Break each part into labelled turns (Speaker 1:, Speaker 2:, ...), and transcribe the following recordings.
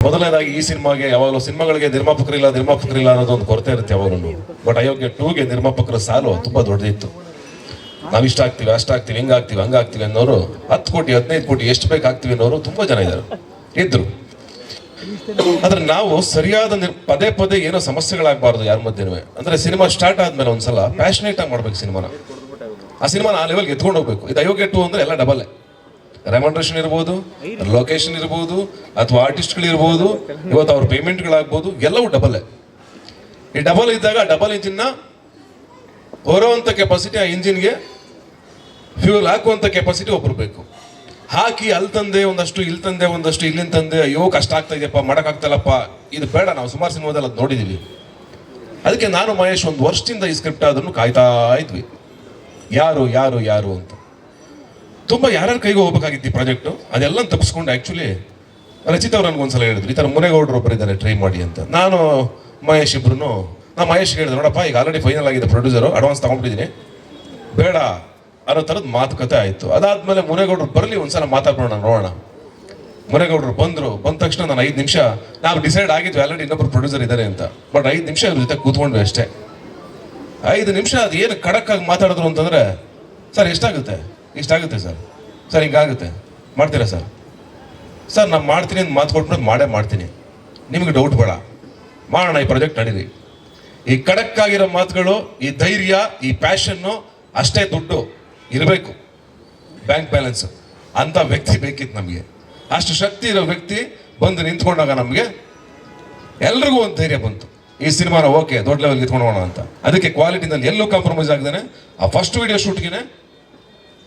Speaker 1: ಮೊದಲನೇದಾಗಿ ಈ ಸಿನಿಮಾಗೆ ಯಾವಾಗಲೂ ಸಿನಿಮಾಗಳಿಗೆ ನಿರ್ಮಾಪಕರಿಲ್ಲ ಅನ್ನೋದು ಒಂದು ಕೊರತೆ ಇರುತ್ತೆ ಯಾವಾಗಲೂ. ಬಟ್ ಅಯೋಗ್ಯ 2ಗೆ ನಿರ್ಮಾಪಕರ ಸಾಲು ತುಂಬಾ ದೊಡ್ಡದಿತ್ತು. ನಾವು ಇಷ್ಟ ಆಗ್ತೀವಿ, ಅಷ್ಟಾಗ್ತೀವಿ, ಹಿಂಗಾಗ್ತೀವಿ, ಹಂಗಾಗ್ತೀವಿ ಅನ್ನೋರು 10 ಕೋಟಿ 15 ಕೋಟಿ ಎಷ್ಟು ಬೇಕಾಗ್ತೀವಿ ಅನ್ನೋರು ತುಂಬಾ ಜನ ಇದ್ರು. ಆದ್ರೆ ನಾವು ಸರಿಯಾದ ಪದೇ ಪದೇ ಏನೋ ಸಮಸ್ಯೆಗಳಾಗಬಾರ್ದು ಯಾರ ಮಧ್ಯೆ. ಅಂದ್ರೆ ಸಿನಿಮಾ ಸ್ಟಾರ್ಟ್ ಆದ್ಮೇಲೆ ಒಂದ್ಸಲ ಪ್ಯಾಷನೇಟ್ ಆಗಿ ಮಾಡ್ಬೇಕು ಸಿನಿಮಾನ. ಆ ಸಿನಿಮಾನ ಆ ಲೆವೆಲ್ಗೆ ಎತ್ಕೊಂಡು ಹೋಗ್ಬೇಕು. ಇದು ಅಯೋಗ್ಯ 2 ಅಂದ್ರೆ ಎಲ್ಲ ಡಬಲ್. ರೆಮಂಡ್ರೇಷನ್ ಇರ್ಬೋದು, ಲೊಕೇಶನ್ ಇರ್ಬೋದು, ಅಥವಾ ಆರ್ಟಿಸ್ಟ್ಗಳಿರ್ಬೋದು, ಇವತ್ತು ಅವ್ರ ಪೇಮೆಂಟ್ಗಳಾಗ್ಬೋದು, ಎಲ್ಲವೂ ಡಬಲ್. ಈ ಡಬಲ್ ಇದ್ದಾಗ ಡಬಲ್ ಇಂಜಿನ್ನ ಹೊರುವಂಥ ಕೆಪಾಸಿಟಿ ಆ ಇಂಜಿನ್ಗೆ ಫ್ಯೂಲ್ ಹಾಕುವಂಥ ಕೆಪಾಸಿಟಿ ಒಬ್ರು ಬೇಕು. ಹಾಕಿ ಅಲ್ಲಿ ತಂದೆ ಒಂದಷ್ಟು, ಇಲ್ಲಿ ತಂದೆ ಒಂದಷ್ಟು, ಇಲ್ಲಿಂದ ತಂದೆ, ಅಯ್ಯೋ ಕಷ್ಟ ಆಗ್ತಾ ಇದೆಯಪ್ಪ, ಮಾಡೋಕ್ಕಾಗ್ತಲ್ಲಪ್ಪ, ಇದು ಬೇಡ. ನಾವು ಸುಮಾರು ಸಿನಿಮಾದಲ್ಲಿ ಅದು ನೋಡಿದ್ದೀವಿ. ಅದಕ್ಕೆ ನಾನು ಮಹೇಶ್ 1 ವರ್ಷದಿಂದ ಈ ಸ್ಕ್ರಿಪ್ಟ್ ಆದ್ರೂ ಕಾಯ್ತಾ ಇದ್ವಿ, ಯಾರು ಅಂತ. ತುಂಬ ಯಾರ್ಯಾರ ಕೈಗೆ ಹೋಗ್ಬೇಕಾಗಿತ್ತು ಈ ಪ್ರಾಜೆಕ್ಟು. ಅದೆಲ್ಲ ತಪ್ಪಿಸ್ಕೊಂಡು ಆ್ಯಕ್ಚುಲಿ ರಚಿತ್ ಅವ್ರು ನನಗೊಂದ್ಸಲ ಹೇಳಿದ್ರು, ಈ ಥರ ಮುನೇಗೌಡರು ಒಬ್ಬರು ಇದ್ದಾರೆ ಟ್ರೈ ಮಾಡಿ ಅಂತ. ನಾನು ಮಹೇಶ್ ಇಬ್ರು ಮಹೇಶ್ಗೆ ಹೇಳಿದೆ, ನೋಡಪ್ಪ ಈಗ ಆಲ್ರೆಡಿ ಫೈನಲ್ ಆಗಿದೆ, ಪ್ರೊಡ್ಯೂಸರು ಅಡ್ವಾನ್ಸ್ ತಗೊಂಡಿದ್ದೀನಿ, ಬೇಡ ಅನ್ನೋ ಥರದ್ದು ಮಾತುಕತೆ ಆಯಿತು. ಅದಾದ್ಮೇಲೆ ಮುನೇಗೌಡರು ಬರಲಿ ಒಂದ್ಸಲ ಮಾತಾಡೋಣ ನೋಡೋಣ. ಮುನೇಗೌಡರು ಬಂದ ತಕ್ಷಣ ನಾನು 5 ನಿಮಿಷ, ನಾವು ಡಿಸೈಡ್ ಆಗಿದ್ವಿ ಆಲ್ರೆಡಿ ಇನ್ನೊಬ್ರು ಪ್ರೊಡ್ಯೂಸರ್ ಇದ್ದಾರೆ ಅಂತ. ಬಟ್ 5 ನಿಮಿಷ ಇವ್ರ ಜೊತೆ ಕೂತ್ಕೊಂಡ್ವಿ ಅಷ್ಟೇ. 5 ನಿಮಿಷ ಅದು ಏನು ಖಡಕ್ಕಾಗಿ ಮಾತಾಡಿದ್ರು ಅಂತಂದರೆ, ಸರ್ ಎಷ್ಟಾಗುತ್ತೆ, ಇಷ್ಟಾಗುತ್ತೆ ಸರ್ ಹಿಂಗಾಗುತ್ತೆ, ಮಾಡ್ತೀರಾ ಸರ್ ನಾನು ಮಾಡ್ತೀನಿ ಅಂತ ಮಾತು ಕೊಟ್ಬಿಟ್ಟು ಮಾಡೇ ಮಾಡ್ತೀನಿ, ನಿಮಗೆ ಡೌಟ್ ಬೇಡ, ಮಾಡೋಣ, ಈ ಪ್ರಾಜೆಕ್ಟ್ ನಡೀರಿ. ಈ ಖಡಕ್ಕಾಗಿರೋ ಮಾತುಗಳು, ಈ ಧೈರ್ಯ, ಈ ಪ್ಯಾಷನ್ನು, ಅಷ್ಟೇ ದುಡ್ಡು ಇರಬೇಕು, ಬ್ಯಾಂಕ್ ಬ್ಯಾಲೆನ್ಸ್ ಅಂತ ವ್ಯಕ್ತಿ ಬೇಕಿತ್ತು ನಮಗೆ. ಅಷ್ಟು ಶಕ್ತಿ ಇರೋ ವ್ಯಕ್ತಿ ಬಂದು ನಿಂತ್ಕೊಂಡಾಗ ನಮಗೆ ಎಲ್ರಿಗೂ ಒಂದು ಧೈರ್ಯ ಬಂತು, ಈ ಸಿನಿಮಾನ ಓಕೆ ದೊಡ್ಡ ಲೆವೆಲ್ಗೆ ಎತ್ಕೊಂಡೋಣ ಅಂತ. ಅದಕ್ಕೆ ಕ್ವಾಲಿಟಿನಲ್ಲಿ ಎಲ್ಲೂ ಕಾಂಪ್ರಮೈಸ್ ಆಗದೇನೆ ಆ ಫಸ್ಟ್ ವಿಡಿಯೋ ಶೂಟ್ಗೆ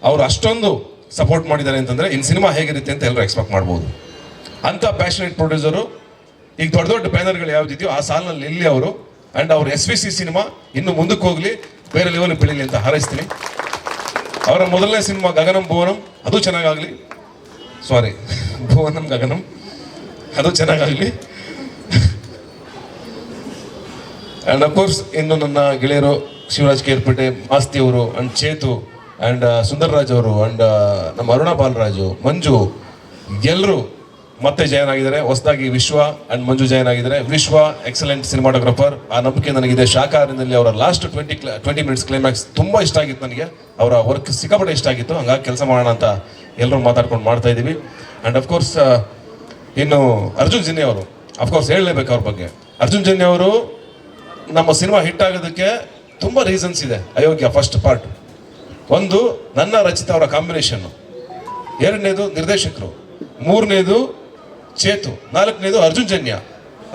Speaker 1: ಅವರು ಅಷ್ಟೊಂದು ಸಪೋರ್ಟ್ ಮಾಡಿದ್ದಾರೆ ಅಂತಂದರೆ ಇನ್ನು ಸಿನಿಮಾ ಹೇಗಿರುತ್ತೆ ಅಂತ ಎಲ್ಲರೂ ಎಕ್ಸ್ಪೆಕ್ಟ್ ಮಾಡ್ಬೋದು. ಅಂಥ ಪ್ಯಾಷನೇಟ್ ಪ್ರೊಡ್ಯೂಸರು ಈಗ ದೊಡ್ಡ ಬ್ಯಾನರ್ಗಳು ಯಾವುದಿದೆಯೋ ಆ ಸಾಲಿನಲ್ಲಿ ಇಲ್ಲಿ ಅವರು. ಆ್ಯಂಡ್ ಅವ್ರ SVC ಸಿನಿಮಾ ಇನ್ನು ಮುಂದಕ್ಕೆ ಹೋಗಲಿ, ಬೇರೆ ಲೆವೆಲ್ ಬೆಳೀಲಿ ಅಂತ ಹಾರೈಸ್ತೀನಿ. ಅವರ ಮೊದಲನೇ ಸಿನಿಮಾ ಗಗನಂ ಭುವನಂ ಅದು ಚೆನ್ನಾಗಾಗಲಿ, ಭುವನಂ ಗಗನಂ ಅದು ಚೆನ್ನಾಗಾಗಲಿ. ಆ್ಯಂಡ್ ಅಫ್ಕೋರ್ಸ್ ಇನ್ನು ನನ್ನ ಗೆಳೆಯರು ಶಿವರಾಜ್ ಕೇರ್ಪೇಟೆ, ಮಾಸ್ತಿ ಅವರು, ಆ್ಯಂಡ್ ಚೇತು, ಆ್ಯಂಡ್ ಸುಂದರ್ರಾಜ್ ಅವರು, ಆ್ಯಂಡ್ ನಮ್ಮ ಅರುಣ ಬಾಲರಾಜು, ಮಂಜು, ಎಲ್ಲರೂ ಮತ್ತೆ ಜಾಯ್ನ್ ಆಗಿದ್ದಾರೆ. ಹೊಸದಾಗಿ ವಿಶ್ವ ಆ್ಯಂಡ್ ಮಂಜು ಜಾಯ್ನ್ ಆಗಿದ್ದಾರೆ. ವಿಶ್ವ ಎಕ್ಸಲೆಂಟ್ ಸಿನಿಮಾಟೋಗ್ರಫರ್, ಆ ನಂಬಿಕೆ ನನಗಿದೆ. ಶಾಖಾಹಾರದಲ್ಲಿ ಅವರ ಲಾಸ್ಟ್ 20 ಮಿನಿಟ್ಸ್ ಕ್ಲೈಮ್ಯಾಕ್ಸ್ ತುಂಬ ಇಷ್ಟ ಆಗಿತ್ತು ನನಗೆ. ಅವರ ವರ್ಕ್ ಸಿಕ್ಕಾಪಟ್ಟೆ ಇಷ್ಟ ಆಗಿತ್ತು. ಹಂಗಾಗಿ ಕೆಲಸ ಮಾಡೋಣ ಅಂತ ಎಲ್ಲರೂ ಮಾತಾಡ್ಕೊಂಡು ಮಾಡ್ತಾ ಇದ್ದೀವಿ. ಆ್ಯಂಡ್ ಅಫ್ಕೋರ್ಸ್ ಇನ್ನು ಅರ್ಜುನ್ ಜನ್ಯ ಅವರು, ಅಫ್ಕೋರ್ಸ್ ಹೇಳಲೇಬೇಕು ಅವ್ರ ಬಗ್ಗೆ. ಅರ್ಜುನ್ ಜನ್ಯ ಅವರು ನಮ್ಮ ಸಿನಿಮಾ ಹಿಟ್ ಆಗೋದಕ್ಕೆ ತುಂಬ ರೀಸನ್ಸ್ ಇದೆ. ಅಯೋಗ್ಯ ಫಸ್ಟ್ ಪಾರ್ಟ್, ಒಂದು ನನ್ನ ರಚಿತ ಅವರ ಕಾಂಬಿನೇಷನ್ನು, 2ನೇದು ನಿರ್ದೇಶಕರು, 3ನೇದು ಚೇತು, 4ನೇದು ಅರ್ಜುನ್ ಜನ್ಯ,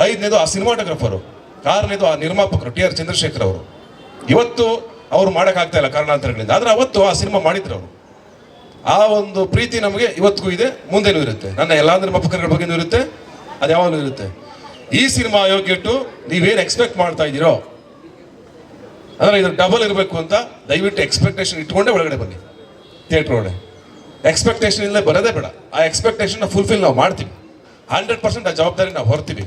Speaker 1: 5ನೇದು ಆ ಸಿನಿಮಾಟೋಗ್ರಫರು, 6ನೇದು ಆ ನಿರ್ಮಾಪಕರು TR ಚಂದ್ರಶೇಖರ್ ಅವರು. ಇವತ್ತು ಅವ್ರು ಮಾಡೋಕ್ಕಾಗ್ತಾ ಇಲ್ಲ ಕಾರಣಾಂತರಗಳಿಂದ, ಆದರೆ ಅವತ್ತು ಆ ಸಿನಿಮಾ ಮಾಡಿದ್ರು ಅವರು. ಆ ಒಂದು ಪ್ರೀತಿ ನಮಗೆ ಇವತ್ತಿಗೂ ಇದೆ, ಮುಂದೆನೂ ಇರುತ್ತೆ. ನನ್ನ ಎಲ್ಲ ನಿರ್ಮಾಪಕರ ಬಗ್ಗೆನೂ ಇರುತ್ತೆ, ಅದು ಯಾವಾಗಲೂ ಇರುತ್ತೆ. ಈ ಸಿನಿಮಾ ಅಯೋಗ್ಯ 2 ನೀವೇನು ಎಕ್ಸ್ಪೆಕ್ಟ್ ಮಾಡ್ತಾ ಇದ್ದೀರೋ ಅಂದರೆ ಇದು ಡಬಲ್ ಇರಬೇಕು ಅಂತ ದಯವಿಟ್ಟು ಎಕ್ಸ್ಪೆಕ್ಟೇಷನ್ ಇಟ್ಕೊಂಡೇ ಒಳಗಡೆ ಬನ್ನಿ. ಥಿಯೇಟ್ರ್ ಒಳಗಡೆ ಎಕ್ಸ್ಪೆಕ್ಟೇಷನ್ ಇಲ್ಲದೆ ಬರೋದೇ ಬೇಡ. ಆ ಎಕ್ಸ್ಪೆಕ್ಟೇಷನ್ನ ಫುಲ್ಫಿಲ್ ನಾವು ಮಾಡ್ತೀವಿ, 100% ಆ ಜವಾಬ್ದಾರಿ ನಾವು ಹೊರ್ತೀವಿ.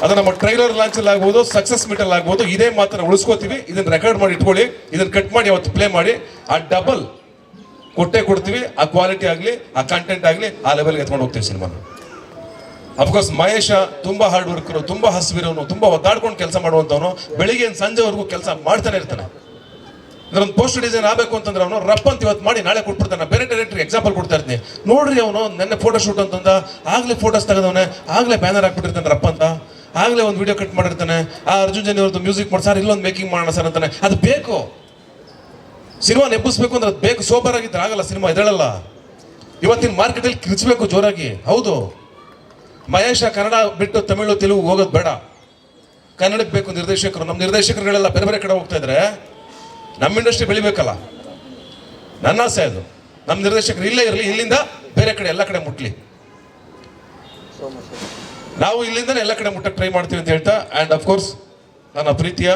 Speaker 1: ಅದು ನಮ್ಮ ಟ್ರೈಲರ್ ಲಾಂಚಲ್ಲಿ ಆಗ್ಬೋದು, ಸಕ್ಸಸ್ ಮೀಟಲ್ಲಿ ಆಗ್ಬೋದು, ಇದೇ ಮಾತನ್ನು ಉಳಿಸ್ಕೋತೀವಿ. ಇದನ್ನು ರೆಕಾರ್ಡ್ ಮಾಡಿ ಇಟ್ಕೊಳ್ಳಿ, ಇದನ್ನು ಕಟ್ ಮಾಡಿ ಅವತ್ತು ಪ್ಲೇ ಮಾಡಿ, ಆ ಡಬಲ್ ಕೊಡ್ತೀವಿ. ಆ ಕ್ವಾಲಿಟಿ ಆಗಲಿ, ಆ ಕಂಟೆಂಟ್ ಆಗಲಿ, ಆ ಲೆವೆಲ್ಗೆ ಎತ್ಕೊಂಡು ಹೋಗ್ತೀವಿ ಸಿನಿಮಾನ. ಅಫ್ಕೋರ್ಸ್ ಮಹೇಶ ತುಂಬ ಹಾರ್ಡ್ ವರ್ಕರು, ತುಂಬ ಹಸಿವಿರೋನು, ತುಂಬ ಒದ್ದಾಡ್ಕೊಂಡು ಕೆಲಸ ಮಾಡುವಂಥವನು. ಬೆಳಿಗ್ಗೆ ಸಂಜೆವರೆಗೂ ಕೆಲಸ ಮಾಡ್ತಾನೆ ಇರ್ತಾನೆ. ಇದೊಂದು ಪೋಸ್ಟರ್ ಡಿಸೈನ್ ಆಗಬೇಕು ಅಂತಂದ್ರೆ ಅವನು ರಪ್ಪಂತ ಇವತ್ತು ಮಾಡಿ ನಾಳೆ ಕೊಟ್ಬಿಡ್ತಾನೆ. ಬೇರೆ ಡೈರೆಕ್ಟ್ರಿಗೆ ಎಕ್ಸಾಂಪಲ್ ಕೊಡ್ತಾ ಇರ್ತೀನಿ, ನೋಡ್ರಿ ಅವನು ನೆನ್ನೆ ಫೋಟೋ ಶೂಟ್ ಅಂತಂದ, ಆಗಲೇ ಫೋಟೋಸ್ ತೆಗೆದವನೆ, ಆಗಲೇ ಬ್ಯಾನರ್ ಹಾಕ್ಬಿಟ್ಟಿರ್ತಾನೆ ರಪ್ಪ ಅಂತ, ಆಗಲೇ ಒಂದು ವಿಡಿಯೋ ಕಟ್ ಮಾಡಿರ್ತಾನೆ. ಆ ಅರ್ಜುನ್ ಜನ್ಯ ಅವ್ರದ್ದು ಮ್ಯೂಸಿಕ್ ಮಾಡಿ ಸರ್ ಇಲ್ಲೊಂದು ಮೇಕಿಂಗ್ ಮಾಡೋಣ ಸರ್ ಅಂತಾನೆ. ಅದು ಬೇಕು, ಸಿನಿಮಾ ನೆಬ್ಬಿಸ್ಬೇಕು ಅಂದ್ರೆ ಅದು ಬೇಕು. ಸೋಬರ್ ಆಗಿದ್ರೆ ಆಗಲ್ಲ ಸಿನಿಮಾ, ಇದಳಲ್ಲ. ಇವತ್ತಿನ ಮಾರ್ಕೆಟಲ್ಲಿ ಕಿರ್ಚಬೇಕು ಜೋರಾಗಿ. ಹೌದು, ಮಹೇಶ ಕನ್ನಡ ಬಿಟ್ಟು ತಮಿಳು ತೆಲುಗು ಹೋಗೋದು ಬೇಡ, ಕನ್ನಡಕ್ಕೆ ಬೇಕು ನಿರ್ದೇಶಕರು. ನಮ್ಮ ನಿರ್ದೇಶಕರುಗಳೆಲ್ಲ ಬೇರೆ ಬೇರೆ ಕಡೆ ಹೋಗ್ತಾ ಇದ್ರೆ ನಮ್ಮ ಇಂಡಸ್ಟ್ರಿ ಬೆಳಿಬೇಕಲ್ಲ. ನನ್ನ ಆಸೆ ಅದು, ನಮ್ಮ ನಿರ್ದೇಶಕರು ಇಲ್ಲೇ ಇರಲಿ, ಇಲ್ಲಿಂದ ಬೇರೆ ಕಡೆ ಎಲ್ಲ ಕಡೆ ಮುಟ್ಲಿ. ನಾವು ಇಲ್ಲಿಂದನೇ ಎಲ್ಲ ಕಡೆ ಮುಟ್ಟಕ್ಕೆ ಟ್ರೈ ಮಾಡ್ತೀವಿ ಅಂತ ಹೇಳ್ತಾ, ಆ್ಯಂಡ್ ಅಫ್ಕೋರ್ಸ್ ನನ್ನ ಪ್ರೀತಿಯ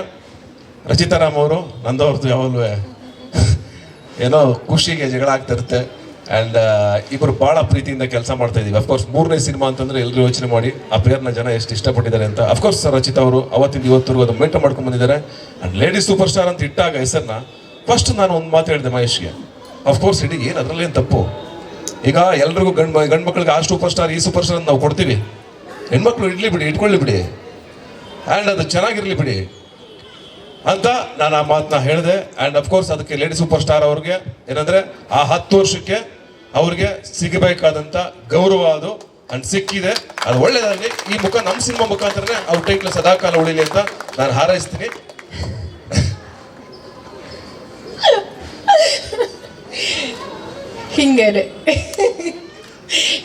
Speaker 1: ರಚಿತಾರಾಮ್ ಅವರು, ನಂದವ್ರದ್ದು ಯಾವಾಗಲೂ ಏನೋ ಖುಷಿಗೆ ಜಗಳ ಆಗ್ತಾ ಇರುತ್ತೆ. ಆ್ಯಂಡ್ ಇಬ್ಬರು ಭಾಳ ಪ್ರೀತಿಯಿಂದ ಕೆಲಸ ಮಾಡ್ತಾ ಇದ್ದೀವಿ. ಅಫ್ಕೋರ್ಸ್ 3ನೇ ಸಿನಿಮಾ ಅಂತಂದರೆ ಎಲ್ಲರೂ ಯೋಚನೆ ಮಾಡಿ ಆ ಪೇರ್ನ ಜನ ಎಷ್ಟು ಇಷ್ಟಪಟ್ಟಿದ್ದಾರೆ ಅಂತ. ಅಫ್ಕೋರ್ಸ್ ರಚಿತಾ ಅವರು ಅವತ್ತಿಂದ ಇವತ್ತರೆಗೂ ಅದು ಮೇಂಟೈನ್ ಮಾಡ್ಕೊಂಡು ಬಂದಿದ್ದಾರೆ. ಆ್ಯಂಡ್ ಲೇಡಿ ಸೂಪರ್ ಸ್ಟಾರ್ ಅಂತ ಇಟ್ಟಾಗ ಹೆಸರನ್ನ ಫಸ್ಟ್ ನಾನು ಒಂದು ಮಾತು ಹೇಳಿದೆ ಮಹೇಶ್ಗೆ, ಅಫ್ಕೋರ್ಸ್ ಏನು ಅದರಲ್ಲೇನು ತಪ್ಪು. ಈಗ ಎಲ್ರಿಗೂ ಗಂಡು ಮಕ್ಕಳಿಗೆ ಆ ಸೂಪರ್ ಸ್ಟಾರ್ ಈ ಸೂಪರ್ ಸ್ಟಾರ್ ಅಂತ ನಾವು ಕೊಡ್ತೀವಿ. ಹೆಣ್ಮಕ್ಳು ಇಟ್ಕೊಳ್ಳಿ ಬಿಡಿ, ಆ್ಯಂಡ್ ಅದು ಚೆನ್ನಾಗಿರಲಿ ಬಿಡಿ ಅಂತ ನಾನು ಆ ಮಾತನ್ನ ಹೇಳಿದೆ. ಆ್ಯಂಡ್ ಅಫ್ಕೋರ್ಸ್ ಅದಕ್ಕೆ ಲೇಡಿ ಸೂಪರ್ ಸ್ಟಾರ್ ಅವ್ರಿಗೆ ಏನಂದರೆ ಆ 10 ವರ್ಷಕ್ಕೆ ಅವ್ರಿಗೆ ಸಿಗಬೇಕಾದಂಥ ಗೌರವ ಅದು ಅಂಡ್ ಸಿಕ್ಕಿದೆ. ಅದು ಒಳ್ಳೇದಾಗಲಿ. ಈ ನಮ್ಮ ಸಿನಿಮಾ ಮುಖಾಂತರನೇ ಅವ್ರ ಟೈಟ್ಲ್ ಸದಾಕಾಲ ಉಳಿಲಿ ಅಂತ ನಾನು ಹಾರೈಸ್ತೀನಿ.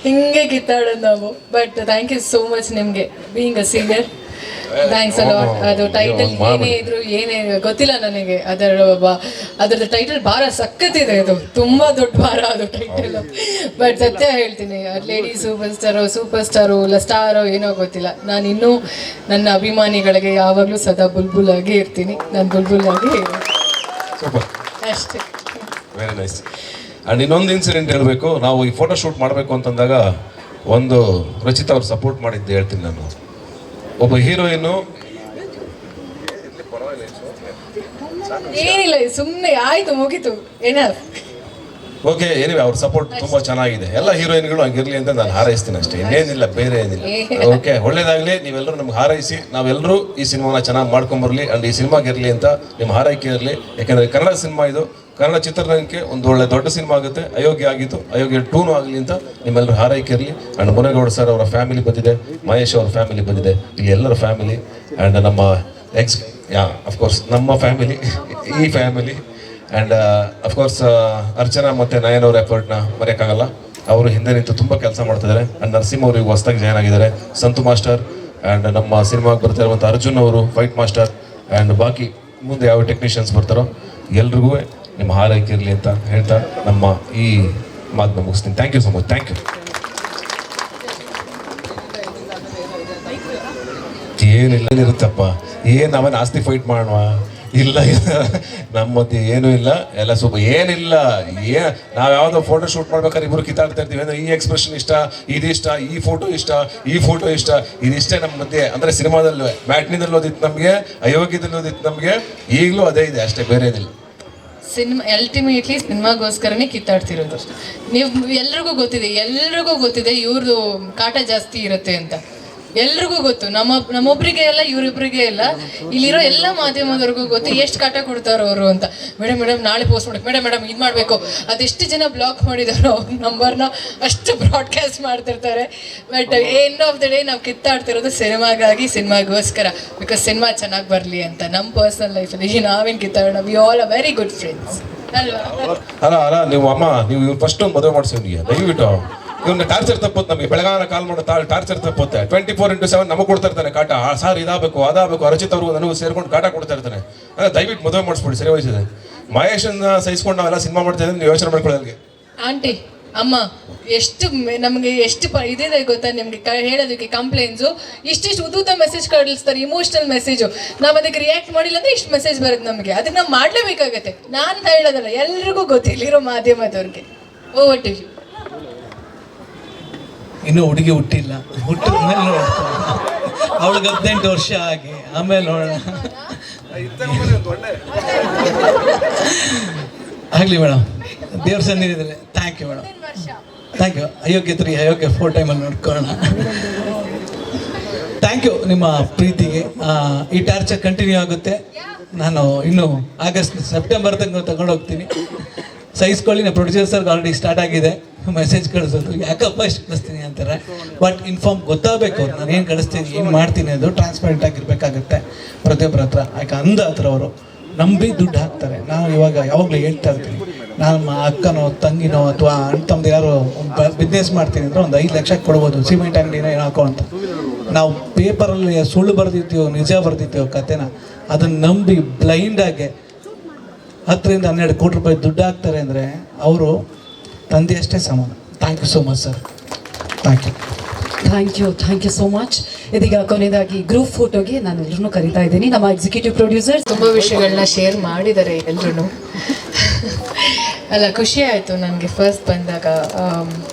Speaker 2: ಹಿಂಗೆ ಕಿತ್ತಾಡೋದು ನಾವು. But thank you so much ನಿಮಗೆ being a senior. Thanks a lot. ಅದು ಟೈಟಲ್ ಏನೇ ಇದ್ರು ಏನೇ ಗೊತ್ತಿಲ್ಲ ನನಗೆ, ಅದರದ್ದು ಟೈಟಲ್ ಭಾರ ಸಖತ್ತಿದೆ. ಅದು ತುಂಬ ದೊಡ್ಡ ಭಾರ ಅದು ಟೈಟಲ್. ಬಟ್ ಸತ್ಯ ಹೇಳ್ತೀನಿ, ಲೇಡಿ ಸೂಪರ್ ಸ್ಟಾರು ಇಲ್ಲ ಸ್ಟಾರೋ ಏನೋ ಗೊತ್ತಿಲ್ಲ, ನಾನು ಇನ್ನೂ ನನ್ನ ಅಭಿಮಾನಿಗಳಿಗೆ ಯಾವಾಗಲೂ ಸದಾ ಬುಲ್ಬುಲ್ ಆಗಿ ಇರ್ತೀನಿ. ನಾನು ಬುಲ್ಬುಲ್ ಆಗಿ ಅಷ್ಟೇ.
Speaker 1: Very nice. ಆ್ಯಂಡ್ ಇನ್ನೊಂದು ಇನ್ಸಿಡೆಂಟ್ ಹೇಳಬೇಕು. ನಾವು ಈ ಫೋಟೋ ಶೂಟ್ ಮಾಡಬೇಕು ಅಂತಂದಾಗ ಒಂದು ರಚಿತಾ ಅವ್ರು ಸಪೋರ್ಟ್ ಮಾಡಿದ್ದು ಹೇಳ್ತೀನಿ ನಾನು. ಒಬ್ಬ ಹೀರೋಯಿನ್ನು
Speaker 2: ಏನಿಲ್ಲ, ಸುಮ್ಮನೆ ಆಯ್ತು ಮುಗೀತು ಏನ.
Speaker 1: ಓಕೆ, ಏನಿವೆ ಅವ್ರ ಸಪೋರ್ಟ್ ತುಂಬ ಚೆನ್ನಾಗಿದೆ. ಎಲ್ಲ ಹೀರೋಯಿನ್ಗಳು ಹಂಗಿರ್ಲಿ ಅಂತ ನಾನು ಹಾರೈಸ್ತೀನಿ ಅಷ್ಟೇ, ಇನ್ನೇನಿಲ್ಲ, ಬೇರೆ ಏನಿಲ್ಲ. ಓಕೆ, ಒಳ್ಳೇದಾಗಲಿ. ನೀವೆಲ್ಲರೂ ನಮ್ಗೆ ಹಾರೈಸಿ ನಾವೆಲ್ಲರೂ ಈ ಸಿನಿಮಾನ ಚೆನ್ನಾಗಿ ಮಾಡ್ಕೊಂಬರ್ಲಿ ಆ್ಯಂಡ್ ಈ ಸಿನಿಮಾಗೆ ಇರಲಿ ಅಂತ ನಿಮ್ಮ ಹಾರೈಕೆ ಇರಲಿ. ಯಾಕೆಂದರೆ ಕನ್ನಡ ಸಿನಿಮಾ ಇದು, ಕನ್ನಡ ಚಿತ್ರರಂಗಕ್ಕೆ ಒಂದು ಒಳ್ಳೆ ದೊಡ್ಡ ಸಿನಿಮಾ ಆಗುತ್ತೆ. ಅಯೋಗ್ಯ ಆಗಿತ್ತು, ಅಯೋಗ್ಯ 2 ಆಗಲಿ ಅಂತ ನಿಮ್ಮೆಲ್ಲರೂ ಹಾರೈಕೆ ಇರಲಿ. ಆ್ಯಂಡ್ ಮುನೇಗೌಡ ಸರ್ ಅವರ ಫ್ಯಾಮಿಲಿ ಬಂದಿದೆ, ಮಹೇಶ್ ಅವ್ರ ಫ್ಯಾಮಿಲಿ ಬಂದಿದೆ, ಇಲ್ಲಿ ಎಲ್ಲರ ಫ್ಯಾಮಿಲಿ ಆ್ಯಂಡ್ ನಮ್ಮ ಅಫ್ಕೋರ್ಸ್ ನಮ್ಮ ಫ್ಯಾಮಿಲಿ, ಈ ಫ್ಯಾಮಿಲಿ ಆ್ಯಂಡ್ ಅಫ್ಕೋರ್ಸ್ ಅರ್ಚನಾ ಮತ್ತು ನಯನ್ ಅವ್ರ ಎಫರ್ಟ್ನ ಮರೆಯೋಕ್ಕಾಗಲ್ಲ. ಅವರು ಹಿಂದೆ ನಿಂತು ತುಂಬ ಕೆಲಸ ಮಾಡ್ತಿದ್ದಾರೆ. ಆ್ಯಂಡ್ ನರಸಿಂಹ ಅವ್ರಿಗೆ ಹೊಸದಾಗಿ ಜಾಯ್ನ್ ಆಗಿದ್ದಾರೆ, ಸಂತು ಮಾಸ್ಟರ್ ಆ್ಯಂಡ್ ನಮ್ಮ ಸಿನಿಮಾಗೆ ಬರ್ತಿರುವಂಥ ಅರ್ಜುನ್ ಅವರು ಫೈಟ್ ಮಾಸ್ಟರ್ ಆ್ಯಂಡ್ ಬಾಕಿ ಮುಂದೆ ಯಾವ ಟೆಕ್ನಿಷಿಯನ್ಸ್ ಬರ್ತಾರೋ ಎಲ್ರಿಗೂ ನಿಮ್ಮ ಹಾರೈಕೆ ಇರಲಿ ಅಂತ ಹೇಳ್ತಾ ನಮ್ಮ ಈ ಮಾತನ್ನ ಮುಗಿಸ್ತೀನಿ. Thank you so much. Thank you. ಏನಿಲ್ಲ ಇರುತ್ತಪ್ಪ, ಏನು ನಾವೇನು ಆಸ್ತಿ ಫೈಟ್ ಮಾಡುವ ಇಲ್ಲ, ನಮ್ಮ ಮಧ್ಯೆ ಏನೂ ಇಲ್ಲ, ಎಲ್ಲ ಏನಿಲ್ಲ. ನಾವು ಯಾವುದೋ ಫೋಟೋ ಶೂಟ್ ಮಾಡ್ಬೇಕಾದ್ರೆ ಇಬ್ಬರು ಕಿತ್ತಾಡ್ತಾ ಇರ್ತೀವಿ ಅಂದರೆ ಈ ಎಕ್ಸ್ಪ್ರೆಷನ್ ಇಷ್ಟ, ಇದಿಷ್ಟ, ಈ ಫೋಟೋ ಇಷ್ಟ, ಇದಿಷ್ಟೇ ನಮ್ಮ ಮಧ್ಯೆ. ಅಂದರೆ ಸಿನಿಮಾದಲ್ಲಿ ಮ್ಯಾಟ್ನಿದಲ್ಲಿ ಓದಿತ್ತು ನಮಗೆ, ಅಯೋಗ್ಯದಲ್ಲಿ ಓದಿತ್ತು ನಮಗೆ, ಈಗಲೂ ಅದೇ ಇದೆ ಅಷ್ಟೇ, ಬೇರೆ ಏನಿಲ್ಲ.
Speaker 2: ಅಲ್ಟಿಮೇಟ್ಲಿ ಸಿನಿಮಾಗೋಸ್ಕರನೇ ಕಿತ್ತಾಡ್ತಿರೋದು. ನೀವು ಎಲ್ರಿಗೂ ಗೊತ್ತಿದೆ ಇವ್ರದ್ದು ಕಾಟ ಜಾಸ್ತಿ ಇರುತ್ತೆ ಅಂತ ಎಲ್ರಿಗೂ ಗೊತ್ತು. ನಮ್ಮೊಬ್ರಿಗೆ ಎಲ್ಲ, ಇವರಿಬ್ಬರಿಗೆ ಎಲ್ಲ, ಇಲ್ಲಿರೋ ಎಲ್ಲ ಮಾಧ್ಯಮದವ್ರಿಗೂ ಗೊತ್ತು ಎಷ್ಟು ಕಾಟ ಕೊಡ್ತಾರೋ ಅವರು ಅಂತ. ಮೇಡಮ್ ನಾಳೆ ಪೋಸ್ಟ್ ಮಾಡಬೇಕು, ಮೇಡಮ್ ಇದು ಮಾಡಬೇಕು. ಅದೆಷ್ಟು ಜನ ಬ್ಲಾಕ್ ಮಾಡಿದಾರೋ ನಂಬರ್ನ ಅಷ್ಟು ಬ್ರಾಡ್ಕಾಸ್ಟ್ ಮಾಡ್ತಿರ್ತಾರೆ. But end of the day ನಾವು ಕಿತ್ತಾಡ್ತಿರೋದು ಸಿನಿಮಾಗೋಸ್ಕರ, ಬಿಕಾಸ್ ಸಿನಿಮಾ ಚೆನ್ನಾಗಿ ಬರಲಿ ಅಂತ. ನಮ್ಮ ಪರ್ಸನಲ್ ಲೈಫಲ್ಲಿ ನಾವೇನು ಕಿತ್ತಾಡೋಣ, we all are very good friends ಅಲ್ವಾ?
Speaker 1: ಅಲ್ಲ ನೀವು ಅಮ್ಮ, ನೀವು ಫಸ್ಟ್ ಒಂದು ಮದುವೆ ಮಾಡಿಸಿ ದಯವಿಟ್ಟು. ಇವ್ನ ಟಾರ್ಚರ್ ತಪ್ಪುತ್ತೆ ನಮಗೆ, ಬೆಳಗಾನ ಕಾಲ್ ಮಾಡೋ ಟಾರ್ಚರ್ ತಪ್ಪುತ್ತೆ. 24x7 ನಮಗೆ ಕೊಡ್ತಾ ಇರ್ತಾನೆ ಕಾಟ. ಸಾರ್ ಇದಾಗಬೇಕು, ಅದಾಗಬೇಕು, ರಚಿತ್ ಅವ್ರಿಗೂ ನನಗೂ ಸೇರ್ಕೊಂಡು ಕಾಟ ಕೊಡ್ತಾ ಇರ್ತಾನೆ. ಅಂದರೆ ದಯವಿಟ್ಟು ಮದುವೆ ಮಾಡಿಸ್ಬಿಡಿ, ಸರಿ ವಯಸ್ಸಿದೆ. ಮಹೇಶನ್ನ ಸಹಿಸ್ಕೊಂಡು ನಾವೆಲ್ಲ ಸಿನಿಮಾ ಮಾಡ್ತಾ ಇದ್ದೀವಿ, ನೀವು ಯೋಚನೆ ಮಾಡ್ಕೊಳ್ಳೋರಿಗೆ.
Speaker 2: ಆಂಟಿ ಅಮ್ಮ ನಮಗೆ ಎಷ್ಟು ಇದಿದೆ ಗೊತ್ತಾ ನಿಮಗೆ ಹೇಳೋದಕ್ಕೆ ಕಂಪ್ಲೇಂಟ್ಸು. ಇಷ್ಟಿಷ್ಟು ಉದ್ದ ಮೆಸೇಜ್ ಕಳಿಸ್ತಾರೆ, ಇಮೋಷನಲ್ ಮೆಸೇಜು. ನಾವು ಅದಕ್ಕೆ ರಿಯಾಕ್ಟ್ ಮಾಡಿಲ್ಲ ಅಂದರೆ ಇಷ್ಟು ಮೆಸೇಜ್ ಬರುತ್ತೆ ನಮಗೆ. ಅದಕ್ಕೆ ನಾವು ಮಾಡಲೇಬೇಕಾಗತ್ತೆ. ನಾನು ಹೇಳೋದಲ್ಲ, ಎಲ್ರಿಗೂ ಗೊತ್ತಿಲ್ಲಿರೋ ಮಾಧ್ಯಮದವ್ರಿಗೆ. Over to you.
Speaker 3: ಇನ್ನೂ ಹುಡುಗಿ ಹುಟ್ಟಿಲ್ಲ, ಹುಟ್ಟಿದ ಮೇಲೆ ನೋಡ್ತಾಳೆ. ಅವಳಿಗೆ 18 ವರ್ಷ ಆಗಿ ಆಮೇಲೆ ನೋಡೋಣ. ಆಗಲಿ ಮೇಡಮ್, ದೇವ್ರ ಸನ್ನಿಧಿಯಲ್ಲಿ thank you madam, thank you. Ayogya 4 ಟೈಮಲ್ಲಿ ನೋಡ್ಕೊಳ್ಳೋಣ. ಥ್ಯಾಂಕ್ ಯು ನಿಮ್ಮ ಪ್ರೀತಿಗೆ. ಈ ಟಾರ್ಚರ್ ಕಂಟಿನ್ಯೂ ಆಗುತ್ತೆ. ನಾನು ಇನ್ನು ಸೆಪ್ಟೆಂಬರ್ ತನಕ ತಗೊಂಡೋಗ್ತೀನಿ. ಸಹಿಸ್ಕೊಳ್ಳಿ. ನಾನು ಪ್ರೊಡ್ಯೂಸರ್ ಸರ್ಗೆ ಆಲ್ರೆಡಿ ಸ್ಟಾರ್ಟ್ ಆಗಿದೆ ಮೆಸೇಜ್ ಕಳಿಸೋದು. ಯಾಕಪ್ಪ ಇಷ್ಟು ಕಳಿಸ್ತೀನಿ ಅಂತಾರೆ. ಬಟ್ ಇನ್ಫಾರ್ಮ್ ಗೊತ್ತಾಗಬೇಕು, ನಾನು ಏನು ಕಳಿಸ್ತೀನಿ, ಏನು ಮಾಡ್ತೀನಿ, ಅದು ಟ್ರಾನ್ಸ್ಪರೆಂಟ್ ಆಗಿರಬೇಕಾಗುತ್ತೆ ಪ್ರತಿಯೊಬ್ಬರ ಹತ್ರ. ಯಾಕೆ ಹತ್ರ ಅವರು ನಂಬಿ ದುಡ್ಡು ಹಾಕ್ತಾರೆ. ನಾನು ಯಾವಾಗಲೂ ಹೇಳ್ತಾ ಇರ್ತೀನಿ, ನಾನು ಅಕ್ಕನೋ ತಂಗಿನೋ ಅಥವಾ ಅಣ್ಣ ತಮ್ಮದು ಯಾರೋ ಬಿಸ್ನೆಸ್ ಮಾಡ್ತೀನಿ ಅಂದರೆ ಒಂದು 5 ಲಕ್ಷ ಕೊಡ್ಬೋದು, ಸಿಮೆಂಟ್ ಅಂಗಡಿನೋ ಏನೋ ಹಾಕೋ ಅಂತ. ನಾವು ಪೇಪರಲ್ಲಿ ಸುಳ್ಳು ಬರೆದಿರ್ತೀವೋ ನಿಜ ಬರೆದಿರ್ತೀವೋ ಕತೆನ, ಅದನ್ನು ನಂಬಿ ಬ್ಲೈಂಡಾಗಿ 10 ರಿಂದ 12 ಕೋಟಿ ರೂಪಾಯಿ ದುಡ್ಡು ಹಾಕ್ತಾರೆ ಅಂದರೆ ಅವರು ತಂದೆಯಷ್ಟೇ ಸಮಾನ. Thank you so much sir.
Speaker 4: Thank you so much. ಇದೀಗ ಕೊನೆಯದಾಗಿ ಗ್ರೂಪ್ ಫೋಟೋಗೆ ನಾನು ಎಲ್ಲರೂ ಕರಿತಾ ಇದ್ದೀನಿ. ನಮ್ಮ ಎಕ್ಸಿಕ್ಯೂಟಿವ್ ಪ್ರೊಡ್ಯೂಸರ್
Speaker 2: ತುಂಬ ವಿಷಯಗಳನ್ನ ಶೇರ್ ಮಾಡಿದ್ದಾರೆ ಎಲ್ಲರೂ. ಅಲ್ಲ, ಖುಷಿ ಆಯಿತು ನನಗೆ ಫಸ್ಟ್ ಬಂದಾಗ.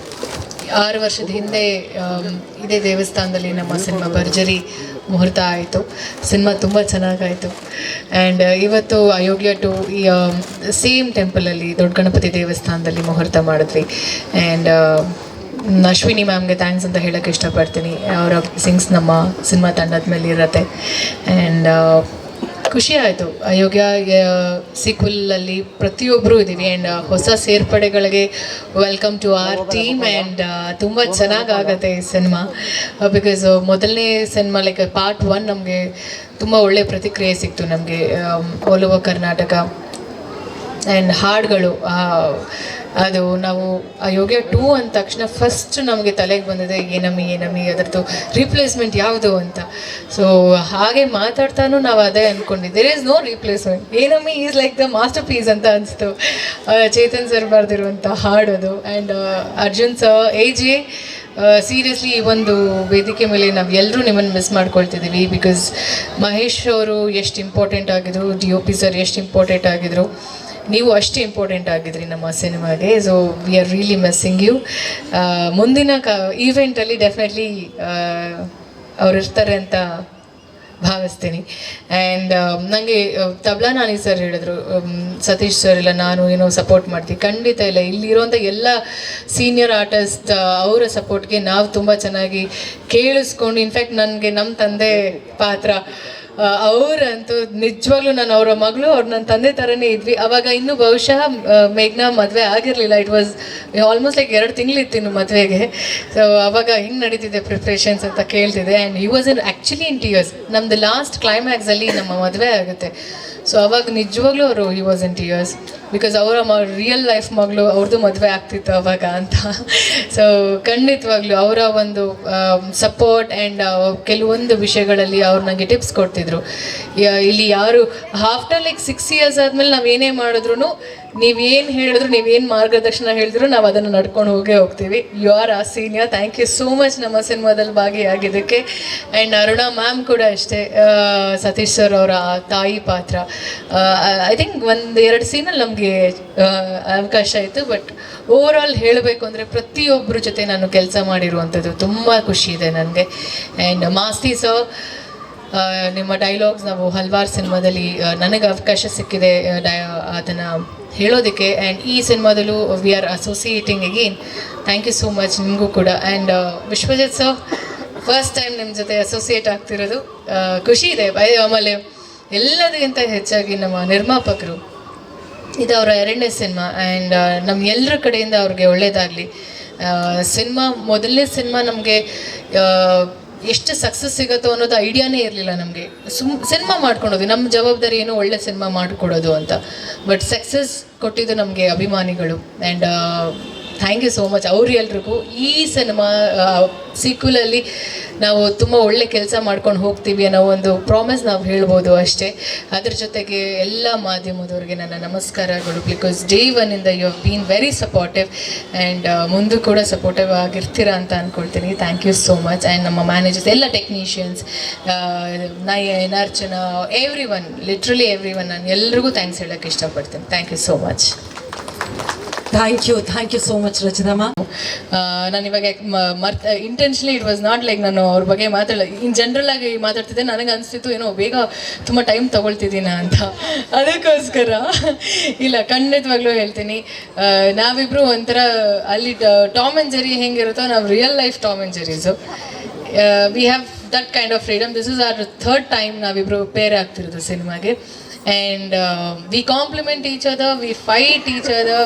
Speaker 2: 6 ವರ್ಷದ ಹಿಂದೆ ಇದೇ ದೇವಸ್ಥಾನದಲ್ಲಿ ನಮ್ಮ ಸಿನಿಮಾ ಭರ್ಜರಿ ಮುಹೂರ್ತ ಆಯಿತು. ಸಿನಿಮಾ ತುಂಬ ಚೆನ್ನಾಗಾಯಿತು. ಆ್ಯಂಡ್ ಇವತ್ತು ಅಯೋಗ್ಯ 2 ಈ ಸೇಮ್ ಟೆಂಪಲಲ್ಲಿ ದೊಡ್ಡ ಗಣಪತಿ ದೇವಸ್ಥಾನದಲ್ಲಿ ಮುಹೂರ್ತ ಮಾಡಿದ್ವಿ. ಆ್ಯಂಡ್ ಅಶ್ವಿನಿ ಮ್ಯಾಮ್ಗೆ ಥ್ಯಾಂಕ್ಸ್ ಅಂತ ಹೇಳೋಕ್ಕೆ ಇಷ್ಟಪಡ್ತೀನಿ. ಅವರ ಸಿಂಗ್ಸ್ ನಮ್ಮ ಸಿನಿಮಾ ತಂಡದ ಮೇಲೆ ಇರುತ್ತೆ. ಆ್ಯಂಡ್ ಖುಷಿ ಆಯಿತು. ಅಯೋಗ್ಯ ಸೀಕ್ವಲಲ್ಲಿ ಪ್ರತಿಯೊಬ್ಬರೂ ಇದ್ದೀವಿ. ಆ್ಯಂಡ್ ಹೊಸ ಸೇರ್ಪಡೆಗಳಿಗೆ welcome to our team. And ತುಂಬ ಚೆನ್ನಾಗಾಗತ್ತೆ ಈ ಸಿನಿಮಾ. ಬಿಕಾಸ್ ಮೊದಲನೇ ಸಿನಿಮಾ ಲೈಕ್ ಪಾರ್ಟ್ 1 ನಮಗೆ ತುಂಬ ಒಳ್ಳೆಯ ಪ್ರತಿಕ್ರಿಯೆ ಸಿಕ್ತು ನಮಗೆ ಆಲ್ ಓವರ್ ಕರ್ನಾಟಕ. ಆ್ಯಂಡ್ ಹಾಡುಗಳು ಅದು ನಾವು ಅಯೋಗ್ಯ 2 ಅಂದ ತಕ್ಷಣ ಫಸ್ಟ್ ನಮಗೆ ತಲೆಗೆ ಬಂದಿದೆ ಏನಮ್ಮಿ ಅದರದ್ದು ರೀಪ್ಲೇಸ್ಮೆಂಟ್ ಯಾವುದು ಅಂತ. ಸೊ ಹಾಗೆ ಮಾತಾಡ್ತಾನು ನಾವು ಅದೇ ಅಂದ್ಕೊಂಡಿದ್ದೆ, ದೇರ್ ಈಸ್ ನೋ ರೀಪ್ಲೇಸ್ಮೆಂಟ್. ಏನಮ್ಮಿ is like the masterpiece ಅಂತ ಅನಿಸ್ತು. ಚೇತನ್ ಸರ್ ಬರೆದಿರುವಂಥ ಹಾಡೋದು. And Arjun sir AJ seriously ಈ ಒಂದು ವೇದಿಕೆ ಮೇಲೆ ನಾವು ಎಲ್ಲರೂ ನಿಮ್ಮನ್ನು ಮಿಸ್ ಮಾಡ್ಕೊಳ್ತಿದ್ದೀವಿ. ಬಿಕಾಸ್ ಮಹೇಶ್ ಅವರು ಎಷ್ಟು ಇಂಪಾರ್ಟೆಂಟ್ ಆಗಿದ್ರು, DOP ಸರ್ ಎಷ್ಟು ಇಂಪಾರ್ಟೆಂಟ್ ಆಗಿದ್ರು, ನೀವು ಅಷ್ಟೇ ಇಂಪಾರ್ಟೆಂಟ್ ಆಗಿದ್ರಿ ನಮ್ಮ ಸಿನಿಮಾಗೆ. So we are really missing you. ಮುಂದಿನ ಈವೆಂಟಲ್ಲಿ ಡೆಫಿನೆಟ್ಲಿ ಅವ್ರು ಇರ್ತಾರೆ ಅಂತ ಭಾವಿಸ್ತೀನಿ. ಆ್ಯಂಡ್ ನನಗೆ ತಬ್ಲಾ ನಾನಿ ಸರ್ ಹೇಳಿದ್ರು, ಸತೀಶ್ ಸರ್ ಇಲ್ಲ ನಾನು ಏನೋ ಸಪೋರ್ಟ್ ಮಾಡ್ತೀವಿ. ಖಂಡಿತ ಇಲ್ಲ, ಇಲ್ಲಿರೋಂಥ ಎಲ್ಲ ಸೀನಿಯರ್ ಆರ್ಟಿಸ್ಟ್ ಅವರ ಸಪೋರ್ಟ್ಗೆ ನಾವು ತುಂಬ ಚೆನ್ನಾಗಿ ಕೇಳಿಸ್ಕೊಂಡು, ಇನ್ಫ್ಯಾಕ್ಟ್ ನನಗೆ ನಮ್ಮ ತಂದೆ ಪಾತ್ರ ಅವರಂತೂ ನಿಜವಾಗ್ಲೂ ನಾನು ಅವರ ಮಗಳು, ಅವ್ರು ನನ್ನ ತಂದೆ ಥರನೇ ಇದ್ವಿ. ಅವಾಗ ಇನ್ನೂ ಬಹುಶಃ ಮೇಘ್ನಾ ಮದುವೆ ಆಗಿರಲಿಲ್ಲ. ಇಟ್ ವಾಸ್ ಆಲ್ಮೋಸ್ಟ್ ಲೈಕ್ 2 ತಿಂಗಳಿತ್ತು ಇನ್ನು ಮದುವೆಗೆ. ಸೊ ಅವಾಗ ಹಿಂಗೆ ನಡೀತಿದೆ ಪ್ರಿಪ್ರೇಷನ್ಸ್ ಅಂತ ಕೇಳ್ತಿದ್ದೆ. And he was actually in tears. ನಮ್ಮದು ಲಾಸ್ಟ್ ಕ್ಲೈಮ್ಯಾಕ್ಸಲ್ಲಿ ನಮ್ಮ ಮದುವೆ ಆಗುತ್ತೆ. ಸೊ ಅವಾಗ ನಿಜವಾಗ್ಲೂ ಅವರು he was in tears. Because ಅವರ ರಿಯಲ್ ಲೈಫ್ ಮಗಳು ಅವ್ರದ್ದು ಮದುವೆ ಆಗ್ತಿತ್ತು ಅವಾಗ ಅಂತ. ಸೊ ಖಂಡಿತವಾಗ್ಲೂ ಅವರ ಒಂದು ಸಪೋರ್ಟ್ ಆ್ಯಂಡ್ ಕೆಲವೊಂದು ವಿಷಯಗಳಲ್ಲಿ ಅವ್ರು ನನಗೆ ಟಿಪ್ಸ್ ಕೊಡ್ತಿದ್ರು. ಇಲ್ಲಿ ಯಾರು ಆಫ್ಟರ್ ಲೈಕ್ 6 years ಆದಮೇಲೆ ನಾವು ಏನೇ ಮಾಡಿದ್ರು, ನೀವೇನು ಹೇಳಿದ್ರು, ನೀವೇನು ಮಾರ್ಗದರ್ಶನ ಹೇಳಿದ್ರು, ನಾವು ಅದನ್ನು ನಡ್ಕೊಂಡು ಹೋಗ್ತೀವಿ. You are a senior. Thank you so much ನಮ್ಮ ಸಿನಿಮಾದಲ್ಲಿ ಭಾಗಿಯಾಗಿದ್ದಕ್ಕೆ. ಆ್ಯಂಡ್ ಅರುಣಾ ಮ್ಯಾಮ್ ಕೂಡ ಅಷ್ಟೇ, ಸತೀಶ್ ಸರ್ ಅವರ ತಾಯಿ ಪಾತ್ರ ಐ ಥಿಂಕ್ 1-2 ಸೀನಲ್ಲಿ ನಮಗೆ ಅವಕಾಶ ಇತ್ತು. ಬಟ್ ಓವರ್ ಆಲ್ ಹೇಳಬೇಕು ಅಂದರೆ ಪ್ರತಿಯೊಬ್ಬರ ಜೊತೆ ನಾನು ಕೆಲಸ ಮಾಡಿರುವಂಥದ್ದು ತುಂಬ ಖುಷಿ ಇದೆ ನನಗೆ. ಆ್ಯಂಡ್ ಮಾಸ್ತಿ ಸರ್, ನಿಮ್ಮ ಡೈಲಾಗ್ಸ್ ನಾವು ಹಲವಾರು ಸಿನಿಮಾದಲ್ಲಿ ನನಗೆ ಅವಕಾಶ ಸಿಕ್ಕಿದೆ ಅದನ್ನು ಹೇಳೋದಕ್ಕೆ. ಆ್ಯಂಡ್ ಈ ಸಿನಿಮಾದಲ್ಲೂ we are associating again. Thank you so much ನಿಮಗೂ ಕೂಡ. And Vishwajit sir, first time ನಿಮ್ಮ ಜೊತೆ ಅಸೋಸಿಯೇಟ್ ಆಗ್ತಿರೋದು ಖುಷಿ ಇದೆ. ಆಮೇಲೆ ಎಲ್ಲದಕ್ಕಿಂತ ಹೆಚ್ಚಾಗಿ ನಮ್ಮ ನಿರ್ಮಾಪಕರು, ಇದು ಅವರ 2ನೇ ಸಿನಿಮಾ. ಆ್ಯಂಡ್ ನಮ್ಮ ಎಲ್ಲರ ಕಡೆಯಿಂದ ಅವ್ರಿಗೆ ಒಳ್ಳೆಯದಾಗಲಿ. ಸಿನಿಮಾ ಮೊದಲನೇ ಸಿನಿಮಾ ನಮಗೆ ಎಷ್ಟು ಸಕ್ಸಸ್ ಸಿಗುತ್ತೋ ಅನ್ನೋದು ಐಡಿಯಾನೇ ಇರಲಿಲ್ಲ ನಮಗೆ. ಸಿನಿಮಾ ಮಾಡ್ಕೊಳೋದು ನಮ್ಮ ಜವಾಬ್ದಾರಿ ಏನೋ ಒಳ್ಳೆ ಸಿನಿಮಾ ಮಾಡಿಕೊಡೋದು ಅಂತ. ಬಟ್ ಸಕ್ಸಸ್ ಕೊಟ್ಟಿದ್ದು ನಮಗೆ ಅಭಿಮಾನಿಗಳು. And thank you so much ಅವ್ರೆಲ್ರಿಗೂ. ಈ ಸಿನಿಮಾ ಸೀಕ್ವಲಲ್ಲಿ ನಾವು ತುಂಬ ಒಳ್ಳೆ ಕೆಲಸ ಮಾಡ್ಕೊಂಡು ಹೋಗ್ತೀವಿ ಅನ್ನೋ ಒಂದು ಪ್ರಾಮಿಸ್ ನಾವು ಹೇಳ್ಬೋದು ಅಷ್ಟೇ. ಅದ್ರ ಜೊತೆಗೆ ಎಲ್ಲ ಮಾಧ್ಯಮದವ್ರಿಗೆ ನನ್ನ ನಮಸ್ಕಾರಗಳು. Because day 1 you have been very supportive. And ಮುಂದೆ ಕೂಡ ಸಪೋರ್ಟಿವ್ ಆಗಿರ್ತೀರಾ ಅಂತ ಅಂದ್ಕೊಳ್ತೀನಿ. Thank you so much. And ನಮ್ಮ ಮ್ಯಾನೇಜರ್ಸ್, ಎಲ್ಲ technicians, Nayan, Archana, every one, literally every one, ನಾನು ಎಲ್ರಿಗೂ ಥ್ಯಾಂಕ್ಸ್ ಹೇಳೋಕ್ಕೆ ಇಷ್ಟಪಡ್ತೀನಿ. Thank you so much.
Speaker 4: Thank you so much ರಚಿತಮ್ಮ.
Speaker 2: ನಾನು ಇವಾಗ intentionally it was not like ನಾನು ಅವ್ರ ಬಗ್ಗೆ ಇನ್ ಜನರಲ್ ಆಗಿ ಮಾತಾಡ್ತಿದ್ದೆ. ನನಗೆ ಅನಿಸ್ತಿತ್ತು ಏನೋ ಬೇಗ ತುಂಬ ಟೈಮ್ ತೊಗೊಳ್ತಿದ್ದೀನ ಅಂತ. ಅದಕ್ಕೋಸ್ಕರ ಇಲ್ಲ, ಖಂಡಿತವಾಗ್ಲೂ ಹೇಳ್ತೀನಿ, ನಾವಿಬ್ಬರು ಒಂಥರ ಅಲ್ಲಿ ಟಾಮ್ ಆ್ಯಂಡ್ ಜೆರಿ ಹೆಂಗಿರುತ್ತೋ, ನಾವು ರಿಯಲ್ ಲೈಫ್ ಟಾಮ್ ಆ್ಯಂಡ್ ಜೆರೀಸು. We have that kind of freedom. This is our 3rd time ನಾವಿಬ್ಬರು ಪೇರ್ ಆಗ್ತಿರೋದು ಸಿನಿಮಾಗೆ. And we compliment each other, we fight each other,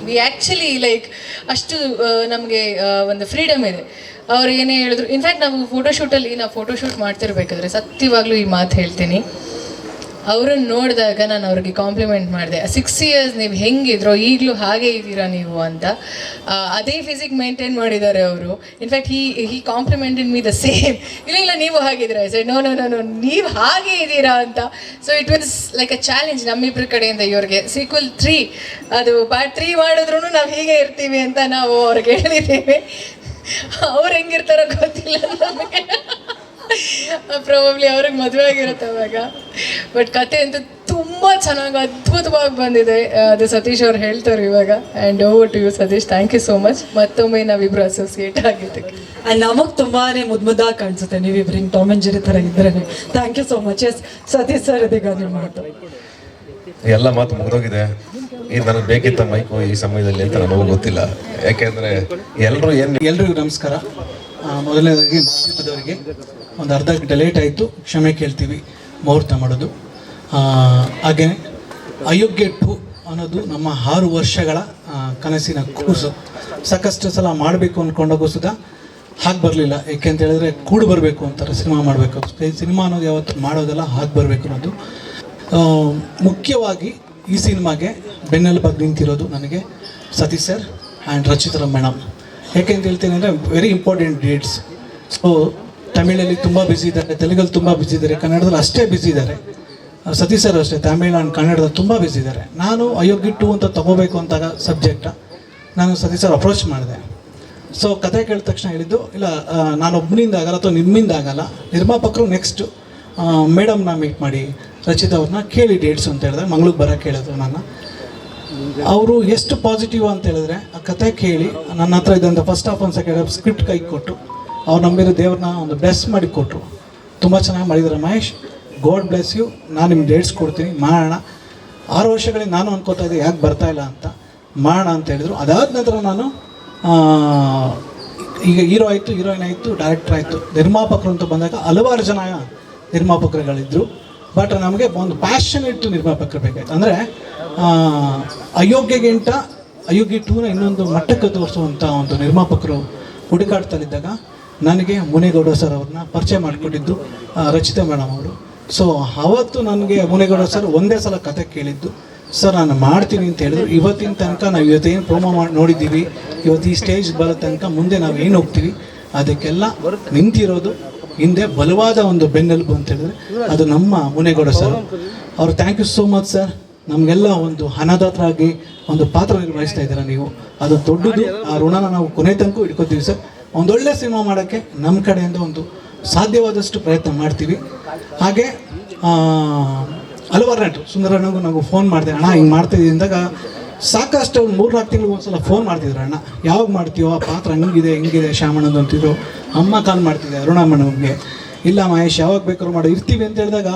Speaker 2: we actually like ಅಷ್ಟು ನಮಗೆ ಒಂದು freedom ಇದೆ. ಅವ್ರು ಏನೇ ಹೇಳಿದ್ರು, ಇನ್ಫ್ಯಾಕ್ಟ್ ನಾವು ಫೋಟೋಶೂಟ್ ಮಾಡ್ತಿರ್ಬೇಕಾದ್ರೆ ಸತ್ಯವಾಗ್ಲೂ ಈ ಮಾತು ಹೇಳ್ತೀನಿ, ಅವ್ರನ್ನ ನೋಡಿದಾಗ ನಾನು ಅವ್ರಿಗೆ ಕಾಂಪ್ಲಿಮೆಂಟ್ ಮಾಡಿದೆ. 6 years ನೀವು ಹೆಂಗಿದ್ರೋ ಈಗಲೂ ಹಾಗೆ ಇದ್ದೀರಾ ನೀವು ಅಂತ. ಅದೇ ಫಿಸಿಕ್ ಮೇಂಟೈನ್ ಮಾಡಿದ್ದಾರೆ ಅವರು. In fact he complimented me the same. ಇಲ್ಲ ನೀವು ಹಾಗಿದ್ದೀರಾ ಸರ್, ನೋ ನೀವು ಹಾಗೆ ಇದ್ದೀರಾ ಅಂತ. So it was like a challenge ನಮ್ಮಿಬ್ಬರ ಕಡೆಯಿಂದ ಇವ್ರಿಗೆ. ಸೀಕ್ವಲ್ 3 ಅದು ಪಾರ್ಟ್ 3 ಮಾಡಿದ್ರು ನಾವು ಹೀಗೆ ಇರ್ತೀವಿ ಅಂತ ನಾವು ಅವ್ರಿಗೆ ಹೇಳಿದ್ದೀವಿ. ಅವ್ರು ಹೆಂಗಿರ್ತಾರೋ ಗೊತ್ತಿಲ್ಲ ನಮಗೆ. ಪ್ರಾಬಬ್ಲಿ ಅವ್ರಿಗೆ ಮದುವೆ ಆಗಿರುತ್ತೆ ಅವಾಗ. ಬಟ್ ಕತೆ ಅಂತೂ ತುಂಬ ಚೆನ್ನಾಗಿ ಅದ್ಭುತವಾಗಿ ಬಂದಿದೆ. ಅದು ಸತೀಶ್ ಅವ್ರು ಹೇಳ್ತಾರೆ ಇವಾಗ. And over to you Satish. Thank you so much. ಮತ್ತೊಮ್ಮೆ ನಾವಿಬ್ಬರು ಅಸೋಸಿಯೇಟ್ ಆಗಿದ್ದಕ್ಕೆ.
Speaker 4: ನಮಗೆ ತುಂಬಾ ಮುದ್ದಾಗಿ ಕಾಣಿಸುತ್ತೆ ನೀವಿಬ್ರು ಹಿಂಗೆ ಟಾಮ್ ಆ್ಯಂಡ್ ಜೆರಿ ಥರ ಇದ್ರೆ. Thank you so much. Yes Satish sir, ಇದೀಗ ನಿಮ್ಮ ಮಾತು.
Speaker 1: ಎಲ್ಲ ಮಾತು ಮುಗಿದೋಗಿದೆ. ಇದು ನನಗೆ ಬೇಕಿತ್ತ ಮೈಕು ಈ ಸಮಯದಲ್ಲಿ ಅಂತ ನನಗೂ ಗೊತ್ತಿಲ್ಲ. ಯಾಕೆಂದ್ರೆ ಎಲ್ಲರೂ
Speaker 3: ಎಲ್ರಿಗೂ ನಮಸ್ಕಾರ. ಮೊದಲನೇದಾಗಿ ಮಾಧ್ಯಮದವರಿಗೆ ಒಂದು ಅರ್ಧ ಗಂಟೆ ಲೇಟ್ ಆಯಿತು, ಕ್ಷಮೆ ಕೇಳ್ತೀವಿ ಮುಹೂರ್ತ ಮಾಡೋದು. ಹಾಗೆಯೇ ಅಯೋಗ್ಯ 2 ಅನ್ನೋದು ನಮ್ಮ 6 ವರ್ಷಗಳ ಕನಸಿನ ಕೂಸು. ಸಾಕಷ್ಟು ಸಲ ಮಾಡಬೇಕು ಅಂದ್ಕೊಂಡಾಗೂ ಸುಧಾ ಹಾಗೆ ಬರಲಿಲ್ಲ. ಏಕೆಂತ ಹೇಳಿದ್ರೆ ಕೂಡು ಬರಬೇಕು ಅಂತಾರೆ, ಸಿನಿಮಾ ಮಾಡಬೇಕು. ಸಿನಿಮಾ ಅನ್ನೋದು ಯಾವತ್ತು ಮಾಡೋದಲ್ಲ, ಹಾಗೆ ಬರಬೇಕು ಅನ್ನೋದು. ಮುಖ್ಯವಾಗಿ ಈ ಸಿನಿಮಾಗೆ ಬೆನ್ನೆಲುಬಾಗಿ ನಿಂತಿರೋದು ನನಗೆ Satish sir and Rachita madam. ಯಾಕೆಂತ ಹೇಳ್ತೀನಿ ಅಂದರೆ ವೆರಿ ಇಂಪಾರ್ಟೆಂಟ್ ಡೇಟ್ಸ್. ಸೊ ತಮಿಳಲ್ಲಿ ತುಂಬ ಬ್ಯುಸಿ ಇದ್ದಾರೆ, ತೆಲುಗಲ್ಲಿ ತುಂಬ ಬ್ಯುಸಿ ಇದ್ದಾರೆ, ಕನ್ನಡದಲ್ಲಿ ಅಷ್ಟೇ ಬ್ಯುಸಿ ಇದ್ದಾರೆ. ಸತೀಶ್ ಸರ್ ಅಷ್ಟೇ ತಮಿಳ್ ಆ್ಯಂಡ್ ಕನ್ನಡದಲ್ಲಿ ತುಂಬ ಬ್ಯುಸಿ ಇದ್ದಾರೆ. ನಾನು ಅಯೋಗ್ಯ 2 ಅಂತ ತೊಗೋಬೇಕು ಅಂತಾಗ ಸಬ್ಜೆಕ್ಟ ನಾನು ಸತೀಶ್ ಸರ್ ಅಪ್ರೋಚ್ ಮಾಡಿದೆ. ಸೊ ಕತೆ ಕೇಳಿದ ತಕ್ಷಣ ಹೇಳಿದ್ದು, ಇಲ್ಲ ನಾನು ಒಬ್ಬನಿಂದ ಆಗಲ್ಲ ಅಥವಾ ನಿಮ್ಮಿಂದ ಆಗಲ್ಲ, ನಿರ್ಮಾಪಕರು ನೆಕ್ಸ್ಟ್ ಮೇಡಮ್ನ ಮೀಟ್ ಮಾಡಿ ರಚಿತಾ ಅವ್ರನ್ನ ಕೇಳಿ ಡೇಟ್ಸ್ ಅಂತ ಹೇಳಿದ್ರೆ ಮಂಗ್ಳೂರಿಗೆ ಬರೋಕ್ಕೆ ಹೇಳಿದ್ರು ನನ್ನ. ಅವರು ಎಷ್ಟು ಪಾಸಿಟಿವ್ ಅಂತ ಹೇಳಿದ್ರೆ ಆ ಕತೆ ಕೇಳಿ ನನ್ನ ಹತ್ರ ಇದ್ದಂಥ ಫಸ್ಟ್ ಹಾಫ್ ಒಂದು ಸೆಕೆಂಡ್ ಹಾಫ್ ಸ್ಕ್ರಿಪ್ಟ್ ಕೈ ಕೊಟ್ಟು ಅವ್ರು ನಂಬಿರೋ ದೇವ್ರನ್ನ ಒಂದು ಬ್ಲೆಸ್ ಮಾಡಿ ಕೊಟ್ಟರು. ತುಂಬ ಚೆನ್ನಾಗಿ ಮಾಡಿದ್ದಾರೆ ಮಹೇಶ್, ಗಾಡ್ ಬ್ಲೆಸ್ ಯು. ನಾನು ನಿಮ್ಗೆ ಡೇಟ್ಸ್ ಕೊಡ್ತೀನಿ, ಮಾಡೋಣ. 6 ವರ್ಷಗಳಿಗೆ ನಾನು ಅನ್ಕೋತಾ ಇದ್ದೆ ಯಾಕೆ ಬರ್ತಾಯಿಲ್ಲ ಅಂತ, ಮಾಡೋಣ ಅಂತ ಹೇಳಿದ್ರು. ಅದಾದ ನಂತರ ನಾನು ಈಗ ಹೀರೋ ಆಯಿತು, ಹೀರೋಯಿನ್ ಆಯಿತು, ಡೈರೆಕ್ಟರ್ ಆಯಿತು, ನಿರ್ಮಾಪಕರು ಅಂತ ಬಂದಾಗ ಹಲವಾರು ಜನ ನಿರ್ಮಾಪಕರುಗಳಿದ್ದರು. ಬಟ್ ನಮಗೆ ಒಂದು ಪ್ಯಾಷನೇಟ್ ನಿರ್ಮಾಪಕರು ಬೇಕಾಯ್ತು. ಅಂದರೆ ಅಯೋಗ್ಯಗಿಂತ ಅಯೋಗ್ಯ 2ನ ಇನ್ನೊಂದು ಮಟ್ಟಕ್ಕೆ ತೋರಿಸುವಂಥ ಒಂದು ನಿರ್ಮಾಪಕರು ಹುಡುಕಾಡ್ತಲಿದ್ದಾಗ ನನಗೆ ಮುನೇಗೌಡ ಸರ್ ಅವ್ರನ್ನ ಪರಿಚಯ ಮಾಡಿಕೊಟ್ಟಿದ್ದು ರಚಿತಾ ಮೇಡಮ್ ಅವರು. ಸೊ ಅವತ್ತು ನನಗೆ ಮುನೇಗೌಡ ಸರ್ ಒಂದೇ ಸಲ ಕತೆ ಕೇಳಿದ್ದು, ಸರ್ ನಾನು ಮಾಡ್ತೀನಿ ಅಂತ ಹೇಳಿದ್ರು. ಇವತ್ತಿನ ತನಕ ನಾವು ಇವತ್ತೇನು ಪ್ರೋಮೋ ಮಾಡಿ ನೋಡಿದ್ದೀವಿ, ಇವತ್ತು ಈ ಸ್ಟೇಜ್ ಬರೋ ತನಕ ಮುಂದೆ ನಾವು ಏನು ಹೋಗ್ತೀವಿ ಅದಕ್ಕೆಲ್ಲ ನಿಂತಿರೋದು ಹಿಂದೆ ಬಲವಾದ ಒಂದು ಬೆನ್ನೆಲುಬು ಅಂತ ಹೇಳಿದ್ರೆ ಅದು ನಮ್ಮ ಮುನೇಗೌಡ ಸರ್. ಅವರು thank you so much sir. ನಮಗೆಲ್ಲ ಒಂದು ಅನ್ನದಾತರಾಗಿ ಒಂದು ಪಾತ್ರ ನಿರ್ವಹಿಸ್ತಾ ಇದ್ದೀರಾ ನೀವು, ಅದು ದೊಡ್ಡದು. ಆ ಋಣನ ನಾವು ಕೊನೆ ತನಕ ಇಟ್ಕೋತೀವಿ ಸರ್. ಒಂದೊಳ್ಳೆ ಸಿನಿಮಾ ಮಾಡೋಕ್ಕೆ ನಮ್ಮ ಕಡೆಯಿಂದ ಒಂದು ಸಾಧ್ಯವಾದಷ್ಟು ಪ್ರಯತ್ನ ಮಾಡ್ತೀವಿ. ಹಾಗೆ ಹಲವಾರು ನಟರು ಸುಂದರಣ್ಣಗೂ ನಾವು ಫೋನ್ ಮಾಡಿದೆ, ಅಣ್ಣ ಹಿಂಗೆ ಮಾಡ್ತಾಯಿದ್ದೀವಿ ಅಂದಾಗ ಸಾಕಷ್ಟು ಒಂದು 3-4 ತಿಂಗಳು ಒಂದ್ಸಲ ಫೋನ್ ಮಾಡ್ತಿದ್ರು, ಅಣ್ಣ ಯಾವಾಗ ಮಾಡ್ತೀವೋ ಆ ಪಾತ್ರ ಹಂಗಿದೆ ಹಿಂಗಿದೆ ಶ್ಯಾಮಣ್ಣಂದು ಅಂತಿದ್ರು. ಅಮ್ಮ ಕಾಲ್ ಮಾಡ್ತಿದ್ದೆ ಅರುಣಮ್ಮನಿಗೆ, ಇಲ್ಲ ಮಹೇಶ್ ಯಾವಾಗ ಬೇಕಾದ್ರೂ ಮಾಡೋ ಇರ್ತೀವಿ ಅಂತ ಹೇಳಿದಾಗ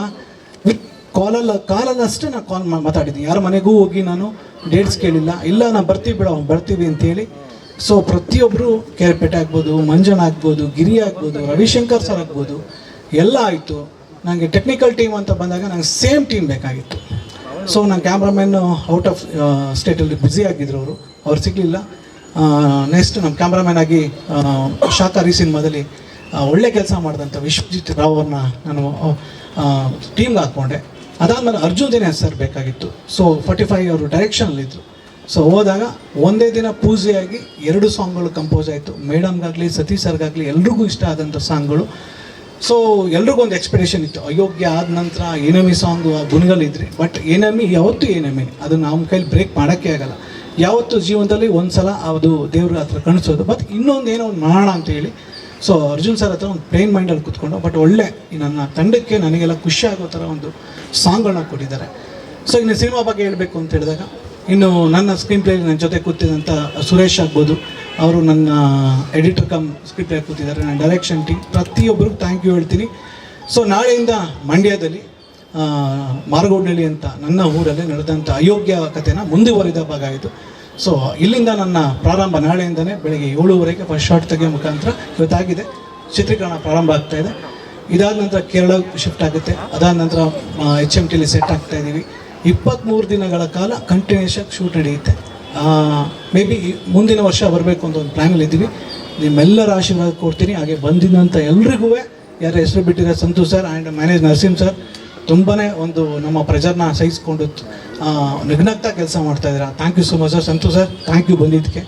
Speaker 3: ಕಾಲಲ್ಲಷ್ಟೇ ನಾನು ಕಾಲ್ ಮಾತಾಡಿದ್ದೀನಿ. ಯಾರ ಮನೆಗೂ ಹೋಗಿ ನಾನು ಡೇಟ್ಸ್ ಕೇಳಿಲ್ಲ, ಇಲ್ಲ ನಾನು ಬರ್ತೀವಿ ಬಿಡೋ ಬರ್ತೀವಿ ಅಂತೇಳಿ. ಸೊ ಪ್ರತಿಯೊಬ್ಬರು ಕೇರ್ಪೇಟೆ ಆಗ್ಬೋದು, ಮಂಜಣ್ಣ ಆಗ್ಬೋದು, ಗಿರಿ ಆಗ್ಬೋದು, ರವಿಶಂಕರ್ ಸರ್ ಆಗ್ಬೋದು, ಎಲ್ಲ ಆಯಿತು. ನನಗೆ ಟೆಕ್ನಿಕಲ್ ಟೀಮ್ ಅಂತ ಬಂದಾಗ ನಂಗೆ ಸೇಮ್ ಟೀಮ್ ಬೇಕಾಗಿತ್ತು. ಸೊ ನಾನು ಕ್ಯಾಮ್ರಾಮನ್ ಔಟ್ ಆಫ್ ಸ್ಟೇಟಲ್ಲಿ ಬ್ಯುಸಿ ಆಗಿದ್ರು, ಅವ್ರು ಸಿಗಲಿಲ್ಲ. ನೆಕ್ಸ್ಟ್ ನಮ್ಮ ಕ್ಯಾಮ್ರಾಮನ್ ಆಗಿ ಶಾಕಾರಿ ಸಿನಿಮಾದಲ್ಲಿ ಒಳ್ಳೆ ಕೆಲಸ ಮಾಡಿದಂಥ ವಿಶ್ವಜಿತ್ ರಾವ್ ಅವ್ರನ್ನ ನಾನು ಟೀಮ್ಗೆ ಹಾಕ್ಕೊಂಡೆ. ಅದಾದಮೇಲೆ ಅರ್ಜುನ್ ದಿನೇಶ್ ಸರ್ ಬೇಕಾಗಿತ್ತು. ಸೊ 45 ಅವರು ಡೈರೆಕ್ಷನಲ್ಲಿದ್ದರು. ಸೊ ಹೋದಾಗ ಒಂದೇ ದಿನ ಪೂಜೆಯಾಗಿ 2 ಸಾಂಗ್ಗಳು ಕಂಪೋಸ್ ಆಯಿತು. ಮೇಡಮ್ಗಾಗಲಿ ಸತೀಶ್ ಸರ್ಗಾಗಲಿ ಎಲ್ರಿಗೂ ಇಷ್ಟ ಆದಂಥ ಸಾಂಗ್ಗಳು. ಸೊ ಎಲ್ರಿಗೂ ಒಂದು ಎಕ್ಸ್ಪೆಕ್ಟೇಷನ್ ಇತ್ತು, ಅಯೋಗ್ಯ ಆದ ನಂತರ ಏನಮಿ ಸಾಂಗು ಆ ಗುಣಗಳಿದ್ರಿ. ಬಟ್ ಏನಮಿ ಯಾವತ್ತೂ ಏನಮಿ, ಅದು ನಮ್ಮ ಕೈಲಿ ಬ್ರೇಕ್ ಮಾಡೋಕ್ಕೆ ಆಗಲ್ಲ. ಯಾವತ್ತು ಜೀವನದಲ್ಲಿ ಒಂದು ಸಲ ಅದು ದೇವ್ರ ಹತ್ರ ಕಾಣಿಸೋದು. ಬಟ್ ಇನ್ನೊಂದು ಏನೋ ಒಂದು ಮಾಡೋಣ ಅಂತೇಳಿ ಸೊ ಅರ್ಜುನ್ ಸರ್ ಹತ್ರ ಒಂದು ಪ್ಲೇನ್ ಮೈಂಡಲ್ಲಿ ಕೂತ್ಕೊಂಡು ಬಟ್ ಒಳ್ಳೆ ನನ್ನ ತಂಡಕ್ಕೆ ನನಗೆಲ್ಲ ಖುಷಿ ಆಗೋ ಥರ ಒಂದು ಸಾಂಗ್ಗಳನ್ನ ಕೊಟ್ಟಿದ್ದಾರೆ. ಸೊ ಇನ್ನು ಸಿನಿಮಾ ಬಗ್ಗೆ ಹೇಳಬೇಕು ಅಂತ ಹೇಳಿದಾಗ, ಇನ್ನು ನನ್ನ ಸ್ಕ್ರೀನ್ ಪ್ಲೇ ನನ್ನ ಜೊತೆ ಕೂತಿದ್ದಂಥ ಸುರೇಶ್ ಆಗ್ಬೋದು, ಅವರು ನನ್ನ ಎಡಿಟರ್ ಕಮ್ ಸ್ಕ್ರಿಪ್ಟ್ ಪ್ಲೇ ಕೂತಿದ್ದಾರೆ, ನನ್ನ ಡೈರೆಕ್ಷನ್ ಟೀಮ್, ಪ್ರತಿಯೊಬ್ಬರಿಗೂ ಥ್ಯಾಂಕ್ ಯು ಹೇಳ್ತೀನಿ. ಸೊ ನಾಳೆಯಿಂದ ಮಂಡ್ಯದಲ್ಲಿ ಮಾರಗೋಡ್ನಳ್ಳಿ ಅಂತ ನನ್ನ ಊರಲ್ಲಿ ನಡೆದಂಥ ಅಯೋಗ್ಯ ಕಥೆನ ಮುಂದುವರಿದ ಭಾಗ ಆಯಿತು. ಸೊ ಇಲ್ಲಿಂದ ನನ್ನ ಪ್ರಾರಂಭ ನಾಳೆಯಿಂದನೇ ಬೆಳಗ್ಗೆ 7:30 ಫಸ್ಟ್ ಶಾರ್ಟ್ ತೆಗೆಯೋ ಮುಖಾಂತರ ಇವತ್ತಾಗಿದೆ ಚಿತ್ರೀಕರಣ ಪ್ರಾರಂಭ ಆಗ್ತಾಯಿದೆ. ಇದಾದ ನಂತರ ಕೇರಳ ಶಿಫ್ಟ್ ಆಗುತ್ತೆ. ಅದಾದ ನಂತರ HMTಲಿ ಸೆಟ್ ಆಗ್ತಾ ಇದ್ದೀವಿ. 23 ದಿನಗಳ ಕಾಲ ಕಂಟಿನ್ಯೂಸ್ ಆಗಿ ಶೂಟ್ ನಡೆಯುತ್ತೆ. ಮೇ ಬಿ ಮುಂದಿನ ವರ್ಷ ಬರಬೇಕು ಅಂತ ಒಂದು ಪ್ಲ್ಯಾನಲ್ಲಿ ಇದ್ದೀವಿ. ನಿಮ್ಮೆಲ್ಲರ ಆಶೀರ್ವಾದ ಕೊಡ್ತೀನಿ. ಹಾಗೆ ಬಂದಿದ್ದಂಥ ಎಲ್ರಿಗೂ ಯಾರು ಹೆಸರು ಬಿಟ್ಟಿದ್ದಾರೆ, Santosh sir and manage Narasimha sir ತುಂಬಾ ಒಂದು ನಮ್ಮ ಪ್ರೆಜರ್ನ ಸಹಿಸ್ಕೊಂಡು ನಿಗ್ನಗ್ತಾ ಕೆಲಸ ಮಾಡ್ತಾಯಿದ್ದೀರಾ. Thank you so much sir. Santosh sir thank you ಬಂದಿದ್ದಕ್ಕೆ.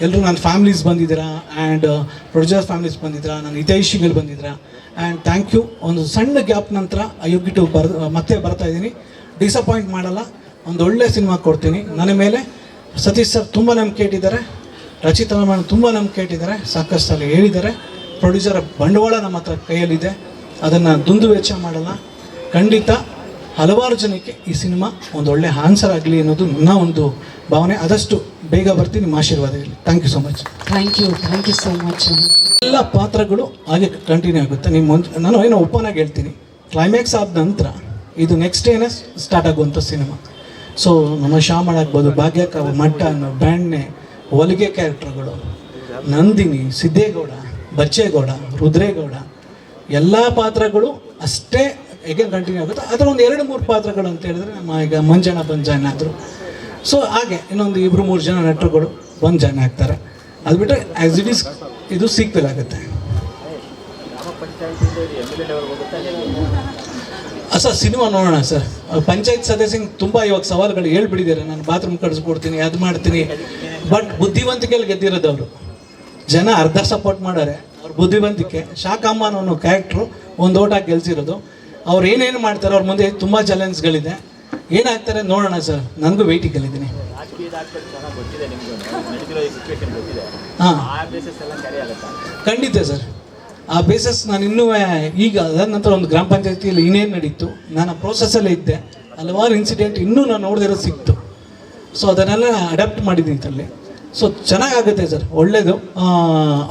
Speaker 3: ಎಲ್ಲರೂ ನನ್ನ ಫ್ಯಾಮ್ಲೀಸ್ ಬಂದಿದ್ದೀರಾ ಆ್ಯಂಡ್ ಪ್ರೊಡ್ಯೂಸರ್ ಫ್ಯಾಮ್ಲೀಸ್ ಬಂದಿದ್ದೀರಾ, ನನ್ನ ಹಿತೈಷಿಗಳು ಬಂದಿದ್ದೀರಾ ಆ್ಯಂಡ್ ಥ್ಯಾಂಕ್ ಯು. ಒಂದು ಸಣ್ಣ ಗ್ಯಾಪ್ ನಂತರ ಅಯೋಗ್ಯ 2 ಮತ್ತೆ ಬರ್ತಾಯಿದ್ದೀನಿ. ಡಿಸಪಾಯಿಂಟ್ ಮಾಡಲ್ಲ, ಒಂದು ಒಳ್ಳೆ ಸಿನಿಮಾ ಕೊಡ್ತೀನಿ. ನನ್ನ ಮೇಲೆ ಸತೀಶ್ ಸರ್ ತುಂಬ ನಂಬಿಕೆ ಇಟ್ಟಿದ್ದಾರೆ, ರಚಿತಾ ಮೇಡಮ್ ತುಂಬ ನಂಬಿಕೆ ಇಟ್ಟಿದ್ದಾರೆ, ಸಾಕಷ್ಟು ಸಲ ಹೇಳಿದ್ದಾರೆ. ಪ್ರೊಡ್ಯೂಸರ್ ಬಂಡವಾಳ ನಮ್ಮ ಹತ್ರ ಕೈಯಲ್ಲಿದೆ, ಅದನ್ನು ದುಂದು ವೆಚ್ಚ ಮಾಡಲ್ಲ. ಖಂಡಿತ ಹಲವಾರು ಜನಕ್ಕೆ ಈ ಸಿನಿಮಾ ಒಂದು ಒಳ್ಳೆ ಆನ್ಸರ್ ಆಗಲಿ ಅನ್ನೋದು ನನ್ನ ಒಂದು ಭಾವನೆ. ಆದಷ್ಟು ಬೇಗ ಬರ್ತೀನಿ, ನಿಮ್ಮ ಆಶೀರ್ವಾದ ಇರಲಿ. Thank you so much.
Speaker 4: Thank you so much.
Speaker 3: ಎಲ್ಲ ಪಾತ್ರಗಳು ಹಾಗೆ ಕಂಟಿನ್ಯೂ ಆಗುತ್ತೆ. ನಾನು ಏನೋ ಓಪನ್ ಆಗಿ ಹೇಳ್ತೀನಿ, ಕ್ಲೈಮ್ಯಾಕ್ಸ್ ಆದ ನಂತರ ಇದು ನೆಕ್ಸ್ಟ್ ಡೇನೇ ಸ್ಟಾರ್ಟ್ ಆಗುವಂಥ ಸಿನಿಮಾ. ಸೊ ನಮ್ಮ ಶ್ಯಾಮಳ ಆಗ್ಬೋದು, ಭಾಗ್ಯಕ್ಕ, ಮಟ್ಟನ್, ಬ್ಯಾಂಡ್ನೆ, ಹೊಲಿಗೆ ಕ್ಯಾರೆಕ್ಟರ್ಗಳು, ನಂದಿನಿ, ಸಿದ್ದೇಗೌಡ, ಬಚ್ಚೇಗೌಡ, ರುದ್ರೇಗೌಡ, ಎಲ್ಲ ಪಾತ್ರಗಳು ಅಷ್ಟೇ ಹೇಗೆ ಕಂಟಿನ್ಯೂ ಆಗುತ್ತೆ. ಅದರ ಒಂದು 2-3 ಪಾತ್ರಗಳು ಅಂತ ಹೇಳಿದ್ರೆ ನಮ್ಮ ಈಗ ಮಂಜನ ಬಂಜಾನ ಆದರು. ಸೊ ಹಾಗೆ ಇನ್ನೊಂದು 2-3 ಜನ ನಟರುಗಳು 1 ಜನ ಆಗ್ತಾರೆ. ಅದು ಬಿಟ್ಟರೆ ಆ್ಯಸ್ ಇಟ್ ಈಸ್ ಇದು ಸೀಕ್ವೆಲ್ ಆಗುತ್ತೆ. ಸರ್ ಸಿನಿಮಾ ನೋಡೋಣ ಸರ್. ಪಂಚಾಯತ್ ಸದಸ್ಯಂಗೆ ತುಂಬ ಇವಾಗ ಸವಾಲುಗಳು ಹೇಳ್ಬಿಟ್ಟಿದ್ದಾರೆ. ನಾನು ಬಾತ್ರೂಮ್ ಕಳಿಸ್ಕೊಡ್ತೀನಿ, ಅದು ಮಾಡ್ತೀನಿ. ಬಟ್ ಬುದ್ಧಿವಂತಿಕೆಯಲ್ಲಿ ಗೆದ್ದಿರೋದು ಅವರು. ಜನ ಅರ್ಧ ಸಪೋರ್ಟ್ ಮಾಡೋರೆ. ಅವ್ರ ಬುದ್ಧಿವಂತಿಕೆ. ಶಾಕಾಂಬ ಅನ್ನೋ ಕ್ಯಾರೆಕ್ಟ್ರು ಒಂದು ಓಟ್ ಹಾಕಿ ಗೆಲ್ಸಿರೋದು. ಅವ್ರು ಏನೇನು ಮಾಡ್ತಾರೆ, ಅವ್ರ ಮುಂದೆ ತುಂಬ ಚಾಲೆಂಜ್ಗಳಿದೆ. ಏನಾಗ್ತಾರೆ ನೋಡೋಣ ಸರ್. ನನಗೂ ವೆಯ್ಟಿಂಗಲ್ಲಿದ್ದೀನಿ. ಹಾಂ, ಖಂಡಿತ ಸರ್. ಆ ಬೇಸಸ್ ನಾನು ಇನ್ನೂ ಈಗ ಅದಾದ ನಂತರ ಒಂದು ಗ್ರಾಮ ಪಂಚಾಯತಿಯಲ್ಲಿ ಇನ್ನೇನು ನಡೀತು, ನಾನು ಪ್ರೋಸೆಸ್ಸಲ್ಲೇ ಇದ್ದೆ. ಹಲವಾರು ಇನ್ಸಿಡೆಂಟ್ ಇನ್ನೂ ನಾನು ನೋಡಿದಿರೋದು ಸಿಕ್ತು. ಸೊ ಅದನ್ನೆಲ್ಲ ಅಡಾಪ್ಟ್ ಮಾಡಿದ್ದೀನಿ ಇದರಲ್ಲಿ. ಸೊ ಚೆನ್ನಾಗಾಗುತ್ತೆ ಸರ್, ಒಳ್ಳೆಯದು.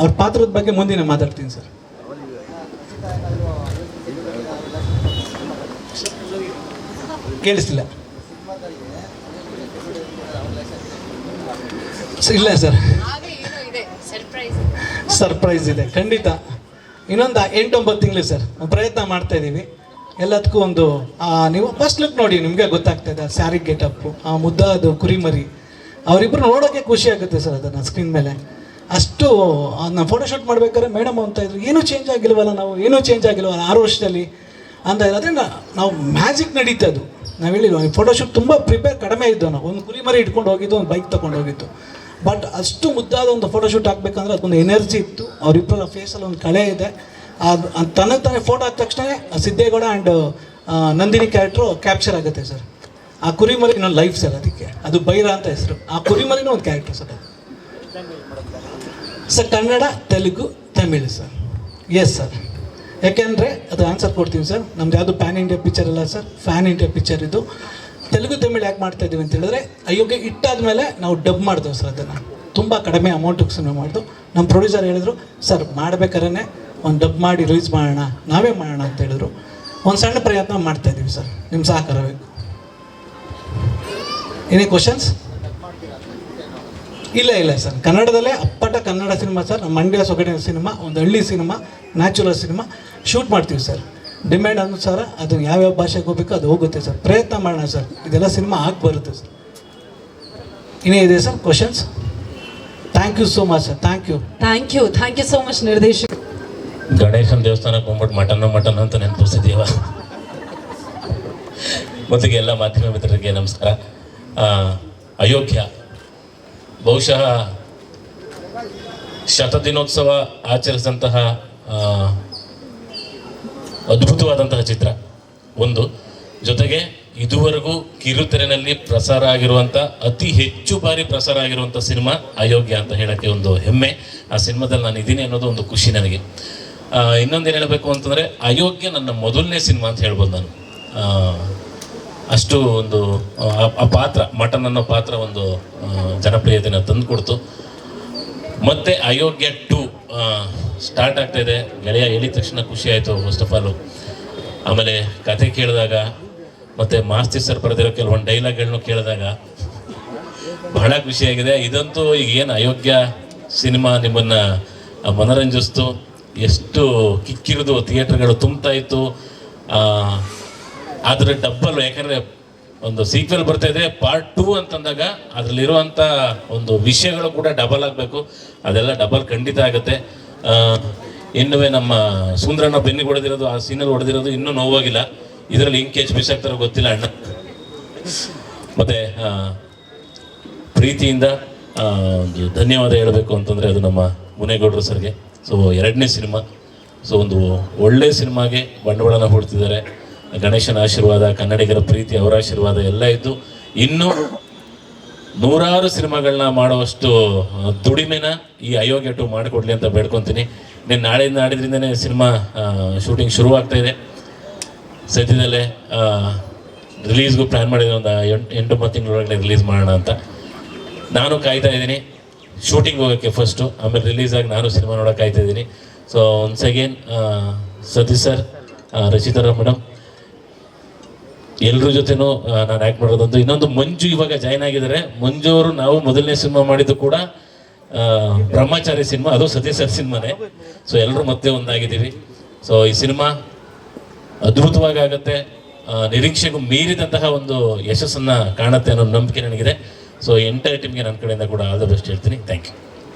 Speaker 3: ಅವ್ರ ಪಾತ್ರದ ಬಗ್ಗೆ ಮುಂದಿನ ಮಾತಾಡ್ತೀನಿ ಸರ್. ಕೇಳಿಸ್ತಿಲ್ಲ ಇಲ್ಲ ಸರ್. ಸರ್ಪ್ರೈಸ್ ಇದೆ ಖಂಡಿತ. ಇನ್ನೊಂದು 8-9 ತಿಂಗಳು ಸರ್ ಪ್ರಯತ್ನ ಮಾಡ್ತಾ ಇದ್ದೀವಿ. ಎಲ್ಲದಕ್ಕೂ ಒಂದು ನೀವು ಫಸ್ಟ್ ಲುಕ್ ನೋಡಿ, ನಿಮಗೆ ಗೊತ್ತಾಗ್ತಾ ಇದೆ. ಸ್ಯಾರಿ ಗೆಟಪ್ಪು, ಆ ಮುದ್ದಾದು ಕುರಿಮರಿ, ಅವರಿಬ್ಬರು ನೋಡೋಕ್ಕೆ ಖುಷಿ ಆಗುತ್ತೆ ಸರ್ ಅದನ್ನು ಸ್ಕ್ರೀನ್ ಮೇಲೆ. ಅಷ್ಟು ನಾವು ಫೋಟೋಶೂಟ್ ಮಾಡ್ಬೇಕಾದ್ರೆ ಮೇಡಮ್ ಅಂತ ಇದ್ರು, ಏನೂ ಚೇಂಜ್ ಆಗಿಲ್ವಲ್ಲ, ನಾವು ಏನೂ ಚೇಂಜ್ ಆಗಿಲ್ವಲ್ಲ 6 ವರ್ಷದಲ್ಲಿ ಅಂತ ಇರೋದ್ರೆ ನಾವು ಮ್ಯಾಜಿಕ್ ನಡೀತಾ ಅದು. ನಾವು ಹೇಳಿಲ್ವ ಫೋಟೋಶೂಟ್ ತುಂಬ ಪ್ರಿಪೇರ್ ಕಡಿಮೆ ಇದ್ದು. ನಾವು ಒಂದು ಕುರಿಮರಿ ಇಟ್ಕೊಂಡು ಹೋಗಿದ್ದು, ಒಂದು ಬೈಕ್ ತೊಗೊಂಡು ಹೋಗಿದ್ದು. ಬಟ್ ಅಷ್ಟು ಮುದ್ದಾದ ಒಂದು ಫೋಟೋಶೂಟ್ ಹಾಕ್ಬೇಕಂದ್ರೆ ಅದೊಂದು ಎನರ್ಜಿ ಇತ್ತು. ಅವರಿಬ್ಬರ ಫೇಸಲ್ಲಿ ಒಂದು ಕಳೆ ಇದೆ. ಅದು ತಾನೇ ಫೋಟೋ ಆದ ತಕ್ಷಣ Siddegowda and Nandini character capture ಆಗುತ್ತೆ ಸರ್. ಆ ಕುರಿಮರಿ ಇನ್ನೊಂದು ಲೈಫ್ ಸರ್, ಅದಕ್ಕೆ ಅದು ಬೈರ ಅಂತ ಹೆಸರು. ಆ ಕುರಿಮರಿನೂ ಒಂದು character sir. Sir Kannada, Telugu, Tamil sir. Yes sir. ಯಾಕೆಂದರೆ ಅದು ಆನ್ಸರ್ ಕೊಡ್ತೀನಿ ಸರ್. ನಮ್ದು ಯಾವುದು ಪ್ಯಾನ್ ಇಂಡಿಯಾ ಪಿಕ್ಚರ್ ಅಲ್ಲ ಸರ್, ಫ್ಯಾನ್ ಇಂಡಿಯಾ ಪಿಕ್ಚರ್ ಇದು. ತೆಲುಗು ತಮಿಳು ಯಾಕೆ ಮಾಡ್ತಾ ಇದ್ದೀವಿ ಅಂತ ಹೇಳಿದ್ರೆ, ಅಯೋಗ್ಯ ಇಟ್ಟಾದ್ಮೇಲೆ ನಾವು ಡಬ್ ಮಾಡ್ತೇವೆ ಸರ್. ಅದನ್ನು ತುಂಬ ಕಡಿಮೆ ಅಮೌಂಟಿಗೆ ಸಿನಿಮಾ ಮಾಡಿದ್ದು. ನಮ್ಮ ಪ್ರೊಡ್ಯೂಸರ್ ಹೇಳಿದ್ರು, ಸರ್ ಮಾಡ್ಬೇಕಾದ್ರೆ ಒಂದು ಡಬ್ ಮಾಡಿ ರಿಲೀಸ್ ಮಾಡೋಣ, ನಾವೇ ಮಾಡೋಣ ಅಂತ ಹೇಳಿದ್ರು. ಒಂದು ಸಣ್ಣ ಪ್ರಯತ್ನ ಮಾಡ್ತಾ ಇದ್ದೀವಿ ಸರ್, ನಿಮ್ಮ ಸಹಕಾರ ಬೇಕು. ಏನೇ ಕ್ವಶನ್ಸ್? ಇಲ್ಲ ಸರ್, ಕನ್ನಡದಲ್ಲೇ ಅಪ್ಪಟ ಕನ್ನಡ ಸಿನಿಮಾ ಸರ್. ನಮ್ಮ ಮಂಡ್ಯ ಸೊಗಡಿನ ಸಿನಿಮಾ, ಒಂದು ಹಳ್ಳಿ ಸಿನಿಮಾ, ನ್ಯಾಚುರಲ್ ಸಿನಿಮಾ ಶೂಟ್ ಮಾಡ್ತೀವಿ ಸರ್. ಡಿಮ್ಯಾಂಡ್ ಅನುಸಾರ ಅದು ಯಾವ್ಯಾವ ಭಾಷೆಗೆ ಹೋಗ್ಬೇಕು ಅದು ಹೋಗುತ್ತೆ ಸರ್. ಪ್ರಯತ್ನ ಮಾಡೋಣ ಸರ್, ಇದೆಲ್ಲ ಸಿನಿಮಾ ಆಗಿ ಬರುತ್ತೆ ಸರ್. ಇನ್ನೇ ಇದೆ sir questions? Thank you so much sir. Thank you so much ನಿರ್ದೇಶಕ.
Speaker 5: ಗಣೇಶನ ದೇವಸ್ಥಾನಕ್ಕೆ ಹೋಗ್ಬಿಟ್ಟು ಮಟನ್ ಅಂತ ನೆನಪಿಸಿದೀವ. ಮೊದಲಿಗೆ ಎಲ್ಲ ಮಾಧ್ಯಮ ಮಿತ್ರರಿಗೆ ನಮಸ್ಕಾರ. ಅಯೋಗ್ಯ ಬಹುಶಃ ಶತದಿನೋತ್ಸವ ಆಚರಿಸಿದಂತಹ ಅದ್ಭುತವಾದಂತಹ ಚಿತ್ರ ಒಂದು. ಜೊತೆಗೆ ಇದುವರೆಗೂ ಕಿರುತೆರೆನಲ್ಲಿ ಪ್ರಸಾರ ಆಗಿರುವಂಥ ಅತಿ ಹೆಚ್ಚು ಬಾರಿ ಪ್ರಸಾರ ಆಗಿರುವಂಥ ಸಿನಿಮಾ ಅಯೋಗ್ಯ ಅಂತ ಹೇಳೋಕ್ಕೆ ಒಂದು ಹೆಮ್ಮೆ. ಆ ಸಿನಿಮಾದಲ್ಲಿ ನಾನು ಇದ್ದೀನಿ ಅನ್ನೋದು ಒಂದು ಖುಷಿ ನನಗೆ. ಇನ್ನೊಂದೇನು ಹೇಳಬೇಕು ಅಂತಂದರೆ, ಅಯೋಗ್ಯ ನನ್ನ ಮೊದಲನೇ ಸಿನಿಮಾ ಅಂತ ಹೇಳ್ಬೋದು ನಾನು. ಅಷ್ಟು ಒಂದು ಆ ಪಾತ್ರ, ಮಟನ್ ಅನ್ನೋ ಪಾತ್ರ ಒಂದು ಜನಪ್ರಿಯತೆಯನ್ನು ತಂದುಕೊಡ್ತು. ಮತ್ತು ಅಯೋಗ್ಯ 2 ಸ್ಟಾರ್ಟ್ ಆಗ್ತಾಯಿದೆ. ಗೆಳೆಯ ಹೇಳಿದ ತಕ್ಷಣ ಖುಷಿ ಆಯಿತು ಫಸ್ಟ್ ಆಫ್ ಆಲು. ಆಮೇಲೆ ಕತೆ ಕೇಳಿದಾಗ ಮತ್ತು ಮಾಸ್ತಿ ಸರ್ ಬರೆದಿರೋ ಕೆಲವೊಂದು ಡೈಲಾಗ್ಗಳನ್ನು ಕೇಳಿದಾಗ ಬಹಳ ಖುಷಿಯಾಗಿದೆ. ಇದಂತೂ ಈಗ ಏನು ಅಯೋಗ್ಯ ಸಿನಿಮಾ ನಿಮ್ಮನ್ನು ಮನರಂಜಿಸ್ತು, ಎಷ್ಟು ಕಿಕ್ಕಿರಿದು ಥಿಯೇಟ್ರ್ಗಳು ತುಂಬ್ತಾ ಇತ್ತು. ಅದರ ಡಬ್ಬಲ್, ಯಾಕಂದರೆ ಒಂದು ಸೀಕ್ವೆಲ್ ಬರ್ತಾ ಇದೆ ಪಾರ್ಟ್ 2 ಅಂತಂದಾಗ ಅದರಲ್ಲಿರುವಂಥ ಒಂದು ವಿಷಯಗಳು ಕೂಡ ಡಬಲ್ ಆಗಬೇಕು. ಅದೆಲ್ಲ ಡಬಲ್ ಖಂಡಿತ ಆಗುತ್ತೆ. ಇನ್ನುವೇ ನಮ್ಮ ಸುಂದರಣ್ಣ ಬೆನ್ನಿಗೆ ಹೊಡೆದಿರೋದು, ಆ ಸೀನಲ್ಲಿ ಹೊಡೆದಿರೋದು ಇನ್ನೂ ನೋವಾಗಿಲ್ಲ. ಇದರಲ್ಲಿ ಹಿಂಗೆ ಕೆಚ್ ಬಿಸಾಕ್ತಾರೋ ಗೊತ್ತಿಲ್ಲ ಅಣ್ಣ. ಮತ್ತು ಪ್ರೀತಿಯಿಂದ ಒಂದು ಧನ್ಯವಾದ ಹೇಳಬೇಕು ಅಂತಂದರೆ ಅದು ನಮ್ಮ ಮುನೇಗೌಡರು ಸರ್ಗೆ. ಸೊ 2ನೇ ಸಿನಿಮಾ, ಸೊ ಒಂದು ಒಳ್ಳೆಯ ಸಿನಿಮಾಗೆ ಬಂಡವಾಳನ ಹೂಡ್ತಿದ್ದಾರೆ. ಗಣೇಶನ ಆಶೀರ್ವಾದ, ಕನ್ನಡಿಗರ ಪ್ರೀತಿ, ಅವರ ಆಶೀರ್ವಾದ ಎಲ್ಲ ಇದ್ದು ಇನ್ನೂ 100 ಸಿನಿಮಾಗಳನ್ನ ಮಾಡುವಷ್ಟು ದುಡಿಮೆನ ಈ ಅಯೋಗ್ಯ 2 ಮಾಡಿಕೊಡ್ಲಿ ಅಂತ ಬೇಡ್ಕೊತೀನಿ. నేను ನಾಡಿದ್ರಿಂದನೇ ಸಿನಿಮಾ ಶೂಟಿಂಗ್ ಶುರುವಾಗ್ತಾ ಇದೆ. ಸದ್ಯದಲ್ಲೇ ರಿಲೀಸ್ಗೂ ಪ್ಲ್ಯಾನ್ ಮಾಡಿದ್ರೆ ಒಂದು 8-9 ತಿಂಗಳೊಳಗಡೆ ರಿಲೀಸ್ ಮಾಡೋಣ ಅಂತ ನಾನು ಕಾಯ್ತಾ ಇದ್ದೀನಿ. ಶೂಟಿಂಗ್ ಹೋಗೋಕ್ಕೆ ಫಸ್ಟು, ಆಮೇಲೆ ರಿಲೀಸ್ ಆಗಿ ನಾನು ಸಿನಿಮಾ ನೋಡೋಕೆ ಕಾಯ್ತಾ ಇದ್ದೀನಿ. So once again Satish sir, Rachita madam, ಎಲ್ರ ಜೊತೆನೂ ನಾನು ಆ್ಯಕ್ಟ್ ಮಾಡೋದಂತೂ. ಇನ್ನೊಂದು ಮಂಜು ಇವಾಗ ಜಾಯ್ನ್ ಆಗಿದ್ದಾರೆ. ಮಂಜು ಅವರು ನಾವು ಮೊದಲನೇ ಸಿನಿಮಾ ಮಾಡಿದ್ದು ಕೂಡ ಬ್ರಹ್ಮಚಾರಿ ಸಿನಿಮಾ, ಅದು ಸತೀಶ್ ಸರ್ ಸಿನಿಮಾನೇ. ಸೊ ಎಲ್ಲರೂ ಮತ್ತೆ ಒಂದಾಗಿದ್ದೀವಿ. ಸೊ ಈ ಸಿನಿಮಾ ಅದ್ಭುತವಾಗಿ ಆಗುತ್ತೆ, ನಿರೀಕ್ಷೆಗೂ ಮೀರಿದಂತಹ ಒಂದು ಯಶಸ್ಸನ್ನು ಕಾಣುತ್ತೆ ಅನ್ನೋ ನಂಬಿಕೆ ನನಗಿದೆ. ಸೊ ಎಂಟೈರ್ ಟೀಮ್ಗೆ ನನ್ನ ಕಡೆಯಿಂದ ಕೂಡ ಆಲ್ ದ ಬೆಸ್ಟ್ ಹೇಳ್ತೀನಿ. Thank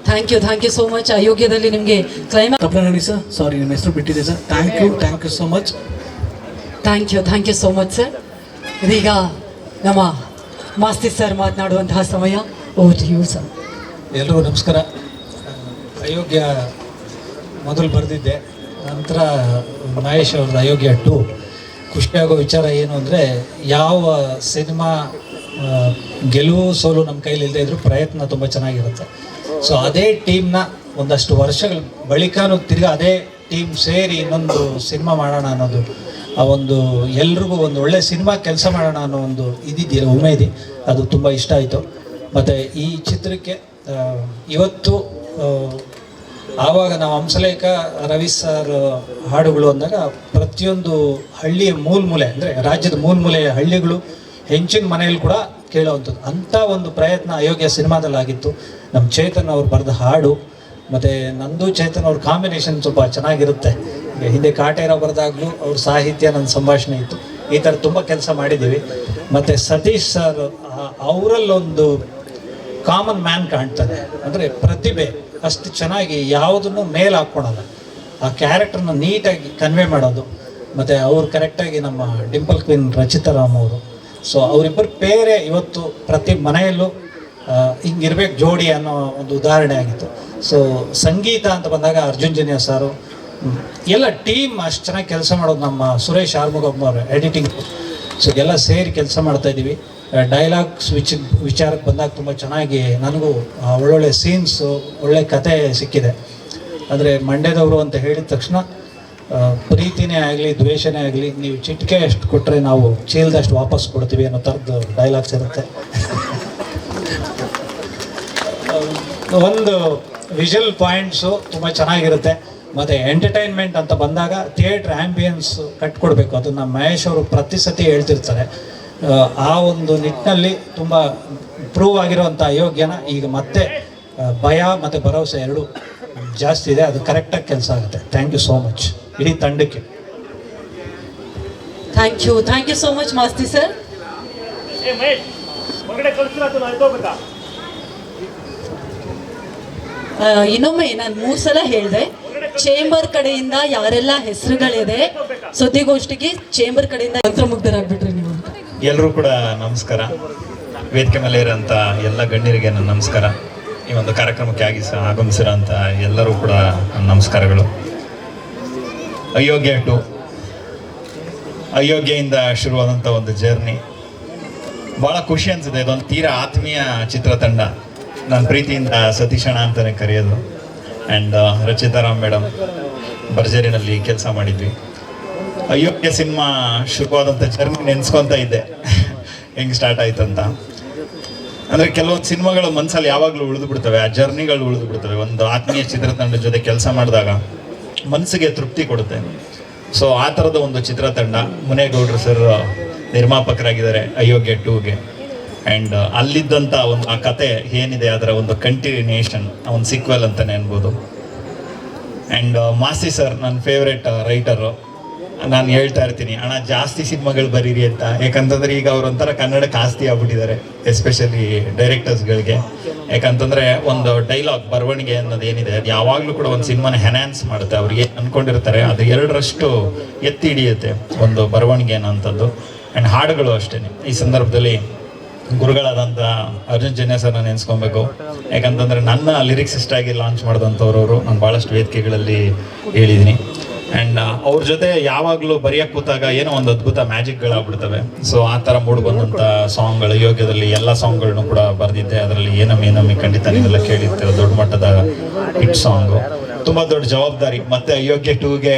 Speaker 4: thank you so much. ಅಯೋಗ್ಯದಲ್ಲಿ ನಿಮಗೆ ಕ್ಲೈಮ್ಯಾಕ್ಸ್.
Speaker 3: ಕಪ್ಲನಹಳ್ಳಿ ಸರ್, ಸಾರಿ ನಿಮ್ಮ ಹೆಸರು ಬಿಟ್ಟಿದೆ sir. Thank you so much.
Speaker 4: Thank you so much sir. ಇದೀಗ ನಮ್ಮ ಮಾಸ್ತಿ ಸರ್ ಮಾತನಾಡುವಂತಹ ಸಮಯ. Over to you sir.
Speaker 6: ಎಲ್ರಿಗೂ ನಮಸ್ಕಾರ. ಅಯೋಗ್ಯ ಮೊದಲು ಬರೆದಿದ್ದೆ, ನಂತರ ಮಹೇಶ್ ಅವ್ರದ್ದು ಅಯೋಗ್ಯ 2. ಖುಷಿಯಾಗೋ ವಿಚಾರ ಏನು ಅಂದರೆ, ಯಾವ ಸಿನಿಮಾ ಗೆಲುವು ಸೋಲು ನಮ್ಮ ಕೈಲಿ ಇಲ್ಲದೆ ಇದ್ರೂ ಪ್ರಯತ್ನ ತುಂಬ ಚೆನ್ನಾಗಿರುತ್ತೆ. ಸೊ ಅದೇ ಟೀಮ್ನ ಒಂದಷ್ಟು ವರ್ಷಗಳ ಬಳಿಕನೂ ತಿರ್ಗಿ ಅದೇ ಟೀಮ್ ಸೇರಿ ಇನ್ನೊಂದು ಸಿನಿಮಾ ಮಾಡೋಣ ಅನ್ನೋದು, ಆ ಒಂದು ಎಲ್ರಿಗೂ ಒಂದು ಒಳ್ಳೆ ಸಿನಿಮಾ ಕೆಲಸ ಮಾಡೋಣ ಅನ್ನೋ ಒಂದು ಇದಿದೆಯಲ್ಲ ಉಮೇದಿ, ಅದು ತುಂಬ ಇಷ್ಟ ಆಯಿತು. ಮತ್ತು ಈ ಚಿತ್ರಕ್ಕೆ ಇವತ್ತು ಆವಾಗ ನಾವು ಹಂಸಲೇಖ ರವಿ ಸರ್ ಹಾಡುಗಳು ಅಂದಾಗ ಪ್ರತಿಯೊಂದು ಹಳ್ಳಿಯ ಮೂಲೆ ಅಂದರೆ ರಾಜ್ಯದ ಮೂಲೆಯ ಹಳ್ಳಿಗಳು ಹೆಂಚಿನ ಮನೆಯಲ್ಲಿ ಕೂಡ ಕೇಳೋವಂಥದ್ದು ಅಂಥ ಒಂದು ಪ್ರಯತ್ನ ಅಯೋಗ್ಯ ಸಿನಿಮಾದಲ್ಲಿ ಆಗಿತ್ತು. ನಮ್ಮ ಚೇತನ್ ಅವ್ರು ಬರೆದ ಹಾಡು ಮತ್ತು ನಂದು ಚೇತನ್ ಅವ್ರ ಕಾಂಬಿನೇಷನ್ ಸ್ವಲ್ಪ ಚೆನ್ನಾಗಿರುತ್ತೆ. ಹಿಂದೆ ಕಾಟೇರ ಬರೆದಾಗಲೂ ಅವ್ರ ಸಾಹಿತ್ಯ ನನ್ನ ಸಂಭಾಷಣೆ ಇತ್ತು. ಈ ಥರ ತುಂಬ ಕೆಲಸ ಮಾಡಿದ್ದೀವಿ. ಮತ್ತು ಸತೀಶ್ ಸರ್ ಅವರಲ್ಲೊಂದು ಕಾಮನ್ ಮ್ಯಾನ್ ಕಾಣ್ತಾನೆ, ಅಂದರೆ ಪ್ರತಿಭೆ ಅಷ್ಟು ಚೆನ್ನಾಗಿ ಯಾವುದನ್ನು ಮೇಲೆ ಹಾಕ್ಕೊಳಲ್ಲ, ಆ ಕ್ಯಾರೆಕ್ಟರ್ನ ನೀಟಾಗಿ ಕನ್ವೆ ಮಾಡೋದು. ಮತ್ತು ಅವ್ರು ಕರೆಕ್ಟಾಗಿ ನಮ್ಮ ಡಿಂಪಲ್ ಕ್ವೀನ್ ರಚಿತಾ ರಾಮ್ ಅವರು, ಸೊ ಅವರಿಬ್ಬರು ಬೇರೆ ಇವತ್ತು ಪ್ರತಿ ಮನೆಯಲ್ಲೂ ಹಿಂಗಿರ್ಬೇಕು ಜೋಡಿ ಅನ್ನೋ ಒಂದು ಉದಾಹರಣೆ ಆಗಿತ್ತು. ಸೊ ಸಂಗೀತ ಅಂತ ಬಂದಾಗ ಅರ್ಜುನ್ ಜನ್ಯ ಸಾರು ಎಲ್ಲ ಟೀಮ್ ಅಷ್ಟು ಚೆನ್ನಾಗಿ ಕೆಲಸ ಮಾಡೋದು. ನಮ್ಮ ಸುರೇಶ್ ಆರ್ಮುಗಮ್ ಅವರು ಎಡಿಟಿಂಗ್, ಸೊ ಎಲ್ಲ ಸೇರಿ ಕೆಲಸ ಮಾಡ್ತಾಯಿದ್ದೀವಿ. ಡೈಲಾಗ್ಸ್ ವಿಚಾರಕ್ಕೆ ಬಂದಾಗ ತುಂಬ ಚೆನ್ನಾಗಿ ನನಗೂ ಒಳ್ಳೊಳ್ಳೆ ಸೀನ್ಸು, ಒಳ್ಳೆ ಕತೆ ಸಿಕ್ಕಿದೆ. ಅಂದರೆ ಮಂಡ್ಯದವರು ಅಂತ ಹೇಳಿದ ತಕ್ಷಣ ಪ್ರೀತಿನೇ ಆಗಲಿ ದ್ವೇಷನೇ ಆಗಲಿ ನೀವು ಚಿಟಿಕೆ ಅಷ್ಟು ಕೊಟ್ಟರೆ ನಾವು ಚೀಲದಷ್ಟು ವಾಪಸ್ ಕೊಡ್ತೀವಿ ಅನ್ನೋ ಥರದ್ದು ಡೈಲಾಗ್ಸ್ ಇರುತ್ತೆ. ಒಂದು ವಿಜುವಲ್ ಪಾಯಿಂಟ್ಸು ತುಂಬ ಚೆನ್ನಾಗಿರುತ್ತೆ. ಮತ್ತು ಎಂಟರ್ಟೈನ್ಮೆಂಟ್ ಅಂತ ಬಂದಾಗ ಥಿಯೇಟ್ರ್ ಆ್ಯಂಬಿಯನ್ಸ್ ಕಟ್ಕೊಡ್ಬೇಕು. ಅದನ್ನು ಮಹೇಶ್ ಅವರು ಪ್ರತಿ ಸತಿ ಹೇಳ್ತಿರ್ತಾರೆ. ಆ ಒಂದು ನಿಟ್ಟಿನಲ್ಲಿ ತುಂಬ ಪ್ರೂವ್ ಆಗಿರೋವಂಥ ಅಯೋಗ್ಯನ ಈಗ ಮತ್ತೆ ಭಯ ಮತ್ತು ಭರವಸೆ ಎರಡೂ ಜಾಸ್ತಿ ಇದೆ. ಅದು ಕರೆಕ್ಟಾಗಿ ಕೆಲಸ ಆಗುತ್ತೆ. ಥ್ಯಾಂಕ್ ಯು ಸೋ ಮಚ್ ಇಡೀ ತಂಡಕ್ಕೆ.
Speaker 4: Thank you so much Masti sir. ಇನ್ನೊಮ್ಮೆ ನಾನು 3 ಸಲ ಹೇಳಿದೆ, ಚೇಂಬರ್ ಕಡೆಯಿಂದ ಯಾರೆಲ್ಲ ಹೆಸರುಗಳಿದೆ ಸುದ್ದಿಗೋಷ್ಠಿಗೆ ಚೇಂಬರ್ ಕಡೆಯಿಂದ ಮಂತ್ರಮುಗ್ಧರಾಗ್ಬಿಟ್ರಿ ನೀವು.
Speaker 7: ಎಲ್ಲರೂ ಕೂಡ ನಮಸ್ಕಾರ. ವೇದಿಕೆ ಮೇಲೆ ಇರೋಂಥ ಎಲ್ಲ ಗಣ್ಯರಿಗೆ ನನ್ನ ನಮಸ್ಕಾರ. ಈ ಒಂದು ಕಾರ್ಯಕ್ರಮಕ್ಕೆ ಆಗಮಿಸಿರೋಂಥ ಎಲ್ಲರೂ ಕೂಡ ನಮಸ್ಕಾರಗಳು. ಅಯೋಗ್ಯ 2 ಅಯೋಗ್ಯೆಯಿಂದ ಶುರುವಾದಂಥ ಒಂದು ಜರ್ನಿ ಭಾಳ ಖುಷಿ ಅನಿಸಿದೆ. ಇದೊಂದು ತೀರಾ ಆತ್ಮೀಯ ಚಿತ್ರತಂಡ. ನಾನು ಪ್ರೀತಿಯಿಂದ ಸತೀಶಣ್ಣ ಅಂತಲೇ ಕರೆಯೋದು. ಆ್ಯಂಡ್ ರಚಿತಾ ರಾಮ್ ಮೇಡಮ್ ಭರ್ಜರಿನಲ್ಲಿ ಕೆಲಸ ಮಾಡಿದ್ವಿ. ಅಯೋಗ್ಯ ಸಿನಿಮಾ ಶುರುವಾದಂಥ ಜರ್ನಿ ನೆನೆಸ್ಕೊತಾ ಇದ್ದೆ, ಹೆಂಗೆ ಸ್ಟಾರ್ಟ್ ಆಯ್ತು ಅಂತ. ಅಂದರೆ ಕೆಲವೊಂದು ಸಿನಿಮಾಗಳು ಮನಸ್ಸಲ್ಲಿ ಯಾವಾಗಲೂ ಉಳಿದು ಬಿಡ್ತವೆ, ಆ ಜರ್ನಿಗಳು ಉಳಿದು ಬಿಡ್ತವೆ. ಒಂದು ಆತ್ಮೀಯ ಚಿತ್ರತಂಡದ ಜೊತೆ ಕೆಲಸ ಮಾಡಿದಾಗ ಮನಸ್ಸಿಗೆ ತೃಪ್ತಿ ಕೊಡುತ್ತೆ. ಸೊ ಆ ಥರದ ಒಂದು ಚಿತ್ರತಂಡ. ಮುನೇಗೌಡರು ಸರ್ ನಿರ್ಮಾಪಕರಾಗಿದ್ದಾರೆ ಅಯೋಗ್ಯ 2ಗೆ. ಆ್ಯಂಡ್ ಅಲ್ಲಿದ್ದಂಥ ಒಂದು ಆ ಕತೆ ಏನಿದೆ ಅದರ ಒಂದು ಕಂಟಿನ್ಯೂಷನ್, ಒಂದು ಸೀಕ್ವೆಲ್ ಅಂತಲೇ ಅನ್ಬೋದು. ಆ್ಯಂಡ್ ಮಾಸ್ತಿ ಸರ್ ನನ್ನ ಫೇವ್ರೆಟ್ ರೈಟರು. ನಾನು ಹೇಳ್ತಾ ಇರ್ತೀನಿ, ಅಣ್ಣ ಜಾಸ್ತಿ ಸಿನಿಮಾಗಳು ಬರೀರಿ ಅಂತ. ಯಾಕಂತಂದರೆ ಈಗ ಅವರೊಂಥರ ಕನ್ನಡಕ್ಕೆ ಆಸ್ತಿ ಆಗ್ಬಿಟ್ಟಿದ್ದಾರೆ, ಎಸ್ಪೆಷಲಿ ಡೈರೆಕ್ಟರ್ಸ್ಗಳಿಗೆ. ಯಾಕಂತಂದರೆ ಒಂದು ಡೈಲಾಗ್ ಬರವಣಿಗೆ ಅನ್ನೋದು ಏನಿದೆ ಅದು ಯಾವಾಗಲೂ ಕೂಡ ಒಂದು ಸಿನಿಮಾನ ಎನ್ಹ್ಯಾನ್ಸ್ ಮಾಡುತ್ತೆ. ಅವ್ರಿಗೆ ಅಂದ್ಕೊಂಡಿರ್ತಾರೆ ಅದು 2ರಷ್ಟು ಎತ್ತಿ ಹಿಡಿಯುತ್ತೆ ಒಂದು ಬರವಣಿಗೆ ಅನ್ನೋಂಥದ್ದು. ಆ್ಯಂಡ್ ಹಾಡುಗಳು ಅಷ್ಟೇ. ಈ ಸಂದರ್ಭದಲ್ಲಿ ಗುರುಗಳಾದಂಥ ಅರ್ಜುನ್ ಜನ್ಯ ಸರ್ನ ನೆನೆಸ್ಕೊಬೇಕು. ಯಾಕಂತಂದರೆ ನನ್ನ ಲಿರಿಕ್ಸಿಸ್ಟ್ ಆಗಿ ಲಾಂಚ್ ಮಾಡಿದಂಥವ್ರವರು ನಾನು ಭಾಳಷ್ಟು ವೇದಿಕೆಗಳಲ್ಲಿ ಹೇಳಿದ್ದೀನಿ. ಆ್ಯಂಡ್ ಅವ್ರ ಜೊತೆ ಯಾವಾಗಲೂ ಬರೆಯೋಕ್ಕೆ ಕೂತಾಗ ಏನೋ ಒಂದು ಅದ್ಭುತ ಮ್ಯಾಜಿಕ್ಗಳಾಗ್ಬಿಡ್ತವೆ. ಸೊ ಆ ಥರ ಮೂಡ್ ಬಂದಂಥ ಸಾಂಗ್ಗಳು ಯೋಗ್ಯದಲ್ಲಿ ಎಲ್ಲ ಸಾಂಗ್ಗಳನ್ನೂ ಕೂಡ ಬರೆದಿದ್ದೆ. ಅದರಲ್ಲಿ ಏನಮ್ಮಿ ಖಂಡಿತ ನೀವೆಲ್ಲ ಕೇಳಿರ್ತೀರ, ದೊಡ್ಡ ಮಟ್ಟದ ಹಿಟ್ ಸಾಂಗು. ತುಂಬ ದೊಡ್ಡ ಜವಾಬ್ದಾರಿ. ಮತ್ತು ಅಯೋಗ್ಯ 2ಗೆ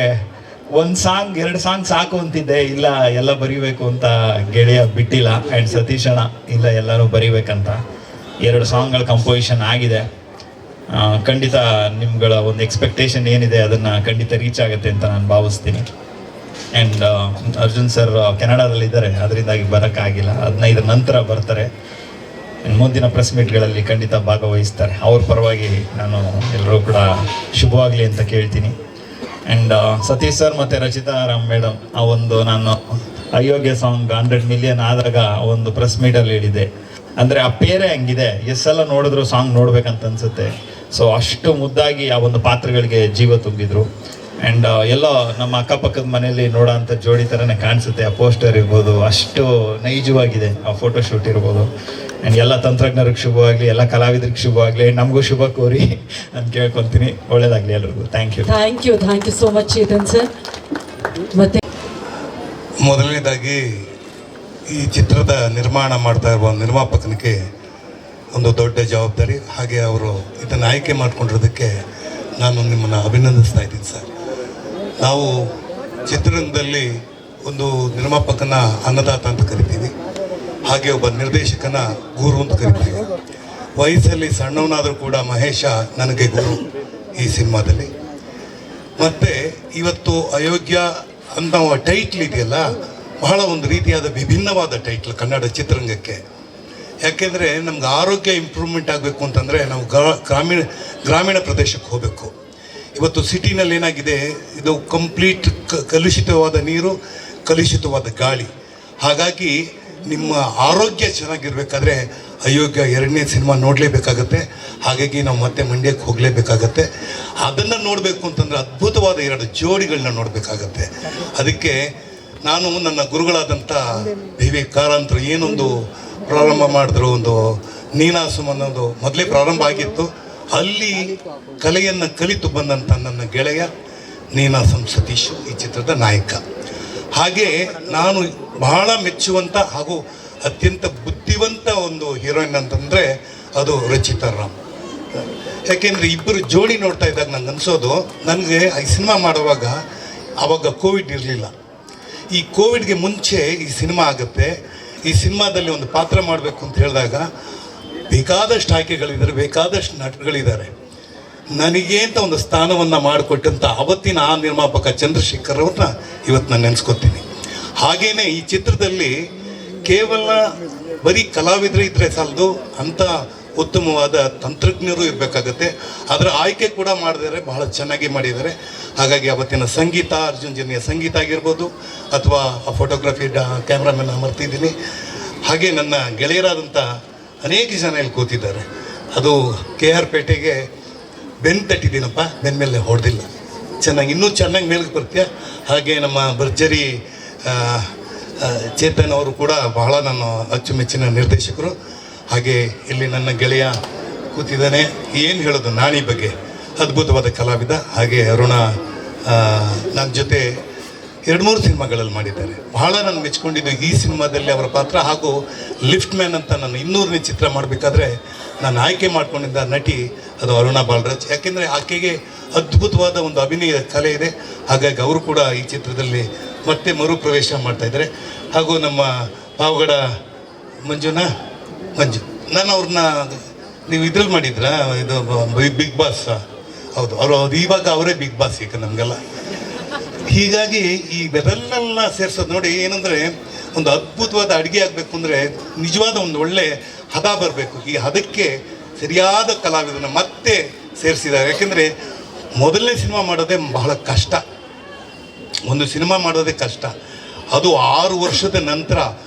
Speaker 7: 1 ಸಾಂಗ್ 2 ಸಾಂಗ್ ಸಾಕು ಅಂತಿದ್ದೆ, ಇಲ್ಲ ಎಲ್ಲ ಬರೀಬೇಕು ಅಂತ ಗೆಳೆಯ ಬಿಟ್ಟಿಲ್ಲ. ಆ್ಯಂಡ್ ಸತೀಶಣ್ಣ ಇಲ್ಲ ಎಲ್ಲರೂ ಬರೀಬೇಕಂತ 2 ಸಾಂಗ್ಗಳ ಕಂಪೋಸಿಷನ್ ಆಗಿದೆ. ಖಂಡಿತ ನಿಮ್ಗಳ ಒಂದು ಎಕ್ಸ್ಪೆಕ್ಟೇಷನ್ ಏನಿದೆ ಅದನ್ನು ಖಂಡಿತ ರೀಚ್ ಆಗುತ್ತೆ ಅಂತ ನಾನು ಭಾವಿಸ್ತೀನಿ. ಆ್ಯಂಡ್ ಅರ್ಜುನ್ ಸರ್ ಕೆನಡಾದಲ್ಲಿದ್ದಾರೆ, ಅದರಿಂದಾಗಿ ಬರೋಕ್ಕಾಗಿಲ್ಲ. 15 ನಂತರ ಬರ್ತಾರೆ. ಮುಂದಿನ ಪ್ರೆಸ್ ಮೀಟ್ಗಳಲ್ಲಿ ಖಂಡಿತ ಭಾಗವಹಿಸ್ತಾರೆ. ಅವ್ರ ಪರವಾಗಿ ನಾನು ಎಲ್ಲರೂ ಕೂಡ ಶುಭವಾಗಲಿ ಅಂತ ಕೇಳ್ತೀನಿ. ಆ್ಯಂಡ್ ಸತೀಶ್ ಸರ್ ಮತ್ತು ರಚಿತಾ ರಾಮ್ ಮೇಡಮ್ ಆ ಒಂದು ನಾನು ಅಯೋಗ್ಯ ಸಾಂಗ್ 100 ಮಿಲಿಯನ್ ಆದಾಗ ಒಂದು ಪ್ರೆಸ್ ಮೀಟಲ್ಲಿ ಹೇಳಿದ್ದೆ, ಅಂದರೆ ಆ ಪೇರೆ ಹಂಗಿದೆ, ಎಷ್ಟೆಲ್ಲ ನೋಡಿದ್ರು ಸಾಂಗ್ ನೋಡ್ಬೇಕಂತ ಅನ್ಸುತ್ತೆ. ಸೊ ಅಷ್ಟು ಮುದ್ದಾಗಿ ಆ ಒಂದು ಪಾತ್ರಗಳಿಗೆ ಜೀವ ತುಂಬಿದ್ರು. ಆ್ಯಂಡ್ ಎಲ್ಲೋ ನಮ್ಮ ಅಕ್ಕಪಕ್ಕದ ಮನೆಯಲ್ಲಿ ನೋಡೋ ಅಂಥ ಜೋಡಿ ಥರನೇ ಕಾಣಿಸುತ್ತೆ. ಆ ಪೋಸ್ಟರ್ ಇರ್ಬೋದು, ಅಷ್ಟು ನೈಜವಾಗಿದೆ ಆ ಫೋಟೋಶೂಟ್ ಇರ್ಬೋದು. ಆ್ಯಂಡ್ ಎಲ್ಲ ತಂತ್ರಜ್ಞರಿಗೆ ಶುಭವಾಗಲಿ, ಎಲ್ಲ ಕಲಾವಿದರಿಗೆ ಶುಭವಾಗಲಿ, ನಮಗೂ ಶುಭ ಕೋರಿ ಅಂತ ಕೇಳ್ಕೊತೀನಿ. ಒಳ್ಳೇದಾಗಲಿ ಎಲ್ರಿಗೂ. Thank you
Speaker 4: so much Chetan sir. ಮತ್ತೆ
Speaker 8: ಮೊದಲನೇದಾಗಿ ಈ ಚಿತ್ರದ ನಿರ್ಮಾಣ ಮಾಡ್ತಾ ಇರುವ ನಿರ್ಮಾಪಕನಿಗೆ ಒಂದು ದೊಡ್ಡ ಜವಾಬ್ದಾರಿ. ಹಾಗೆ ಅವರು ಇದನ್ನು ಆಯ್ಕೆ ಮಾಡಿಕೊಂಡಿರೋದಕ್ಕೆ ನಾನು ನಿಮ್ಮನ್ನು ಅಭಿನಂದಿಸ್ತಾ ಇದ್ದೀನಿ ಸರ್. ನಾವು ಚಿತ್ರರಂಗದಲ್ಲಿ ಒಂದು ನಿರ್ಮಾಪಕನ ಅನ್ನದಾತ ಅಂತ ಕರಿತೀವಿ, ಹಾಗೆ ಒಬ್ಬ ನಿರ್ದೇಶಕನ ಗುರು ಅಂತ ಕರಿತೀವಿ. ವಯಸ್ಸಲ್ಲಿ ಸಣ್ಣವನಾದರೂ ಕೂಡ ಮಹೇಶ ನನಗೆ ಗುರು ಈ ಸಿನಿಮಾದಲ್ಲಿ. ಮತ್ತು ಇವತ್ತು ಅಯೋಗ್ಯ ಅನ್ನೋ ಟೈಟ್ಲ್ ಇದೆಯಲ್ಲ, ಬಹಳ ಒಂದು ರೀತಿಯಾದ ವಿಭಿನ್ನವಾದ ಟೈಟ್ಲ್ ಕನ್ನಡ ಚಿತ್ರರಂಗಕ್ಕೆ. ಯಾಕೆಂದರೆ ನಮ್ಗೆ ಆರೋಗ್ಯ ಇಂಪ್ರೂವ್ಮೆಂಟ್ ಆಗಬೇಕು ಅಂತಂದರೆ ನಾವು ಗ್ರಾಮೀಣ ಪ್ರದೇಶಕ್ಕೆ ಹೋಗಬೇಕು. ಇವತ್ತು ಸಿಟಿನಲ್ಲಿ ಏನಾಗಿದೆ, ಇದು ಕಂಪ್ಲೀಟ್ ಕಲುಷಿತವಾದ ನೀರು, ಕಲುಷಿತವಾದ ಗಾಳಿ. ಹಾಗಾಗಿ ನಿಮ್ಮ ಆರೋಗ್ಯ ಚೆನ್ನಾಗಿರ್ಬೇಕಾದ್ರೆ ಅಯೋಗ್ಯ 2ನೇ ಸಿನಿಮಾ ನೋಡಲೇಬೇಕಾಗತ್ತೆ. ಹಾಗಾಗಿ ನಾವು ಮತ್ತೆ ಮಂಡ್ಯಕ್ಕೆ ಹೋಗಲೇಬೇಕಾಗತ್ತೆ. ಅದನ್ನು ನೋಡಬೇಕು ಅಂತಂದರೆ ಅದ್ಭುತವಾದ 2 ಜೋಡಿಗಳನ್ನ ನೋಡಬೇಕಾಗತ್ತೆ. ಅದಕ್ಕೆ ನಾನು ನನ್ನ ಗುರುಗಳಾದಂಥ ವಿ ಕಾರಂತರು ಏನೊಂದು ಪ್ರಾರಂಭ ಮಾಡಿದ್ರು, ಒಂದು ನೀನಾಸಂ ಅನ್ನೋದು ಮೊದಲೇ ಪ್ರಾರಂಭ ಆಗಿತ್ತು. ಅಲ್ಲಿ ಕಲೆಯನ್ನು ಕಲಿತು ಬಂದಂಥ ನನ್ನ ಗೆಳೆಯ ನೀನಾಸಂ ಸತೀಶ್ ಈ ಚಿತ್ರದ ನಾಯಕ. ಹಾಗೆ ನಾನು ಬಹಳ ಮೆಚ್ಚುವಂಥ ಹಾಗೂ ಅತ್ಯಂತ ಬುದ್ಧಿವಂತ ಒಂದು ಹೀರೋಯಿನ್ ಅಂತಂದರೆ ಅದು ರಚಿತಾ ರಾಮ್. ಯಾಕೆಂದರೆ ಇಬ್ಬರು ಜೋಡಿ ನೋಡ್ತಾ ಇದ್ದಾಗ ನಂಗೆ ಅನಿಸೋದು, ನನಗೆ ಈ ಸಿನಿಮಾ ಮಾಡುವಾಗ ಆವಾಗ ಕೋವಿಡ್ ಇರಲಿಲ್ಲ. ಈ ಕೋವಿಡ್ಗೆ ಮುಂಚೆ ಈ ಸಿನಿಮಾ ಆಗುತ್ತೆ, ಈ ಸಿನಿಮಾದಲ್ಲಿ ಒಂದು ಪಾತ್ರ ಮಾಡಬೇಕು ಅಂತ ಹೇಳಿದಾಗ ಬೇಕಾದಷ್ಟು ಆಯ್ಕೆಗಳಿದ್ದಾರೆ, ಬೇಕಾದಷ್ಟು ನಟಗಳಿದ್ದಾರೆ. ನನಗೆ ಅಂತ ಒಂದು ಸ್ಥಾನವನ್ನು ಮಾಡಿಕೊಟ್ಟಂಥ ಅವತ್ತಿನ ಆ ನಿರ್ಮಾಪಕ ಚಂದ್ರಶೇಖರ್ ಅವ್ರನ್ನ ಇವತ್ತು ನಾನು ನೆನೆಸ್ಕೊತೀನಿ. ಹಾಗೆಯೇ ಈ ಚಿತ್ರದಲ್ಲಿ ಕೇವಲ ಬರೀ ಕಲಾವಿದರು ಇದ್ದರೆ ಸಾಲದು, ಅಂಥ ಉತ್ತಮವಾದ ತಂತ್ರಜ್ಞರು ಇರಬೇಕಾಗತ್ತೆ. ಅದರ ಆಯ್ಕೆ ಕೂಡ ಮಾಡಿದರೆ ಬಹಳ ಚೆನ್ನಾಗಿ ಮಾಡಿದ್ದಾರೆ. ಹಾಗಾಗಿ ಅವತ್ತಿನ ಸಂಗೀತ, ಅರ್ಜುನ್ ಜನ್ಯ ಸಂಗೀತ ಆಗಿರ್ಬೋದು, ಅಥವಾ ಆ ಫೋಟೋಗ್ರಫಿ ಕ್ಯಾಮ್ರಾಮನ್ ಮರ್ತಿದ್ದೀನಿ. ಹಾಗೆ ನನ್ನ ಗೆಳೆಯರಾದಂಥ ಅನೇಕ ಜನ ಇಲ್ಲಿ ಕೂತಿದ್ದಾರೆ. ಅದು KR ಪೇಟೆಗೆ ಬೆನ್ನು ತಟ್ಟಿದ್ದೀನಪ್ಪ, ಬೆನ್ನ ಮೇಲೆ ಹೊಡೆದಿಲ್ಲ. ಚೆನ್ನಾಗಿ ಇನ್ನೂ ಚೆನ್ನಾಗಿ ಮೇಲಕ್ಕೆ ಬರ್ತೀಯ. ಹಾಗೆ ನಮ್ಮ ಭರ್ಜರಿ ಚೇತನ್ ಅವರು ಕೂಡ ಬಹಳ ನನ್ನ ಅಚ್ಚುಮೆಚ್ಚಿನ ನಿರ್ದೇಶಕರು. ಹಾಗೆ ಇಲ್ಲಿ ನನ್ನ ಗೆಳೆಯ ಕೂತಿದ್ದಾನೆ, ಏನು ಹೇಳೋದು ನಾಣಿ ಬಗ್ಗೆ, ಅದ್ಭುತವಾದ ಕಲಾವಿದ. ಹಾಗೆ ಅರುಣ ನನ್ನ ಜೊತೆ 2-3 ಸಿನಿಮಾಗಳಲ್ಲಿ ಮಾಡಿದ್ದಾರೆ. ಬಹಳ ನಾನು ಮೆಚ್ಕೊಂಡಿದ್ದು ಈ ಸಿನಿಮಾದಲ್ಲಿ ಅವರ ಪಾತ್ರ. ಹಾಗೂ ಲಿಫ್ಟ್ ಮ್ಯಾನ್ ಅಂತ ನಾನು 200ನೇ ಚಿತ್ರ ಮಾಡಬೇಕಾದ್ರೆ ನಾನು ಆಯ್ಕೆ ಮಾಡ್ಕೊಂಡಿದ್ದ ನಟಿ ಅದು ಅರುಣಾ ಬಾಲರಾಜ್. ಯಾಕೆಂದರೆ ಆಕೆಗೆ ಅದ್ಭುತವಾದ ಒಂದು ಅಭಿನಯ ಕಲೆ ಇದೆ. ಹಾಗಾಗಿ ಅವರು ಕೂಡ ಈ ಚಿತ್ರದಲ್ಲಿ ಮತ್ತೆ ಮರುಪ್ರವೇಶ ಮಾಡ್ತಾಯಿದ್ದಾರೆ. ಹಾಗೂ ನಮ್ಮ ಪಾವಗಡ ಮಂಜು, ನಾನು ಅವ್ರನ್ನ ನೀವು ಇದ್ರಲ್ಲಿ ಮಾಡಿದ್ರಾ, ಇದು ಬಿಗ್ ಬಾಸ್? ಹೌದು, ಇವಾಗ ಅವರೇ ಬಿಗ್ ಬಾಸ್ ಈಗ ನಮಗೆಲ್ಲ. ಹೀಗಾಗಿ ಈ ಬೆರಲ್ನೆಲ್ಲ ಸೇರಿಸೋದು ನೋಡಿ, ಏನಂದರೆ ಒಂದು ಅದ್ಭುತವಾದ ಅಡುಗೆ ಆಗಬೇಕು ಅಂದರೆ ನಿಜವಾದ ಒಂದು ಒಳ್ಳೆ ಹದ ಬರಬೇಕು. ಈ ಹದಕ್ಕೆ ಸರಿಯಾದ ಕಲಾವಿದನ ಮತ್ತೆ ಸೇರಿಸಿದ್ದಾರೆ. ಯಾಕೆಂದರೆ ಮೊದಲನೇ ಸಿನಿಮಾ ಮಾಡೋದೇ ಬಹಳ ಕಷ್ಟ, ಒಂದು ಸಿನಿಮಾ ಮಾಡೋದೇ ಕಷ್ಟ. ಅದು 6 ವರ್ಷದ ನಂತರ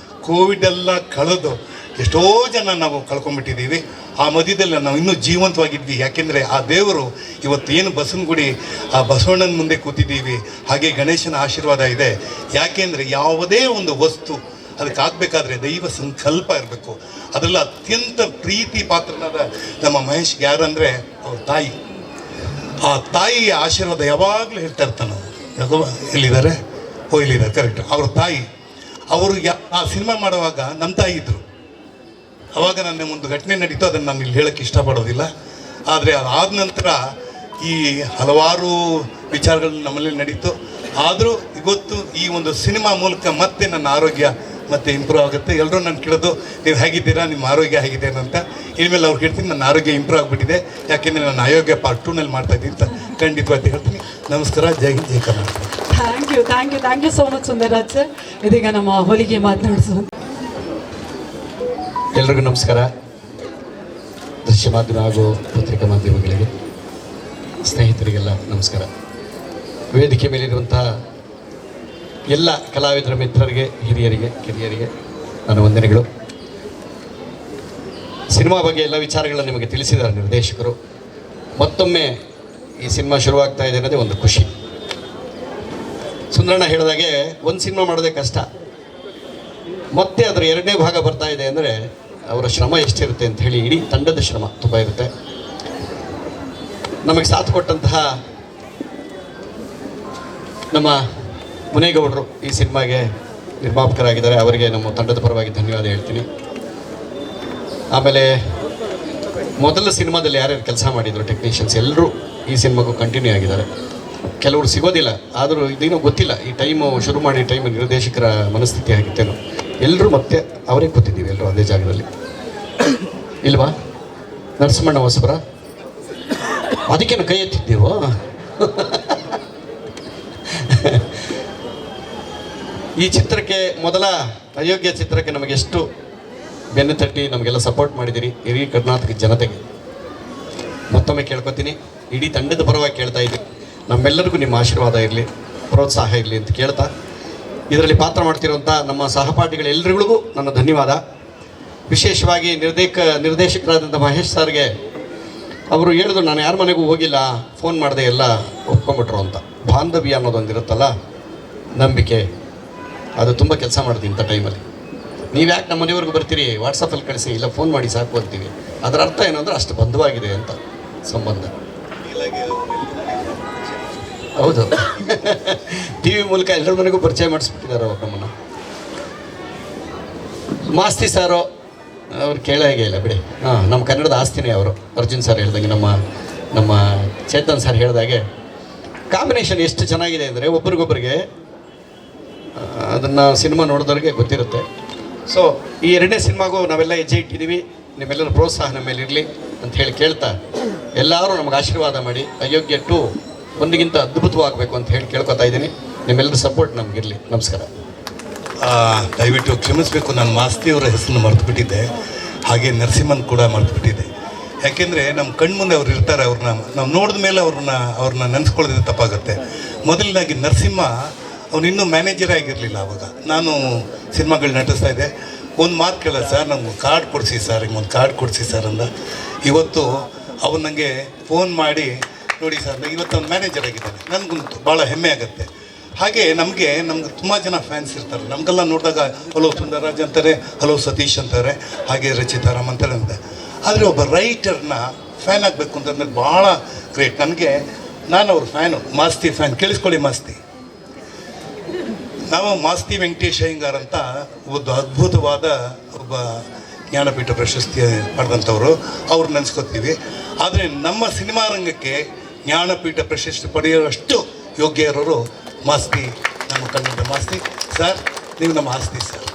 Speaker 8: ಕೋವಿಡ್ ಎಲ್ಲ ಕಳೆದು ಎಷ್ಟೋ ಜನ ನಾವು ಕಳ್ಕೊಂಡ್ಬಿಟ್ಟಿದ್ದೀವಿ. ಆ ಮಧ್ಯದಲ್ಲಿ ನಾವು ಇನ್ನೂ ಜೀವಂತವಾಗಿದ್ವಿ. ಯಾಕೆಂದರೆ ಆ ದೇವರು ಇವತ್ತು ಏನು ಬಸವನಗುಡಿ ಆ ಬಸವಣ್ಣನ ಮುಂದೆ ಕೂತಿದ್ದೀವಿ. ಹಾಗೆ ಗಣೇಶನ ಆಶೀರ್ವಾದ ಇದೆ. ಯಾಕೆಂದರೆ ಯಾವುದೇ ಒಂದು ವಸ್ತು ಅದಕ್ಕೆ ಆಗಬೇಕಾದ್ರೆ ದೈವ ಸಂಕಲ್ಪ ಇರಬೇಕು. ಅದರಲ್ಲಿ ಅತ್ಯಂತ ಪ್ರೀತಿ ಪಾತ್ರನಾದ ನಮ್ಮ ಮಹೇಶ್ಗೆ ಯಾರಂದರೆ ಅವ್ರ ತಾಯಿ. ಆ ತಾಯಿಯ ಆಶೀರ್ವಾದ ಯಾವಾಗಲೂ ಹೇಳ್ತಾ ಇರ್ತಾನೆ. ಎಲ್ಲಿದ್ದಾರೆ? ಇಲ್ಲಿದ್ದಾರೆ, ಕರೆಕ್ಟ್. ಅವ್ರ ತಾಯಿ ಅವರು ಆ ಸಿನಿಮಾ ಮಾಡುವಾಗ ನಮ್ಮ ತಾಯಿ ಇದ್ದರು. ಅವಾಗ ನನ್ನ ಒಂದು ಘಟನೆ ನಡೀತು, ಅದನ್ನು ನಾನು ಇಲ್ಲಿ ಹೇಳೋಕ್ಕೆ ಇಷ್ಟಪಡೋದಿಲ್ಲ. ಆದರೆ ಅದಾದ ನಂತರ ಈ ಹಲವಾರು ವಿಚಾರಗಳು ನಮ್ಮಲ್ಲಿ ನಡೀತು. ಆದರೂ ಇವತ್ತು ಈ ಒಂದು ಸಿನಿಮಾ ಮೂಲಕ ಮತ್ತೆ ನನ್ನ ಆರೋಗ್ಯ ಮತ್ತೆ ಇಂಪ್ರೂವ್ ಆಗುತ್ತೆ. ಎಲ್ಲರೂ ನಾನು ಕೇಳೋದು, ನೀವು ಹೇಗಿದ್ದೀರಾ, ನಿಮ್ಮ ಆರೋಗ್ಯ ಹೇಗಿದೆ ಅಂತ. ಇನ್ಮೇಲೆ ಅವ್ರಿಗೆ ಹೇಳ್ತೀನಿ, ನನ್ನ ಆರೋಗ್ಯ ಇಂಪ್ರೂವ್ ಆಗಿಬಿಟ್ಟಿದೆ. ಯಾಕೆಂದರೆ ನಾನು ಅಯೋಗ್ಯ ಪಾರ್ಟ್ 2ನಲ್ಲಿ ಮಾಡ್ತಾಯಿದ್ದೀನಿ ಅಂತ ಖಂಡಿತವಾಗಿ ಹೇಳ್ತೀನಿ. ನಮಸ್ಕಾರ. ಜೈ ಹಿಂದ್, ಜೈ Karnataka.
Speaker 4: Thank you so much Sundararaj sir. ಇದೀಗ ನಮ್ಮ ಹೊಲಿಗೆ ಮಾತನಾಡಿಸುವಂತ.
Speaker 9: ಎಲ್ರಿಗೂ ನಮಸ್ಕಾರ. ದೃಶ್ಯ ಮಾಧ್ಯಮ ಹಾಗೂ ಪತ್ರಿಕಾ ಮಾಧ್ಯಮಗಳಿಗೆ, ಸ್ನೇಹಿತರಿಗೆಲ್ಲ ನಮಸ್ಕಾರ. ವೇದಿಕೆ ಮೇಲಿರುವಂತಹ ಎಲ್ಲ ಕಲಾವಿದರ ಮಿತ್ರರಿಗೆ, ಹಿರಿಯರಿಗೆ, ಕಿರಿಯರಿಗೆ ನನ್ನ ವಂದನೆಗಳು. ಸಿನಿಮಾ ಬಗ್ಗೆ ಎಲ್ಲ ವಿಚಾರಗಳನ್ನು ನಿಮಗೆ ತಿಳಿಸಿದ್ದಾರೆ ನಿರ್ದೇಶಕರು. ಮತ್ತೊಮ್ಮೆ ಈ ಸಿನಿಮಾ ಶುರುವಾಗ್ತಾ ಇದೆ ಅನ್ನೋದೇ ಒಂದು ಖುಷಿ. ಸುಂದರಣ್ಣ ಹೇಳಿದಾಗೆ ಒಂದು ಸಿನಿಮಾ ಮಾಡೋದೇ ಕಷ್ಟ, ಮತ್ತೆ ಅದರ ಎರಡನೇ ಭಾಗ ಬರ್ತಾ ಇದೆ ಅಂದರೆ ಅವರ ಶ್ರಮ ಎಷ್ಟಿರುತ್ತೆ ಅಂತ ಹೇಳಿ, ಇಡೀ ತಂಡದ ಶ್ರಮ ತುಂಬ ಇರುತ್ತೆ. ನಮಗೆ ಸಾಥ್ ಕೊಟ್ಟಂತಹ ನಮ್ಮ ಮುನೇಗೌಡರು ಈ ಸಿನಿಮಾಗೆ ನಿರ್ಮಾಪಕರಾಗಿದ್ದಾರೆ, ಅವರಿಗೆ ನಮ್ಮ ತಂಡದ ಪರವಾಗಿ ಧನ್ಯವಾದ ಹೇಳ್ತೀನಿ. ಆಮೇಲೆ ಮೊದಲ ಸಿನಿಮಾದಲ್ಲಿ ಯಾರ್ಯಾರು ಕೆಲಸ ಮಾಡಿದರು ಟೆಕ್ನಿಷಿಯನ್ಸ್ ಎಲ್ಲರೂ ಈ ಸಿನಿಮಾಗೂ ಕಂಟಿನ್ಯೂ ಆಗಿದ್ದಾರೆ. ಕೆಲವರು ಸಿಗೋದಿಲ್ಲ, ಆದರೂ ಇದೇನೋ ಗೊತ್ತಿಲ್ಲ, ಈ ಟೈಮು ಶುರು ಮಾಡಿ ಟೈಮ್ ನಿರ್ದೇಶಕರ ಮನಸ್ಥಿತಿ ಆಗಿತ್ತೇನೋ, ಎಲ್ಲರೂ ಮತ್ತೆ ಅವರೇ ಕೂತಿದ್ದೀವಿ ಎಲ್ಲರೂ ಅದೇ ಜಾಗದಲ್ಲಿ ಇಲ್ವಾ? ನರಸಿಂಹಣ್ಣ ಹೊಸಬರ ಅದಕ್ಕೇನು ಕೈ ಎತ್ತಿದ್ದೀವೋ? ಈ ಚಿತ್ರಕ್ಕೆ, ಮೊದಲ ಅಯೋಗ್ಯ ಚಿತ್ರಕ್ಕೆ ನಮಗೆಷ್ಟು ಬೆನ್ನು ತಟ್ಟಿ ನಮಗೆಲ್ಲ ಸಪೋರ್ಟ್ ಮಾಡಿದ್ದೀರಿ ಇಡೀ ಕರ್ನಾಟಕ ಜನತೆಗೆ ಮತ್ತೊಮ್ಮೆ ಕೇಳ್ಕೊತೀನಿ. ಇಡೀ ತಂಡದ ಪರವಾಗಿ ಕೇಳ್ತಾ ಇದ್ದೀನಿ, ನಮ್ಮೆಲ್ಲರಿಗೂ ನಿಮ್ಮ ಆಶೀರ್ವಾದ ಇರಲಿ, ಪ್ರೋತ್ಸಾಹ ಇರಲಿ ಅಂತ ಕೇಳ್ತಾ, ಇದರಲ್ಲಿ ಪಾತ್ರ ಮಾಡ್ತಿರುವಂಥ ನಮ್ಮ ಸಹಪಾಠಿಗಳೆಲ್ಲರಿಗೂ ನನ್ನ ಧನ್ಯವಾದ. ವಿಶೇಷವಾಗಿ ನಿರ್ದೇಶಕರಾದಂಥ ಮಹೇಶ್ ಸರ್ಗೆ, ಅವರು ಹೇಳಿದ್ರು ನಾನು ಯಾರ ಮನೆಗೂ ಹೋಗಿಲ್ಲ, ಫೋನ್ ಮಾಡಿದೆ ಎಲ್ಲ ಒಪ್ಕೊಂಬಿಟ್ರು ಅಂತ. ಬಾಂಧವ್ಯ ಅನ್ನೋದೊಂದಿರುತ್ತಲ್ಲ, ನಂಬಿಕೆ, ಅದು ತುಂಬ ಕೆಲಸ ಮಾಡಿದೆ ಇಂಥ ಟೈಮಲ್ಲಿ. ನೀವು ಯಾಕೆ ನಮ್ಮ ಮನೆಯವ್ರಿಗೂ ಬರ್ತೀರಿ, ವಾಟ್ಸಪ್ಪಲ್ಲಿ ಕಳಿಸಿ, ಇಲ್ಲ ಫೋನ್ ಮಾಡಿ ಸಾಕು ಅಂತೀವಿ. ಅದರ ಅರ್ಥ ಏನು ಅಂದರೆ ಅಷ್ಟು ಬಂಧುವಾಗಿದೆ ಅಂತ ಸಂಬಂಧ. ಹೌದು, ಟಿ ವಿ ಮೂಲಕ ಎಲ್ಲರ ಮನೆಗೂ ಪರಿಚಯ ಮಾಡಿಸ್ಬಿಟ್ಟಿದ್ದಾರೆ ಅವ್ರು ನಮ್ಮನ್ನು. ಮಾಸ್ತಿ ಸಾರು ಅವ್ರು ಕೇಳಾಗೆ ಇಲ್ಲ ಬಿಡಿ. ನಮ್ಮ ಕನ್ನಡದ ಆಸ್ತಿನೇ ಅವರು. ಅರ್ಜುನ್ ಸರ್ ಹೇಳ್ದಂಗೆ, ನಮ್ಮ ಚೇತನ್ ಸರ್ ಹೇಳಿದಾಗೆ ಕಾಂಬಿನೇಷನ್ ಎಷ್ಟು ಚೆನ್ನಾಗಿದೆ ಅಂದರೆ ಒಬ್ರಿಗೊಬ್ರಿಗೆ ಅದನ್ನು ಸಿನಿಮಾ ನೋಡಿದವ್ರಿಗೆ ಗೊತ್ತಿರುತ್ತೆ. ಸೊ ಈ ಎರಡನೇ ಸಿನಿಮಾಗೂ ನಾವೆಲ್ಲ ಹೆಜ್ಜೆ ಇಟ್ಟಿದ್ದೀವಿ. ನಿಮ್ಮೆಲ್ಲರ ಪ್ರೋತ್ಸಾಹ ನಮ್ಮ ಮೇಲೆ ಇರಲಿ ಅಂತ ಹೇಳಿ ಕೇಳ್ತಾ, ಎಲ್ಲರೂ ನಮಗೆ ಆಶೀರ್ವಾದ ಮಾಡಿ ಅಯೋಗ್ಯ 2 ಒಂದಿಗಿಂತ ಅದ್ಭುತವಾಗಬೇಕು ಅಂತ ಹೇಳಿ ಕೇಳ್ಕೊತಾ ಇದ್ದೀನಿ. ನಿಮ್ಮೆಲ್ಲರ ಸಪೋರ್ಟ್ ನಮಗಿರಲಿ. ನಮಸ್ಕಾರ.
Speaker 8: ದಯವಿಟ್ಟು ಕ್ಷಮಿಸಬೇಕು, ನಾನು ಮಾಸ್ತಿಯವರ ಹೆಸರನ್ನು ಮರೆತುಬಿಟ್ಟಿದ್ದೆ, ಹಾಗೆ ನರಸಿಂಹನ್ ಕೂಡ ಮರೆತುಬಿಟ್ಟಿದ್ದೆ. ಯಾಕೆಂದರೆ ನಮ್ಮ ಕಣ್ಮುಂದೆ ಅವ್ರು ಇರ್ತಾರೆ, ಅವ್ರನ್ನ ನಾವು ನೋಡಿದ ಮೇಲೆ ಅವ್ರನ್ನ ನೆನೆಸ್ಕೊಳ್ಳೋದ್ರೆ ತಪ್ಪಾಗುತ್ತೆ. ಮೊದಲನಾಗಿ ನರಸಿಂಹ ಅವನು ಇನ್ನೂ ಮ್ಯಾನೇಜರೇ ಆಗಿರಲಿಲ್ಲ ಆವಾಗ. ನಾನು ಸಿನಿಮಾಗಳು ನಟಿಸ್ತಾ ಇದ್ದೆ. ಒಂದು ಮಾತು ಕೇಳೋದು, ಸರ್ ನಮ್ಗೆ ಕಾರ್ಡ್ ಕೊಡಿಸಿ ಸರ್, ಹಿಂಗೊಂದು ಕಾರ್ಡ್ ಕೊಡಿಸಿ ಸರ್ ಅಂದ. ಇವತ್ತು ಅವನು ನನಗೆ ಫೋನ್ ಮಾಡಿ, ನೋಡಿ ಸರ್ ಇವತ್ತು ಅವ್ನು ಮ್ಯಾನೇಜರ್ ಆಗಿದ್ದಾನೆ, ನನಗಂತೂ ಭಾಳ ಹೆಮ್ಮೆ ಆಗುತ್ತೆ. ಹಾಗೆ ನಮಗೆ ತುಂಬ ಜನ ಫ್ಯಾನ್ಸ್ ಇರ್ತಾರೆ. ನಮಗೆಲ್ಲ ನೋಡಿದಾಗ ಹಲೋ ಸುಂದರರಾಜ್ ಅಂತಾರೆ, ಹಲೋ ಸತೀಶ್ ಅಂತಾರೆ, ಹಾಗೆ ರಚಿತಾರಾಮ್ ಅಂತಾರೆ ಅಂತ. ಆದರೆ ಒಬ್ಬ ರೈಟರ್ನ ಫ್ಯಾನ್ ಆಗಬೇಕು ಅಂತಂದರೆ ಭಾಳ ಗ್ರೇಟ್. ನಾನು ಅವ್ರ ಫ್ಯಾನು, ಮಾಸ್ತಿ ಫ್ಯಾನ್. ಕೇಳಿಸ್ಕೊಳ್ಳಿ ಮಾಸ್ತಿ. ನಾವು ಮಾಸ್ತಿ ವೆಂಕಟೇಶ್ ಅಯ್ಯಂಗಾರ್ ಅಂತ ಒಂದು ಅದ್ಭುತವಾದ ಒಬ್ಬ ಜ್ಞಾನಪೀಠ ಪ್ರಶಸ್ತಿ ಪಡೆದಂಥವ್ರು, ಅವ್ರು ನೆನೆಸ್ಕೊತೀವಿ. ಆದರೆ ನಮ್ಮ ಸಿನಿಮಾ ರಂಗಕ್ಕೆ ಜ್ಞಾನಪೀಠ ಪ್ರಶಸ್ತಿ ಪಡೆಯುವಷ್ಟು ಯೋಗ್ಯ ಇರೋರು ಮಾಸ್ತಿ, ನಮ್ಮ ಕನ್ನಡ ಮಾಸ್ತಿ ಸರ್. ನೀವು ನಮ್ಮ ಆಸ್ತಿ ಸರ್.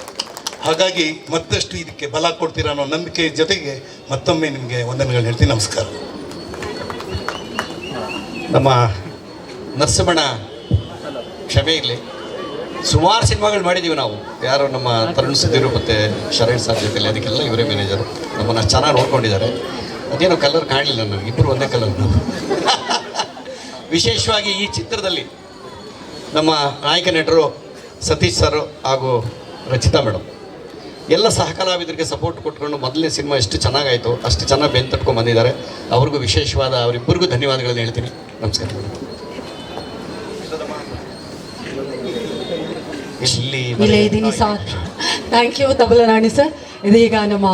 Speaker 8: ಹಾಗಾಗಿ ಮತ್ತಷ್ಟು ಇದಕ್ಕೆ ಬಲ ಕೊಡ್ತೀರಾ ಅನ್ನೋ ನಂಬಿಕೆ ಜೊತೆಗೆ ಮತ್ತೊಮ್ಮೆ ನಿಮಗೆ ವಂದನೆಗಳು ಹೇಳ್ತೀನಿ. ನಮಸ್ಕಾರ.
Speaker 9: ನಮ್ಮ ನರಸಿಂಹಣ್ಣ ಕ್ಷಮೆ ಇರಲಿ, ಸುಮಾರು ಸಿನಿಮಾಗಳು ಮಾಡಿದ್ದೀವಿ ನಾವು. ಯಾರು ನಮ್ಮ ತರುಣ್ ಸುಧೀರು ಮತ್ತು ಶರಣ್ ಸರ್ ಜೊತೆಲಿ, ಅದಕ್ಕೆಲ್ಲ ಇವರೇ ಮ್ಯಾನೇಜರು. ನಮ್ಮನ್ನು ಚೆನ್ನಾಗಿ ನೋಡ್ಕೊಂಡಿದ್ದಾರೆ. ಅದೇನೋ ಕಲರ್ ಕಾಣಲಿಲ್ಲ ನನಗೆ, ಇಬ್ಬರು ಒಂದೇ ಕಲರ್ ನಾವು. ವಿಶೇಷವಾಗಿ ಈ ಚಿತ್ರದಲ್ಲಿ ನಮ್ಮ ನಾಯಕ ನಟರು ಸತೀಶ್ ಸರ್ ಹಾಗೂ ರಚಿತಾ ಮೇಡಮ್ ಎಲ್ಲ ಸಹ ಕಲಾವಿದರಿಗೆ ಸಪೋರ್ಟ್ ಕೊಟ್ಕೊಂಡು ಮೊದಲನೇ ಸಿನಿಮಾ ಎಷ್ಟು ಚೆನ್ನಾಗಾಯಿತು ಅಷ್ಟು ಚೆನ್ನಾಗಿ ಬೆನ್ನು ತಟ್ಕೊಂಡು ಬಂದಿದ್ದಾರೆ. ಅವ್ರಿಗೂ ವಿಶೇಷವಾದ ಅವರಿಬ್ಬರಿಗೂ ಧನ್ಯವಾದಗಳನ್ನು ಹೇಳ್ತೀನಿ. ನಮಸ್ಕಾರ.
Speaker 4: ಇಲ್ಲೇ ಇದ್ದೀನಿ ಸರ್. ಥ್ಯಾಂಕ್ ಯು ತಬಲರಾಣಿ ಸರ್. ಇದೀಗ ನಮ್ಮ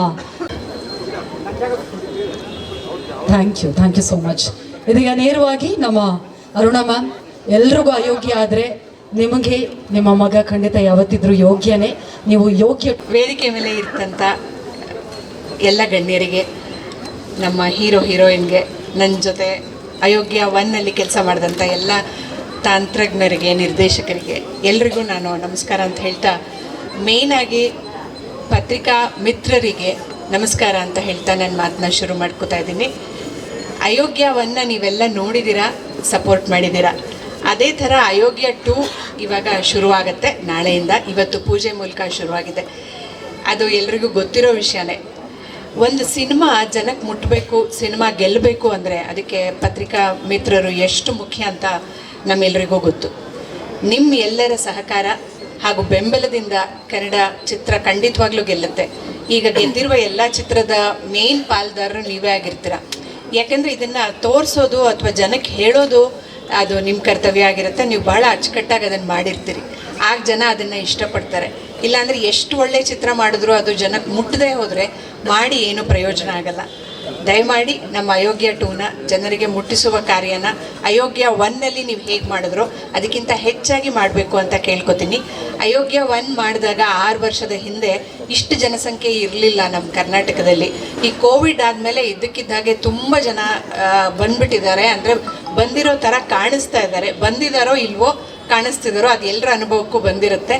Speaker 4: ಥ್ಯಾಂಕ್ ಯು ಸೋ ಮಚ್. ಇದೀಗ ನೇರವಾಗಿ ನಮ್ಮ ಅರುಣ ಮ್ಯಾಮ್. ಎಲ್ರಿಗೂ ಅಯೋಗ್ಯ ಆದರೆ ನಿಮಗೆ ನಿಮ್ಮ ಮಗ ಖಂಡಿತ ಯಾವತ್ತಿದ್ರೂ ಯೋಗ್ಯನೇ. ನೀವು ಯೋಗ್ಯ.
Speaker 10: ವೇದಿಕೆ ಮೇಲೆ ಇರ್ತಂಥ ಎಲ್ಲ ಗಣ್ಯರಿಗೆ, ನಮ್ಮ ಹೀರೋಯಿನ್ಗೆ, ನನ್ನ ಜೊತೆ ಅಯೋಗ್ಯ 1ನಲ್ಲಿ ಕೆಲಸ ಮಾಡಿದಂಥ ಎಲ್ಲ ತಂತ್ರಜ್ಞರಿಗೆ, ನಿರ್ದೇಶಕರಿಗೆ ಎಲ್ರಿಗೂ ನಾನು ನಮಸ್ಕಾರ ಅಂತ ಹೇಳ್ತಾ, ಮೇಯ್ನಾಗಿ ಪತ್ರಿಕಾ ಮಿತ್ರರಿಗೆ ನಮಸ್ಕಾರ ಅಂತ ಹೇಳ್ತಾ ನನ್ನ ಮಾತನ್ನ ಶುರು ಮಾಡ್ಕೋತಾ ಇದ್ದೀನಿ. ಅಯೋಗ್ಯ 1ನ ನೀವೆಲ್ಲ ನೋಡಿದ್ದೀರಾ, ಸಪೋರ್ಟ್ ಮಾಡಿದ್ದೀರಾ. ಅದೇ ಥರ ಅಯೋಗ್ಯ 2 ಇವಾಗ ಶುರುವಾಗುತ್ತೆ ನಾಳೆಯಿಂದ. ಇವತ್ತು ಪೂಜೆ ಮೂಲಕ ಶುರುವಾಗಿದೆ. ಅದು ಎಲ್ರಿಗೂ ಗೊತ್ತಿರೋ ವಿಷಯನೇ. ಒಂದು ಸಿನಿಮಾ ಜನಕ್ಕೆ ಮುಟ್ಟಬೇಕು, ಸಿನಿಮಾ ಗೆಲ್ಲಬೇಕು ಅಂದರೆ ಅದಕ್ಕೆ ಪತ್ರಿಕಾ ಮಿತ್ರರು ಎಷ್ಟು ಮುಖ್ಯ ಅಂತ ನಮ್ಮೆಲ್ಲರಿಗೂ ಗೊತ್ತು. ನಿಮ್ಮ ಎಲ್ಲರ ಸಹಕಾರ ಹಾಗೂ ಬೆಂಬಲದಿಂದ ಕನ್ನಡ ಚಿತ್ರ ಖಂಡಿತವಾಗ್ಲೂ ಗೆಲ್ಲುತ್ತೆ. ಈಗ ಗೆದ್ದಿರುವ ಎಲ್ಲ ಚಿತ್ರದ ಮೇನ್ ಪಾಲ್ದಾರರು ನೀವೇ ಆಗಿರ್ತೀರ. ಯಾಕೆಂದರೆ ಇದನ್ನು ತೋರಿಸೋದು ಅಥವಾ ಜನಕ್ಕೆ ಹೇಳೋದು ಅದು ನಿಮ್ಮ ಕರ್ತವ್ಯ ಆಗಿರುತ್ತೆ. ನೀವು ಭಾಳ ಅಚ್ಚುಕಟ್ಟಾಗಿ ಅದನ್ನು ಮಾಡಿರ್ತೀರಿ. ಆಗ ಜನ ಅದನ್ನು ಇಷ್ಟಪಡ್ತಾರೆ. ಇಲ್ಲಾಂದರೆ ಎಷ್ಟು ಒಳ್ಳೆ ಚಿತ್ರ ಮಾಡಿದ್ರು ಅದು ಜನಕ್ಕೆ ಮುಟ್ಟದೇ ಹೋದರೆ ಮಾಡಿ ಏನೂ ಪ್ರಯೋಜನ ಆಗಲ್ಲ. ದಯಮಾಡಿ ನಮ್ಮ ಅಯೋಗ್ಯ 2ನ ಜನರಿಗೆ ಮುಟ್ಟಿಸುವ ಕಾರ್ಯನ ಅಯೋಗ್ಯ 1ನಲ್ಲಿ ನೀವು ಹೇಗೆ ಮಾಡಿದ್ರೋ ಅದಕ್ಕಿಂತ ಹೆಚ್ಚಾಗಿ ಮಾಡಬೇಕು ಅಂತ ಕೇಳ್ಕೊತೀನಿ. ಅಯೋಗ್ಯ 1 ಮಾಡಿದಾಗ 6 ವರ್ಷದ ಹಿಂದೆ ಇಷ್ಟು ಜನಸಂಖ್ಯೆ ಇರಲಿಲ್ಲ ನಮ್ಮ ಕರ್ನಾಟಕದಲ್ಲಿ. ಈ ಕೋವಿಡ್ ಆದಮೇಲೆ ಇದ್ದಕ್ಕಿದ್ದಾಗೆ ತುಂಬ ಜನ ಬಂದ್ಬಿಟ್ಟಿದ್ದಾರೆ. ಅಂದರೆ ಬಂದಿರೋ ಥರ ಕಾಣಿಸ್ತಾ ಇದ್ದಾರೆ. ಬಂದಿದ್ದಾರೋ ಇಲ್ವೋ ಕಾಣಿಸ್ತಿದ್ದಾರೋ ಅದು ಎಲ್ಲರ ಅನುಭವಕ್ಕೂ ಬಂದಿರುತ್ತೆ.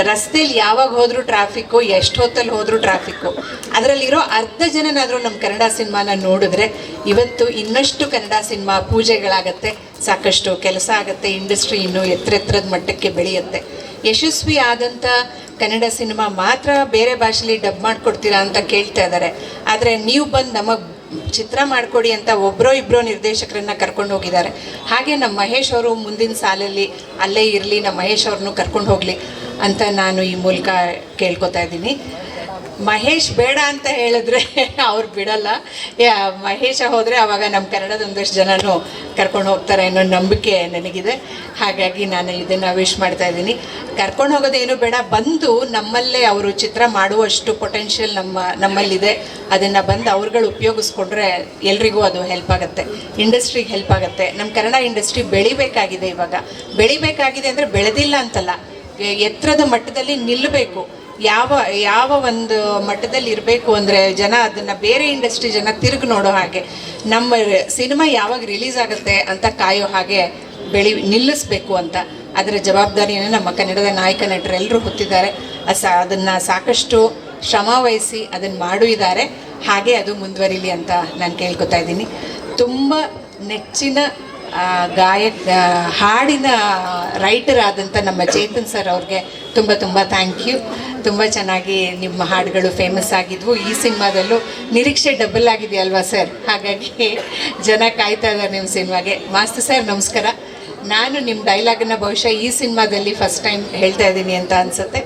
Speaker 10: ರಸ್ತೆಯಲ್ಲಿ ಯಾವಾಗ ಹೋದರೂ ಟ್ರಾಫಿಕ್ಕು, ಎಷ್ಟು ಹೊತ್ತಲ್ಲಿ ಹೋದರೂ ಟ್ರಾಫಿಕ್ಕು. ಅದರಲ್ಲಿರೋ ಅರ್ಧ ಜನನಾದರೂ ನಮ್ಮ ಕನ್ನಡ ಸಿನಿಮಾನ ನೋಡಿದ್ರೆ ಇವತ್ತು ಇನ್ನಷ್ಟು ಕನ್ನಡ ಸಿನಿಮಾ ಪೂಜೆಗಳಾಗತ್ತೆ, ಸಾಕಷ್ಟು ಕೆಲಸ ಆಗುತ್ತೆ, ಇಂಡಸ್ಟ್ರಿ ಇನ್ನೂ ಎತ್ತರದ ಮಟ್ಟಕ್ಕೆ ಬೆಳೆಯುತ್ತೆ. ಯಶಸ್ವಿ ಆದಂಥ ಕನ್ನಡ ಸಿನಿಮಾ ಮಾತ್ರ ಬೇರೆ ಭಾಷೆಯಲ್ಲಿ ಡಬ್ ಮಾಡಿಕೊಡ್ತೀರಾ ಅಂತ ಕೇಳ್ತಾ ಇದ್ದಾರೆ. ಆದರೆ ನೀವು ಬಂದು ನಮಗೆ ಚಿತ್ರ ಮಾಡಿಕೊಡಿ ಅಂತ ಒಬ್ಬರೋ ಇಬ್ಬರೋ ನಿರ್ದೇಶಕರನ್ನ ಕರ್ಕೊಂಡು ಹೋಗಿದ್ದಾರೆ. ಹಾಗೆ ನಮ್ಮ ಮಹೇಶ್ ಅವರು ಮುಂದಿನ ಸಾಲಲ್ಲಿ ಅಲ್ಲೇ ಇರಲಿ, ನಮ್ಮ ಮಹೇಶ್ ಅವ್ರನ್ನೂ ಕರ್ಕೊಂಡು ಹೋಗಲಿ ಅಂತ ನಾನು ಈ ಮೂಲಕ ಕೇಳ್ಕೊತಾ ಇದ್ದೀನಿ. ಮಹೇಶ್ ಬೇಡ ಅಂತ ಹೇಳಿದ್ರೆ ಅವ್ರು ಬಿಡಲ್ಲ. ಮಹೇಶ ಹೋದರೆ ಆವಾಗ ನಮ್ಮ ಕನ್ನಡದ ಒಂದಷ್ಟು ಜನನೂ ಕರ್ಕೊಂಡು ಹೋಗ್ತಾರೆ ಅನ್ನೋ ನಂಬಿಕೆ ನನಗಿದೆ. ಹಾಗಾಗಿ ನಾನು ಇದನ್ನು ವಿಶ್ ಮಾಡ್ತಾ ಇದ್ದೀನಿ. ಕರ್ಕೊಂಡು ಹೋಗೋದೇನು ಬೇಡ, ಬಂದು ನಮ್ಮಲ್ಲೇ ಅವರು ಚಿತ್ರ ಮಾಡುವಷ್ಟು ಪೊಟೆನ್ಷಿಯಲ್ ನಮ್ಮಲ್ಲಿದೆ. ಅದನ್ನು ಬಂದು ಅವ್ರುಗಳು ಉಪಯೋಗಿಸ್ಕೊಂಡ್ರೆ ಎಲ್ರಿಗೂ ಅದು ಹೆಲ್ಪ್ ಆಗುತ್ತೆ, ಇಂಡಸ್ಟ್ರಿಗೆ ಹೆಲ್ಪ್ ಆಗುತ್ತೆ. ನಮ್ಮ ಕನ್ನಡ ಇಂಡಸ್ಟ್ರಿ ಬೆಳಿಬೇಕಾಗಿದೆ. ಇವಾಗ ಬೆಳಿಬೇಕಾಗಿದೆ ಅಂದರೆ ಬೆಳೆದಿಲ್ಲ ಅಂತಲ್ಲ, ಎತ್ತರದ ಮಟ್ಟದಲ್ಲಿ ನಿಲ್ಲಬೇಕು. ಯಾವ ಒಂದು ಮಟ್ಟದಲ್ಲಿ ಇರಬೇಕು ಅಂದರೆ ಜನ ಅದನ್ನು ಬೇರೆ ಇಂಡಸ್ಟ್ರಿ ಜನ ತಿರುಗಿ ನೋಡೋ ಹಾಗೆ, ನಮ್ಮ ಸಿನಿಮಾ ಯಾವಾಗ ರಿಲೀಸ್ ಆಗುತ್ತೆ ಅಂತ ಕಾಯೋ ಹಾಗೆ ನಿಲ್ಲಿಸಬೇಕು ಅಂತ. ಅದರ ಜವಾಬ್ದಾರಿಯನ್ನು ನಮ್ಮ ಕನ್ನಡದ ನಾಯಕ ನಟರೆಲ್ಲರೂ ಹೊತ್ತಿದ್ದಾರೆ. ಅದನ್ನು ಸಾಕಷ್ಟು ಶ್ರಮ ವಹಿಸಿ ಅದನ್ನು ಮಾಡಿದ್ದಾರೆ. ಹಾಗೆ ಅದು ಮುಂದುವರಿಲಿ ಅಂತ ನಾನು ಕೇಳ್ಕೊತಾ ಇದ್ದೀನಿ. ತುಂಬ ನೆಚ್ಚಿನ ಹಾಡಿನ ರೈಟರ್ ಆದಂಥ ನಮ್ಮ ಚೇತನ್ ಸರ್ ಅವ್ರಿಗೆ ತುಂಬ ತುಂಬ ಥ್ಯಾಂಕ್ ಯು. ತುಂಬ ಚೆನ್ನಾಗಿ ನಿಮ್ಮ ಹಾಡುಗಳು ಫೇಮಸ್ ಆಗಿದ್ವು. ಈ ಸಿನಿಮಾದಲ್ಲೂ ನಿರೀಕ್ಷೆ ಡಬಲ್ ಆಗಿದೆಯಲ್ವಾ ಸರ್? ಹಾಗಾಗಿ ಜನ ಕಾಯ್ತಾ ಇದ್ದಾರೆ ನಿಮ್ಮ ಸಿನಿಮಾಗೆ. ಮಾಸ್ತಿ ಸರ್ ನಮಸ್ಕಾರ. ನಾನು ನಿಮ್ಮ ಡೈಲಾಗನ್ನು ಬಹುಶಃ ಈ ಸಿನಿಮಾದಲ್ಲಿ ಫಸ್ಟ್ ಟೈಮ್ ಹೇಳ್ತಾ ಇದ್ದೀನಿ ಅಂತ ಅನಿಸುತ್ತೆ.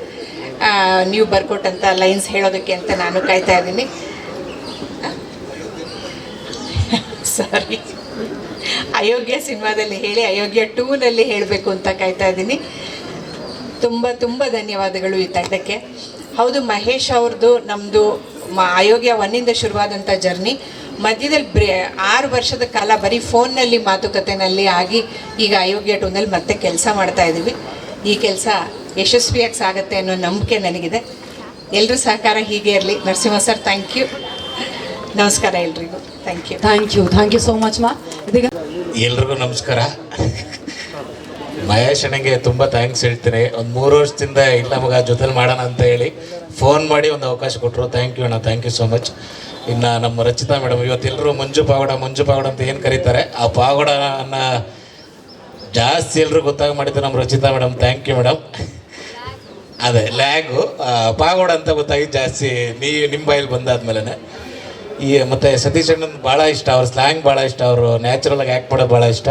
Speaker 10: ನೀವು ಬರ್ಕೊಟ್ಟಂಥ ಲೈನ್ಸ್ ಹೇಳೋದಕ್ಕೆ ಅಂತ ನಾನು ಕಾಯ್ತಾ ಇದ್ದೀನಿ. ಸಾರಿ, ಅಯೋಗ್ಯ ಸಿನಿಮಾದಲ್ಲಿ ಹೇಳಿ ಅಯೋಗ್ಯ 2ನಲ್ಲಿ ಹೇಳಬೇಕು ಅಂತ ಕಾಯ್ತಾ ಇದ್ದೀನಿ. ತುಂಬ ತುಂಬ ಧನ್ಯವಾದಗಳು ಈ ತಂಡಕ್ಕೆ. ಹೌದು, ಮಹೇಶ್ ಅವ್ರದ್ದು ನಮ್ಮದು ಅಯೋಗ್ಯ 1ಇಂದ ಶುರುವಾದಂಥ ಜರ್ನಿ ಮಧ್ಯದಲ್ಲಿ 6 ವರ್ಷದ ಕಾಲ ಬರೀ ಫೋನ್ನಲ್ಲಿ ಮಾತುಕತೆಯಲ್ಲಿ ಆಗಿ ಈಗ ಅಯೋಗ್ಯ 2ನಲ್ಲಿ ಮತ್ತೆ ಕೆಲಸ ಮಾಡ್ತಾ ಇದ್ದೀವಿ. ಈ ಕೆಲಸ ಯಶಸ್ವಿಯಾಗಿ ಸಾಗುತ್ತೆ ಅನ್ನೋ ನಂಬಿಕೆ ನನಗಿದೆ. ಎಲ್ಲರೂ ಸಹಕಾರ ಹೀಗೆ ಇರಲಿ. Narasimha sir thank you. ನಮಸ್ಕಾರ ಎಲ್ರಿಗೂ. ಥ್ಯಾಂಕ್ ಯು ಸೋ ಮಚ್ ಮಾ. ಇದೀಗ
Speaker 5: ಎಲ್ರಿಗೂ ನಮಸ್ಕಾರ. ಮಹೇಶ್ ಅಣ್ಣಂಗೆ ತುಂಬ ಥ್ಯಾಂಕ್ಸ್ ಹೇಳ್ತೀನಿ. ಒಂದು 3 ವರ್ಷದಿಂದ ಇಲ್ಲ ಮಗ ಜೊತೆಲಿ ಮಾಡೋಣ ಅಂತ ಹೇಳಿ ಫೋನ್ ಮಾಡಿ ಒಂದು ಅವಕಾಶ ಕೊಟ್ಟರು. ಥ್ಯಾಂಕ್ ಯು ಅಣ್ಣ, ಥ್ಯಾಂಕ್ ಯು ಸೋ ಮಚ್. ಇನ್ನು ನಮ್ಮ ರಚಿತಾ ಮೇಡಮ್, ಇವತ್ತೆಲ್ಲರೂ ಮಂಜು ಪಾವಡ ಅಂತ ಏನು ಕರೀತಾರೆ, ಆ ಪಾವಡನ ಜಾಸ್ತಿ ಎಲ್ಲರೂ ಗೊತ್ತಾಗಿ ಮಾಡಿದ್ದು ನಮ್ಮ Rachita madam. Thank you madam. ಅದೇ ಲ್ಯಾಗು ಪಾವಡ ಅಂತ ಗೊತ್ತಾಗಿ ಜಾಸ್ತಿ ನಿಮ್ಮ ಬಾಯಲ್ಲಿ ಬಂದಾದ್ಮೇಲೆ. ಮತ್ತು ಸತೀಶ್ ಅಣ್ಣನ ಭಾಳ ಇಷ್ಟ, ಅವ್ರ ಸ್ಲ್ಯಾಂಗ್ ಭಾಳ ಇಷ್ಟ, ಅವರು ನ್ಯಾಚುರಲಾಗಿ ಆ್ಯಕ್ಟ್ ಮಾಡೋದು ಭಾಳ ಇಷ್ಟ.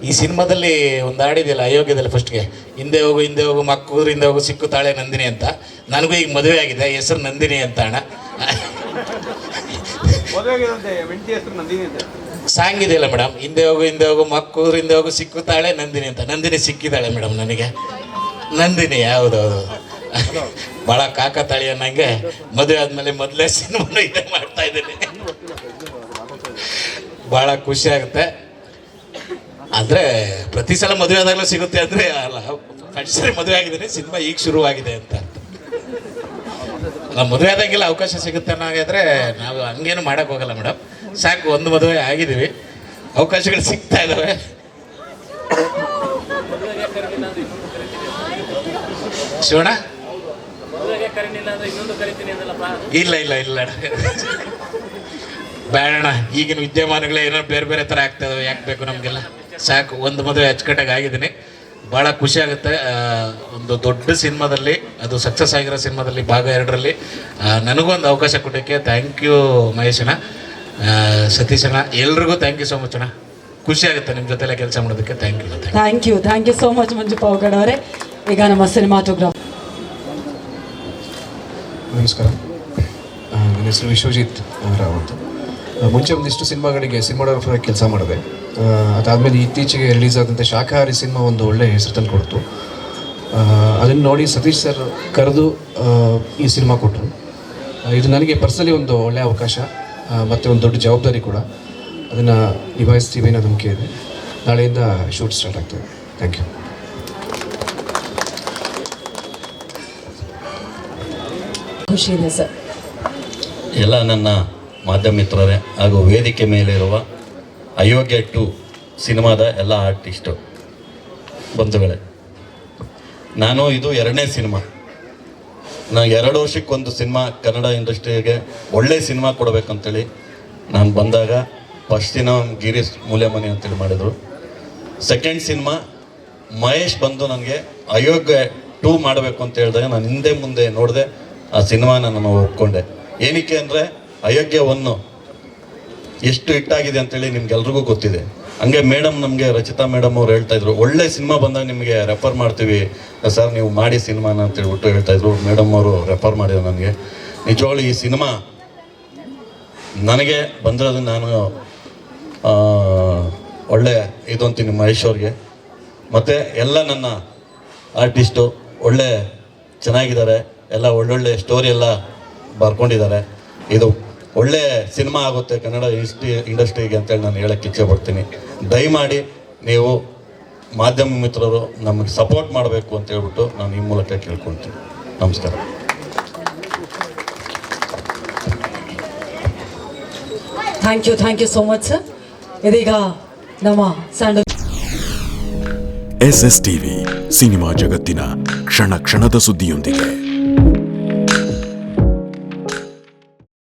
Speaker 5: ಈ ಸಿನಿಮಾದಲ್ಲಿ ಒಂದು ಹಾಡಿದೆಯಲ್ಲ ಅಯೋಗ್ಯದಲ್ಲಿ, ಫಸ್ಟ್ಗೆ ಹಿಂದೆ ಹೋಗು ಮಕ್ಕೂರು ಹಿಂದೆ ಹೋಗು ಸಿಕ್ಕುತ್ತಾಳೆ ನಂದಿನಿ ಅಂತ. ನನಗೂ ಈಗ ಮದುವೆ ಆಗಿದೆ, ಹೆಸರು ನಂದಿನಿ ಅಂತ ಅಣ್ಣ. ಸಾಂಗ್ ಇದೆಯಲ್ಲ ಮೇಡಮ್, ಹಿಂದೆ ಹೋಗು ಮಕ್ಕೂರು ಹಿಂದೆ ಹೋಗು ಸಿಕ್ಕುತ್ತಾಳೆ ನಂದಿನಿ ಅಂತ. ನಂದಿನಿ ಸಿಕ್ಕಿದ್ದಾಳೆ ಮೇಡಮ್ ನನಗೆ. ನಂದಿನಿ ಹೌದೌದು, ಭಾಳ ಕಾಕತಾಳಿ ಅನ್ನಂಗೆ ಮದುವೆ ಆದಮೇಲೆ ಮೊದಲೇ ಸಿನಿಮಾನು ಇದೇ ಮಾಡ್ತಾ ಇದ್ದೀನಿ. ಭಾಳ ಖುಷಿ ಆಗುತ್ತೆ. ಅಂದರೆ ಪ್ರತಿ ಸಲ ಮದುವೆ ಆದಾಗಲೂ ಸಿಗುತ್ತೆ ಅಂದರೆ ಅಲ್ಲ, ಫಸ್ಟ್ ಸರಿ ಮದುವೆ ಆಗಿದ್ದೀನಿ, ಸಿನಿಮಾ ಈಗ ಶುರುವಾಗಿದೆ ಅಂತ. ನಾವು ಮದುವೆ ಆದಾಗೆಲ್ಲ ಅವಕಾಶ ಸಿಗುತ್ತೆ ಅನ್ನೋದಾದ್ರೆ ನಾವು ಹಂಗೇನು ಮಾಡೋಕ್ಕೆ ಹೋಗಲ್ಲ ಮೇಡಮ್. ಸಾಕು, ಒಂದು ಮದುವೆ ಆಗಿದ್ದೀವಿ, ಅವಕಾಶಗಳು ಸಿಗ್ತಾ ಇದ್ದಾವೆ. ಶಿವಣ್ಣ ಇಲ್ಲ ಬೇಡಣ್ಣ, ಈಗಿನ ವಿದ್ಯಮಾನಗಳೇ ಏನೋ ಬೇರೆ ಥರ ಆಗ್ತಾ ಇದಾವೆ, ಯಾಕೆ ಬೇಕು ನಮಗೆಲ್ಲ. ಸಾಕು, ಒಂದು ಮದುವೆ ಅಚ್ಚುಕಟ್ಟಾಗಿ ಆಗಿದ್ದೀನಿ. ಭಾಳ ಖುಷಿ ಆಗುತ್ತೆ. ಒಂದು ದೊಡ್ಡ ಸಿನಿಮಾದಲ್ಲಿ, ಅದು ಸಕ್ಸಸ್ ಆಗಿರೋ ಸಿನಿಮಾದಲ್ಲಿ ಭಾಗ 2ರಲ್ಲಿ ನನಗೂ ಒಂದು ಅವಕಾಶ ಕೊಟ್ಟಕ್ಕೆ ಥ್ಯಾಂಕ್ ಯು ಮಹೇಶಣ್ಣ, ಸತೀಶಣ್ಣ, ಎಲ್ರಿಗೂ ಥ್ಯಾಂಕ್ ಯು ಸೋ ಮಚ್ ಅಣ್ಣ. ಖುಷಿ ಆಗುತ್ತೆ ನಿಮ್ಮ ಜೊತೆಲೆ ಕೆಲಸ ಮಾಡೋದಕ್ಕೆ. Thank
Speaker 4: thank you so much Manju Pavagada ಅವರೇ. ಈಗ ನಮ್ಮ ಸಿನಿಮಾಟೋಗ್ರಾಫ್.
Speaker 11: ನಮಸ್ಕಾರ, ನನ್ನ ಹೆಸರು ವಿಶ್ವಜಿತ್ ರಾವ್ ಅಂತ. ಮುಂಚೆ ಒಂದಿಷ್ಟು ಸಿನಿಮಾಗಳಿಗೆ ಸಿನಿಮಾಟೋಗ್ರಾಫರ್ ಆಗಿ ಕೆಲಸ ಮಾಡಿದೆ. ಅದಾದಮೇಲೆ ಇತ್ತೀಚೆಗೆ ರಿಲೀಸ್ ಆದಂಥ ಶಾಖಾಹಾರಿ ಸಿನಿಮಾ ಒಂದು ಒಳ್ಳೆ ಹೆಸರು ತಂದು ಕೊಡ್ತು. ಅದನ್ನು ನೋಡಿ ಸತೀಶ್ ಸರ್ ಕರೆದು ಈ ಸಿನಿಮಾ ಕೊಟ್ಟರು. ಇದು ನನಗೆ ಪರ್ಸನಲಿ ಒಂದು ಒಳ್ಳೆಯ ಅವಕಾಶ ಮತ್ತು ಒಂದು ದೊಡ್ಡ ಜವಾಬ್ದಾರಿ ಕೂಡ. ಅದನ್ನು ನಿಭಾಯಿಸ್ತೀವಿ ಅನ್ನೋ ನಂಬಿಕೆ ಇದೆ. ನಾಳೆಯಿಂದ ಶೂಟ್ ಸ್ಟಾರ್ಟ್ ಆಗ್ತದೆ. Thank you.
Speaker 4: ಖುಷಿ ಇದೆ ಸರ್.
Speaker 12: ಎಲ್ಲ ನನ್ನ ಮಾಧ್ಯಮ ಮಿತ್ರರೇ ಹಾಗೂ ವೇದಿಕೆ ಮೇಲಿರುವ ಅಯೋಗ್ಯ 2 ಸಿನಿಮಾದ ಎಲ್ಲ ಆರ್ಟಿಸ್ಟು ಬಂಧುಗಳೇ, ನಾನು ಇದು 2ನೇ ಸಿನಿಮಾ. ನಾನು 2 ವರ್ಷಕ್ಕೊಂದು ಸಿನಿಮಾ ಕನ್ನಡ ಇಂಡಸ್ಟ್ರಿಗೆ ಒಳ್ಳೆ ಸಿನಿಮಾ ಕೊಡಬೇಕಂತೇಳಿ ನಾನು ಬಂದಾಗ ಫಸ್ಟ್ ದಿನ ಗಿರೀಶ್ ಮೂಲೆಮನೆ ಅಂತೇಳಿ ಮಾಡಿದರು. ಸೆಕೆಂಡ್ ಸಿನಿಮಾ ಮಹೇಶ್ ಬಂದು ನನಗೆ ಅಯೋಗ್ಯ 2 ಮಾಡಬೇಕು ಅಂತ ಹೇಳಿದಾಗ ನಾನು ಹಿಂದೆ ಮುಂದೆ ನೋಡಿದೆ. ಆ ಸಿನಿಮಾನ ನಾನು ಒಪ್ಕೊಂಡೆ. ಏನಕ್ಕೆ ಅಂದರೆ ಅಯೋಗ್ಯ 1 ಎಷ್ಟು ಹಿಟ್ಟಾಗಿದೆ ಅಂತೇಳಿ ನಿಮ್ಗೆಲ್ರಿಗೂ ಗೊತ್ತಿದೆ. ಹಂಗೆ ಮೇಡಮ್, ನಮಗೆ ರಚಿತಾ ಮೇಡಮ್ ಅವ್ರು ಹೇಳ್ತಾಯಿದ್ರು, ಒಳ್ಳೆ ಸಿನಿಮಾ ಬಂದಾಗ ನಿಮಗೆ ರೆಫರ್ ಮಾಡ್ತೀವಿ ಸರ್, ನೀವು ಮಾಡಿ ಸಿನಿಮಾನ ಅಂತೇಳ್ಬಿಟ್ಟು ಹೇಳ್ತಾಯಿದ್ರು. ಮೇಡಮ್ ಅವರು ರೆಫರ್ ಮಾಡಿದ್ರು ನನಗೆ. ನಿಜವಾಗ್ಲೂ ಈ ಸಿನಿಮಾ ನನಗೆ ಬಂದಿರೋದು ನಾನು ಒಳ್ಳೆ ಇದು ಅಂತೀನಿ ಮಹೇಶ್ ಅವ್ರಿಗೆ. ಮತ್ತು ಎಲ್ಲ ನನ್ನ ಆರ್ಟಿಸ್ಟು ಒಳ್ಳೆ ಚೆನ್ನಾಗಿದ್ದಾರೆ, ಎಲ್ಲ ಒಳ್ಳೊಳ್ಳೆ ಸ್ಟೋರಿ ಎಲ್ಲ ಬರ್ಕೊಂಡಿದ್ದಾರೆ. ಇದು ಒಳ್ಳೆ ಸಿನಿಮಾ ಆಗುತ್ತೆ ಕನ್ನಡ ಇಂಡಸ್ಟ್ರಿಗೆ ಅಂತೇಳಿ ನಾನು ಹೇಳೋಕ್ಕೆ ಇಚ್ಛೆ ಪಡ್ತೀನಿ. ದಯಮಾಡಿ ನೀವು ಮಾಧ್ಯಮ ಮಿತ್ರರು ನಮಗೆ ಸಪೋರ್ಟ್ ಮಾಡಬೇಕು ಅಂತ ಹೇಳ್ಬಿಟ್ಟು ನಾನು ಈ ಮೂಲಕ ಕೇಳ್ಕೊಳ್ತೀನಿ. ನಮಸ್ಕಾರ.
Speaker 4: Thank you so much sir. ಇದೀಗ ನಮ್ಮ ಸ್ಯಾಂಡಲ್
Speaker 13: SS ಟಿವಿ ಸಿನಿಮಾ ಜಗತ್ತಿನ ಕ್ಷಣ ಕ್ಷಣದ ಸುದ್ದಿಯೊಂದಿಗೆ.